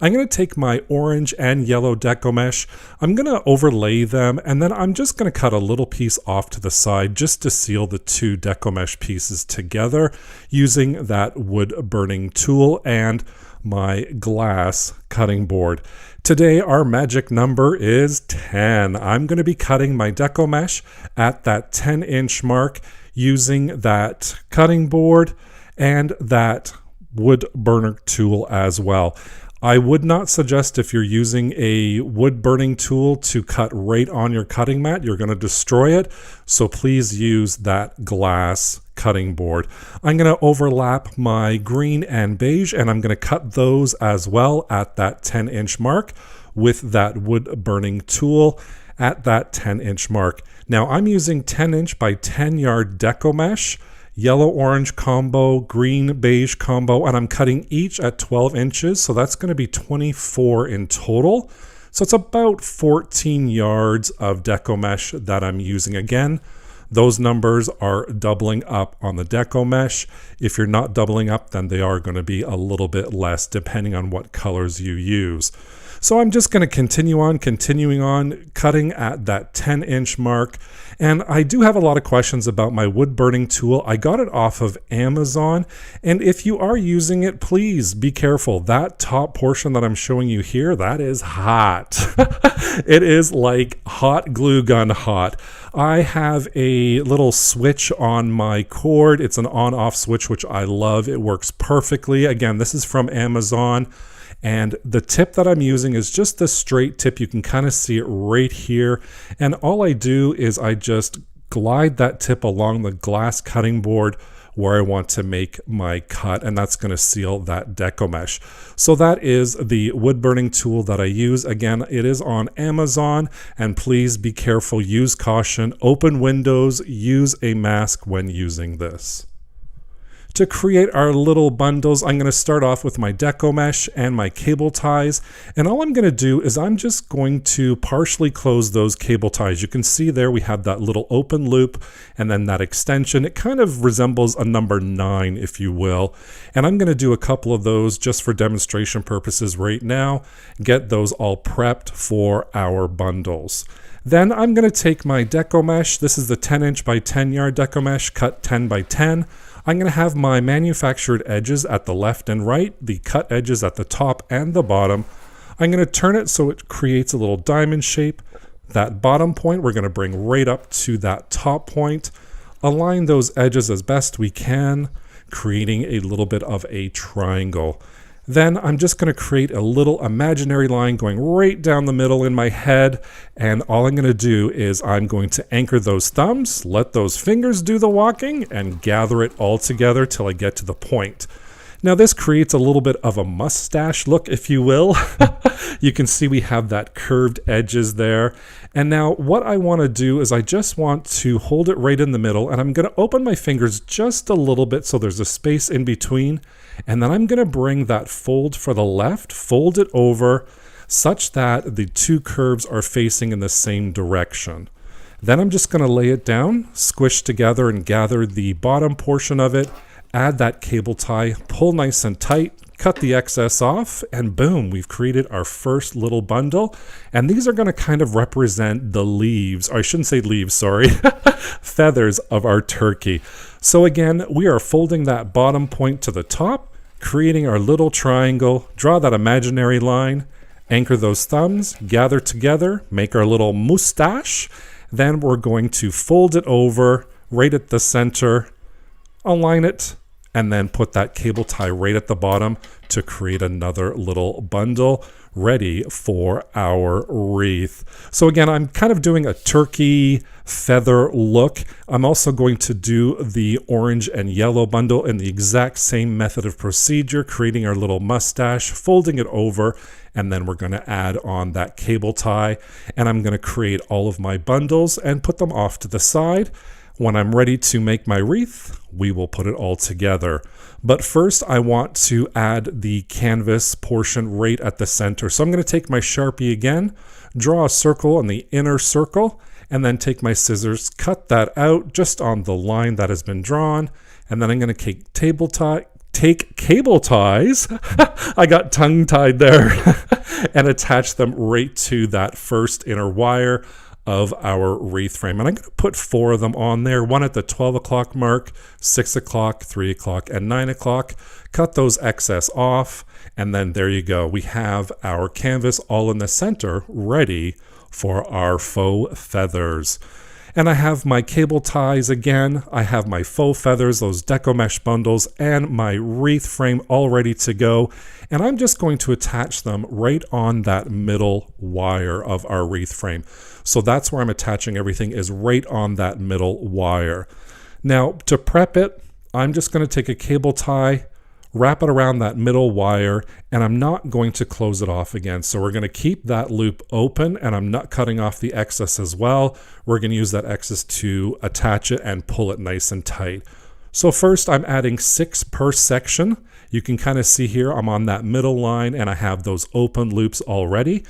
I'm going to take my orange and yellow deco mesh, I'm going to overlay them, and then I'm just going to cut a little piece off to the side just to seal the 2 deco mesh pieces together using that wood burning tool and my glass cutting board. Today our magic number is 10. I'm going to be cutting my deco mesh at that 10-inch mark. using that cutting board and that wood burner tool as well. I would not suggest, if you're using a wood burning tool, to cut right on your cutting mat. You're going to destroy it. So please use that glass cutting board. I'm going to overlap my green and beige, and I'm going to cut those as well at that 10-inch mark with that wood burning tool at that 10-inch mark. Now I'm using 10-inch by 10-yard deco mesh, yellow-orange combo, green-beige combo, and I'm cutting each at 12 inches, so that's going to be 24 in total. So it's about 14 yards of deco mesh that I'm using. Again, those numbers are doubling up on the deco mesh. If you're not doubling up, then they are going to be a little bit less depending on what colors you use. So I'm just going to continuing on, cutting at that 10-inch mark. And I do have a lot of questions about my wood burning tool. I got it off of Amazon. And if you are using it, please be careful. That top portion that I'm showing you here, that is hot. It is like hot glue gun hot. I have a little switch on my cord. It's an on-off switch, which I love. It works perfectly. Again, this is from Amazon. And the tip that I'm using is just the straight tip. You can kind of see it right here. And all I do is I just glide that tip along the glass cutting board where I want to make my cut, and that's going to seal that deco mesh. So that is the wood burning tool that I use. Again, it is on Amazon, and please be careful, use caution, open windows, use a mask when using this. To create our little bundles, I'm going to start off with my deco mesh and my cable ties. And all I'm going to do is I'm just going to partially close those cable ties. You can see there we have that little open loop and then that extension. It kind of resembles a number 9, if you will. And I'm going to do a couple of those just for demonstration purposes right now. Get those all prepped for our bundles. Then I'm going to take my deco mesh. This is the 10-inch by 10-yard deco mesh, cut 10 by 10. I'm going to have my manufactured edges at the left and right, the cut edges at the top and the bottom. I'm going to turn it so it creates a little diamond shape. That bottom point we're going to bring right up to that top point. Align those edges as best we can, creating a little bit of a triangle. Then I'm just going to create a little imaginary line going right down the middle in my head. And all I'm going to do is I'm going to anchor those thumbs, let those fingers do the walking, and gather it all together till I get to the point. Now this creates a little bit of a mustache look, if you will. You can see we have that curved edges there. And now what I want to do is I just want to hold it right in the middle, and I'm going to open my fingers just a little bit so there's a space in between. And then I'm going to bring that fold for the left, fold it over such that the two curves are facing in the same direction. Then I'm just going to lay it down, squish together and gather the bottom portion of it, add that cable tie, pull nice and tight, cut the excess off, and boom, we've created our first little bundle. And these are going to kind of represent the leaves, or I shouldn't say leaves, sorry, feathers of our turkey. So again, we are folding that bottom point to the top, creating our little triangle, draw that imaginary line, anchor those thumbs, gather together, make our little mustache. Then we're going to fold it over right at the center, align it, and then put that cable tie right at the bottom to create another little bundle ready for our wreath. So again, I'm kind of doing a turkey feather look. I'm also going to do the orange and yellow bundle in the exact same method of procedure, creating our little mustache, folding it over, and then we're going to add on that cable tie. And I'm going to create all of my bundles and put them off to the side. When I'm ready to make my wreath, we will put it all together. But first, I want to add the canvas portion right at the center. So I'm going to take my Sharpie again, draw a circle on the inner circle, and then take my scissors, cut that out just on the line that has been drawn. And then I'm going to take cable ties, I got tongue-tied there, and attach them right to that first inner wire of our wreath frame. And I'm going to put 4 of them on there, one at the 12 o'clock mark, 6 o'clock, 3 o'clock, and 9 o'clock. Cut those excess off, and then there you go. We have our canvas all in the center ready for our faux feathers. And I have my cable ties again. I have my faux feathers, those deco mesh bundles, and my wreath frame all ready to go. And I'm just going to attach them right on that middle wire of our wreath frame. So that's where I'm attaching everything, is right on that middle wire. Now to prep it, I'm just going to take a cable tie, wrap it around that middle wire, and I'm not going to close it off again. So we're going to keep that loop open, and I'm not cutting off the excess as well. We're going to use that excess to attach it and pull it nice and tight. So first I'm adding 6 per section. You can kind of see here I'm on that middle line and I have those open loops already.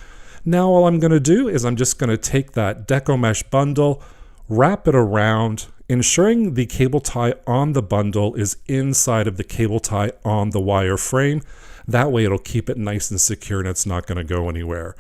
Now all I'm going to do is I'm just going to take that deco mesh bundle, wrap it around, ensuring the cable tie on the bundle is inside of the cable tie on the wire frame. That way it'll keep it nice and secure and it's not going to go anywhere.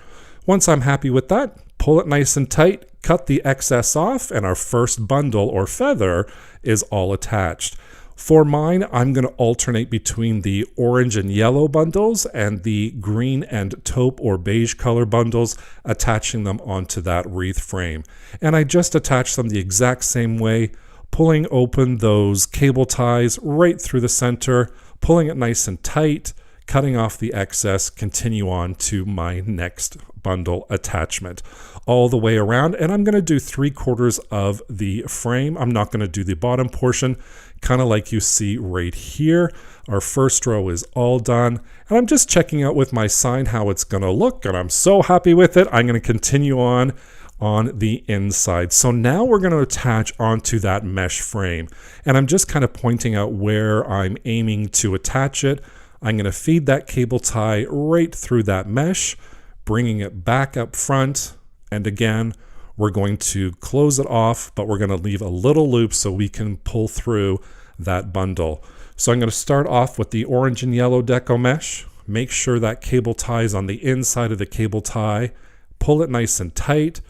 Once I'm happy with that, pull it nice and tight, cut the excess off, and our first bundle or feather is all attached. For mine, I'm going to alternate between the orange and yellow bundles and the green and taupe or beige color bundles, attaching them onto that wreath frame. And I just attach them the exact same way, pulling open those cable ties right through the center, pulling it nice and tight, cutting off the excess, continue on to my next bundle attachment all the way around. And I'm going to do 3/4 of the frame. I'm not going to do the bottom portion, kind of like you see right here. Our first row is all done, and I'm just checking out with my sign how it's going to look, and I'm so happy with it. I'm going to continue on the inside. So now we're going to attach onto that mesh frame, and I'm just kind of pointing out where I'm aiming to attach it. I'm going to feed that cable tie right through that mesh, bringing it back up front, and again we're going to close it off, but we're going to leave a little loop so we can pull through that bundle. So I'm going to start off with the orange and yellow deco mesh, make sure that cable tie is on the inside of the cable tie, pull it nice and tight,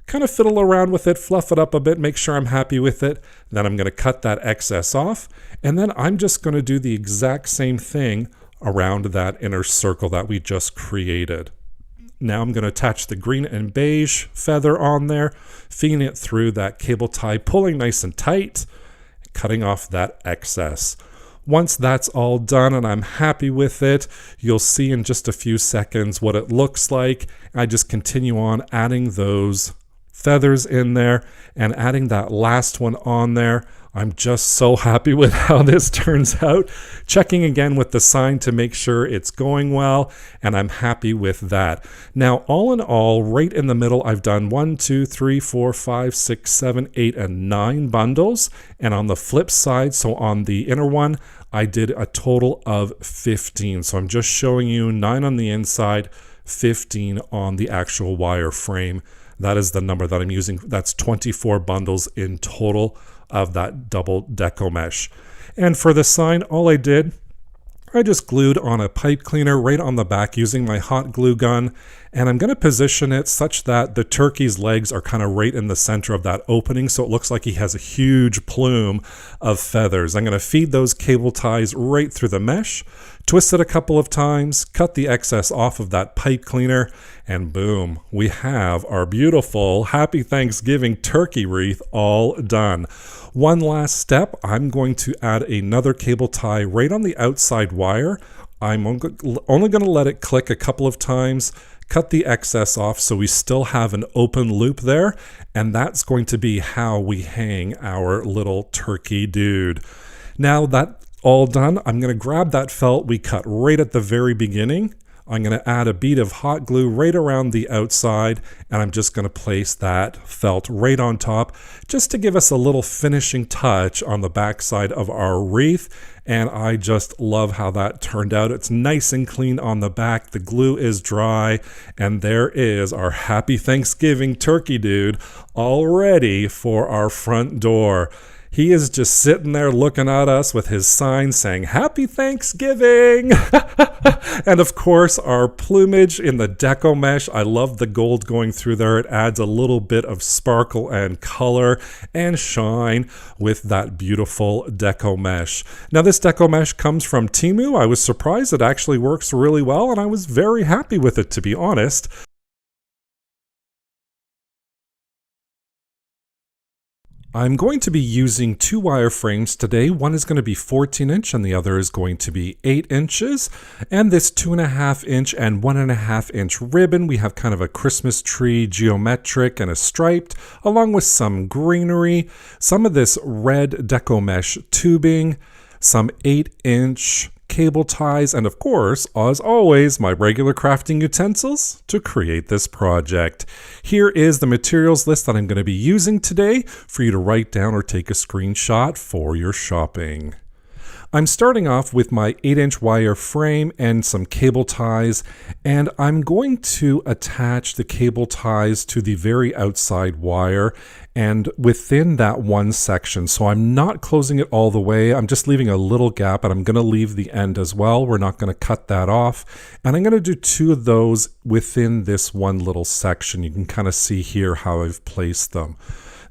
kind of fiddle around with it, fluff it up a bit, make sure I'm happy with it. Then I'm going to cut that excess off, and then I'm just going to do the exact same thing around that inner circle that we just created. Now I'm going to attach the green and beige feather on there, feeding it through that cable tie, pulling nice and tight, cutting off that excess. Once that's all done and I'm happy with it, you'll see in just a few seconds what it looks like. I just continue on adding those feathers in there and adding that last one on there. I'm just so happy with how this turns out. Checking again with the sign to make sure it's going well, and I'm happy with that. Now, all in all, right in the middle, I've done 1, 2, 3, 4, 5, 6, 7, 8, and 9 bundles. And on the flip side, so on the inner one, I did a total of 15. So I'm just showing you 9 on the inside, 15 on the actual wire frame. That is the number that I'm using. That's 24 bundles in total of that double deco mesh. And for the sign, all I did, I just glued on a pipe cleaner right on the back using my hot glue gun, and I'm going to position it such that the turkey's legs are kind of right in the center of that opening, so it looks like he has a huge plume of feathers. I'm going to feed those cable ties right through the mesh, twist it a couple of times, cut the excess off of that pipe cleaner, and boom, we have our beautiful Happy Thanksgiving turkey wreath all done. One last step, I'm going to add another cable tie right on the outside wire. I'm only going to let it click a couple of times, cut the excess off so we still have an open loop there, and that's going to be how we hang our little turkey dude. Now that all done, I'm going to grab that felt we cut right at the very beginning. I'm going to add a bead of hot glue right around the outside, and I'm just going to place that felt right on top just to give us a little finishing touch on the back side of our wreath. And I just love how that turned out. It's nice and clean on the back. The glue is dry, and there is our Happy Thanksgiving turkey dude all ready for our front door. He is just sitting there looking at us with his sign saying, Happy Thanksgiving! And of course, our plumage in the deco mesh. I love the gold going through there. It adds a little bit of sparkle and color and shine with that beautiful deco mesh. Now, this deco mesh comes from Temu. I was surprised it actually works really well, and I was very happy with it, to be honest. I'm going to be using two wireframes today. One is going to be 14 inch and the other is going to be 8 inches. And this 2.5 inch and 1.5 inch ribbon, we have kind of a Christmas tree geometric and a striped, along with some greenery, some of this red deco mesh tubing, some 8-inch cable ties, and of course, as always, my regular crafting utensils to create this project. Here is the materials list that I'm going to be using today for you to write down or take a screenshot for your shopping. I'm starting off with my 8-inch wire frame and some cable ties, and I'm going to attach the cable ties to the very outside wire and within that one section. So I'm not closing it all the way. I'm just leaving a little gap, and I'm going to leave the end as well. We're not going to cut that off. And I'm going to do 2 of those within this one little section. You can kind of see here how I've placed them.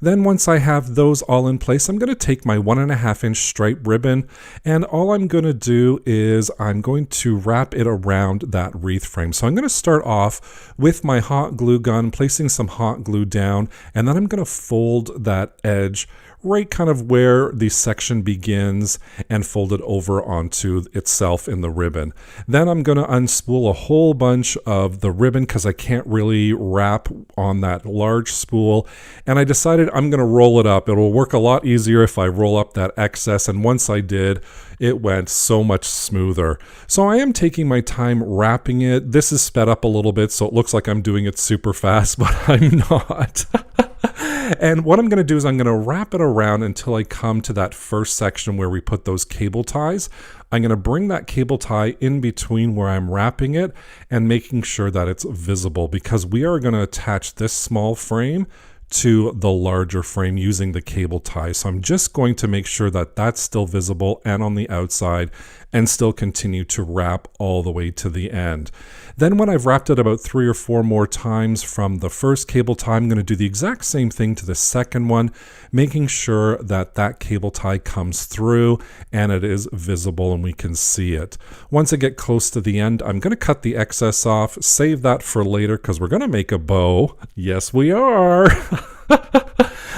Then once I have those all in place, I'm going to take my 1.5 inch stripe ribbon, and all I'm going to do is I'm going to wrap it around that wreath frame. So I'm going to start off with my hot glue gun, placing some hot glue down, and then I'm going to fold that edge right kind of where the section begins and fold it over onto itself in the ribbon. Then I'm going to unspool a whole bunch of the ribbon because I can't really wrap on that large spool, and I decided I'm going to roll it up. It will work a lot easier if I roll up that excess, and once I did, it went so much smoother. So I am taking my time wrapping it. This is sped up a little bit, so it looks like I'm doing it super fast, but I'm not. And what I'm going to do is I'm going to wrap it around until I come to that first section where we put those cable ties. I'm going to bring that cable tie in between where I'm wrapping it and making sure that it's visible, because we are going to attach this small frame to the larger frame using the cable tie. So I'm just going to make sure that that's still visible and on the outside, and still continue to wrap all the way to the end. Then when I've wrapped it about 3 or 4 more times from the first cable tie, I'm going to do the exact same thing to the second one, making sure that that cable tie comes through and it is visible and we can see it. Once I get close to the end, I'm going to cut the excess off, save that for later because we're going to make a bow. Yes, we are.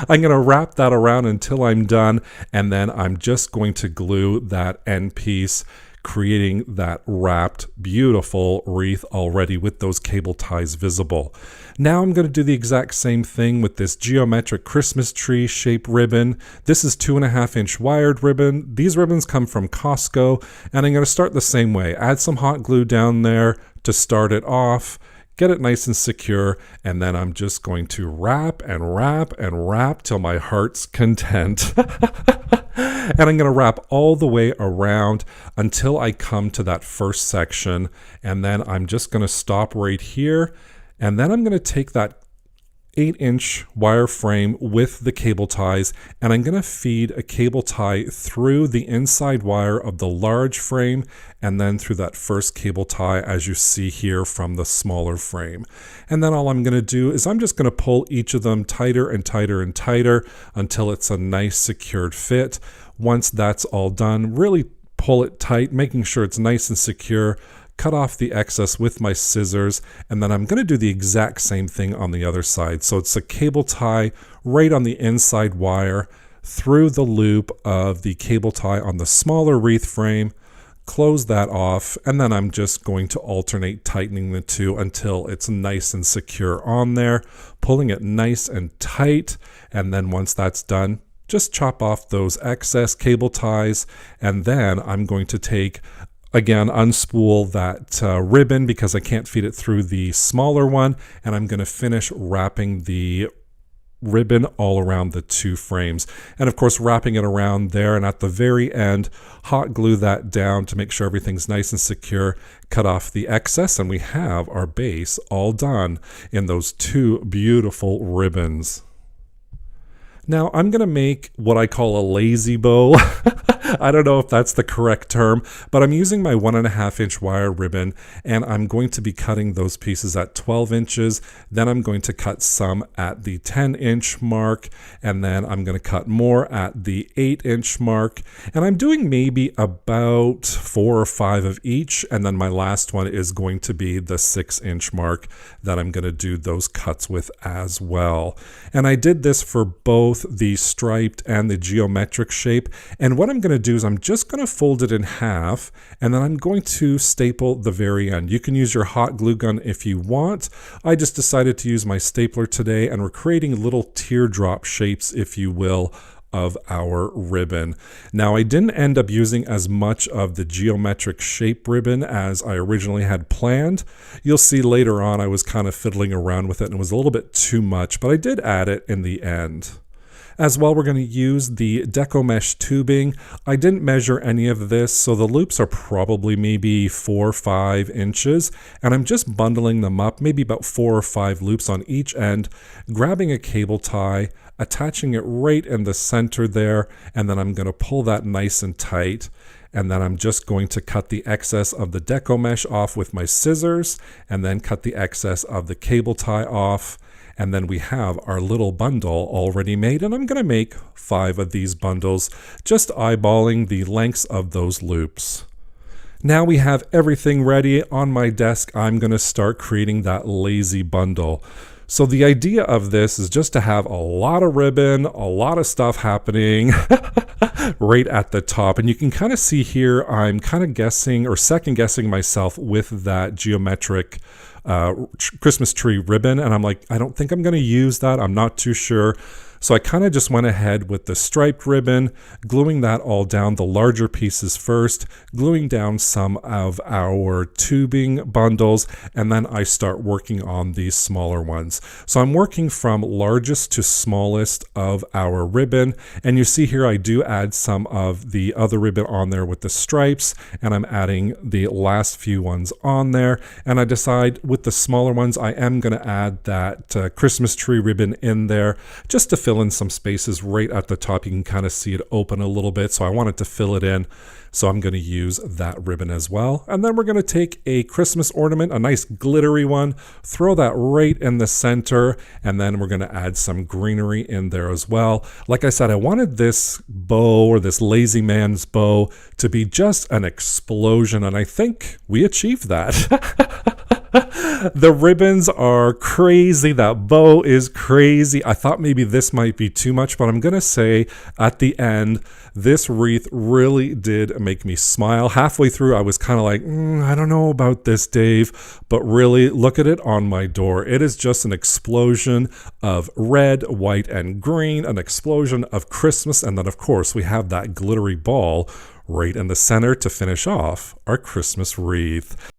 I'm going to wrap that around until I'm done, and then I'm just going to glue that end piece, creating that wrapped, beautiful wreath already with those cable ties visible. Now I'm going to do the exact same thing with this geometric Christmas tree shape ribbon. This is 2.5 inch wired ribbon. These ribbons come from Costco, and I'm going to start the same way. Add some hot glue down there to start it off. Get it nice and secure, and then I'm just going to wrap and wrap and wrap till my heart's content. And I'm going to wrap all the way around until I come to that first section, and then I'm just going to stop right here, and then I'm going to take that 8-inch wire frame with the cable ties, and I'm going to feed a cable tie through the inside wire of the large frame and then through that first cable tie, as you see here from the smaller frame. And then all I'm going to do is I'm just going to pull each of them tighter and tighter and tighter until it's a nice secured fit. Once that's all done, really pull it tight, making sure it's nice and secure. Cut off the excess with my scissors, and then I'm going to do the exact same thing on the other side. So it's a cable tie right on the inside wire through the loop of the cable tie on the smaller wreath frame, close that off, and then I'm just going to alternate tightening the two until it's nice and secure on there, pulling it nice and tight, and then once that's done, just chop off those excess cable ties, and then I'm going to take, again, unspool that ribbon because I can't feed it through the smaller one, and I'm going to finish wrapping the ribbon all around the 2 frames. And of course, wrapping it around there, and at the very end, hot glue that down to make sure everything's nice and secure, cut off the excess, and we have our base all done in those 2 beautiful ribbons. Now I'm going to make what I call a lazy bow. I don't know if that's the correct term, but I'm using my 1.5-inch wire ribbon, and I'm going to be cutting those pieces at 12 inches. Then I'm going to cut some at the 10-inch mark, and then I'm going to cut more at the 8-inch mark. And I'm doing maybe about 4 or 5 of each, and then my last one is going to be the 6-inch mark that I'm going to do those cuts with as well. And I did this for both the striped and the geometric shape. And what I'm going to do is I'm just going to fold it in half, and then I'm going to staple the very end. You can use your hot glue gun if you want. I just decided to use my stapler today, and we're creating little teardrop shapes, if you will, of our ribbon. Now, I didn't end up using as much of the geometric shape ribbon as I originally had planned. You'll see later on I was kind of fiddling around with it and it was a little bit too much, but I did add it in the end. As well, we're going to use the deco mesh tubing. I didn't measure any of this, so the loops are probably maybe 4 or 5 inches, and I'm just bundling them up, maybe about 4 or 5 loops on each end, grabbing a cable tie, attaching it right in the center there, and then I'm going to pull that nice and tight. And then I'm just going to cut the excess of the deco mesh off with my scissors, and then cut the excess of the cable tie off. And then we have our little bundle already made, and I'm going to make 5 of these bundles, just eyeballing the lengths of those loops. Now we have everything ready on my desk. I'm going to start creating that lazy bundle. So the idea of this is just to have a lot of ribbon, a lot of stuff happening right at the top. And you can kind of see here, I'm kind of guessing or second guessing myself with that geometric Christmas tree ribbon. And I'm like, I don't think I'm going to use that. I'm not too sure. So I kind of just went ahead with the striped ribbon, gluing that all down, the larger pieces first, gluing down some of our tubing bundles, and then I start working on these smaller ones. So I'm working from largest to smallest of our ribbon, and you see here I do add some of the other ribbon on there with the stripes, and I'm adding the last few ones on there, and I decide with the smaller ones I am going to add that Christmas tree ribbon in there just to fill in some spaces right at the top. You can kind of see it open a little bit, so I wanted to fill it in, so I'm going to use that ribbon as well. And then we're going to take a Christmas ornament, a nice glittery one, throw that right in the center, and then we're going to add some greenery in there as well. Like I said, I wanted this bow, or this lazy man's bow, to be just an explosion, and I think we achieved that. The ribbons are crazy. That bow is crazy. I thought maybe this might be too much, but I'm going to say at the end, this wreath really did make me smile. Halfway through, I was kind of like, I don't know about this, Dave, but really look at it on my door. It is just an explosion of red, white, and green, an explosion of Christmas. And then, of course, we have that glittery ball right in the center to finish off our Christmas wreath.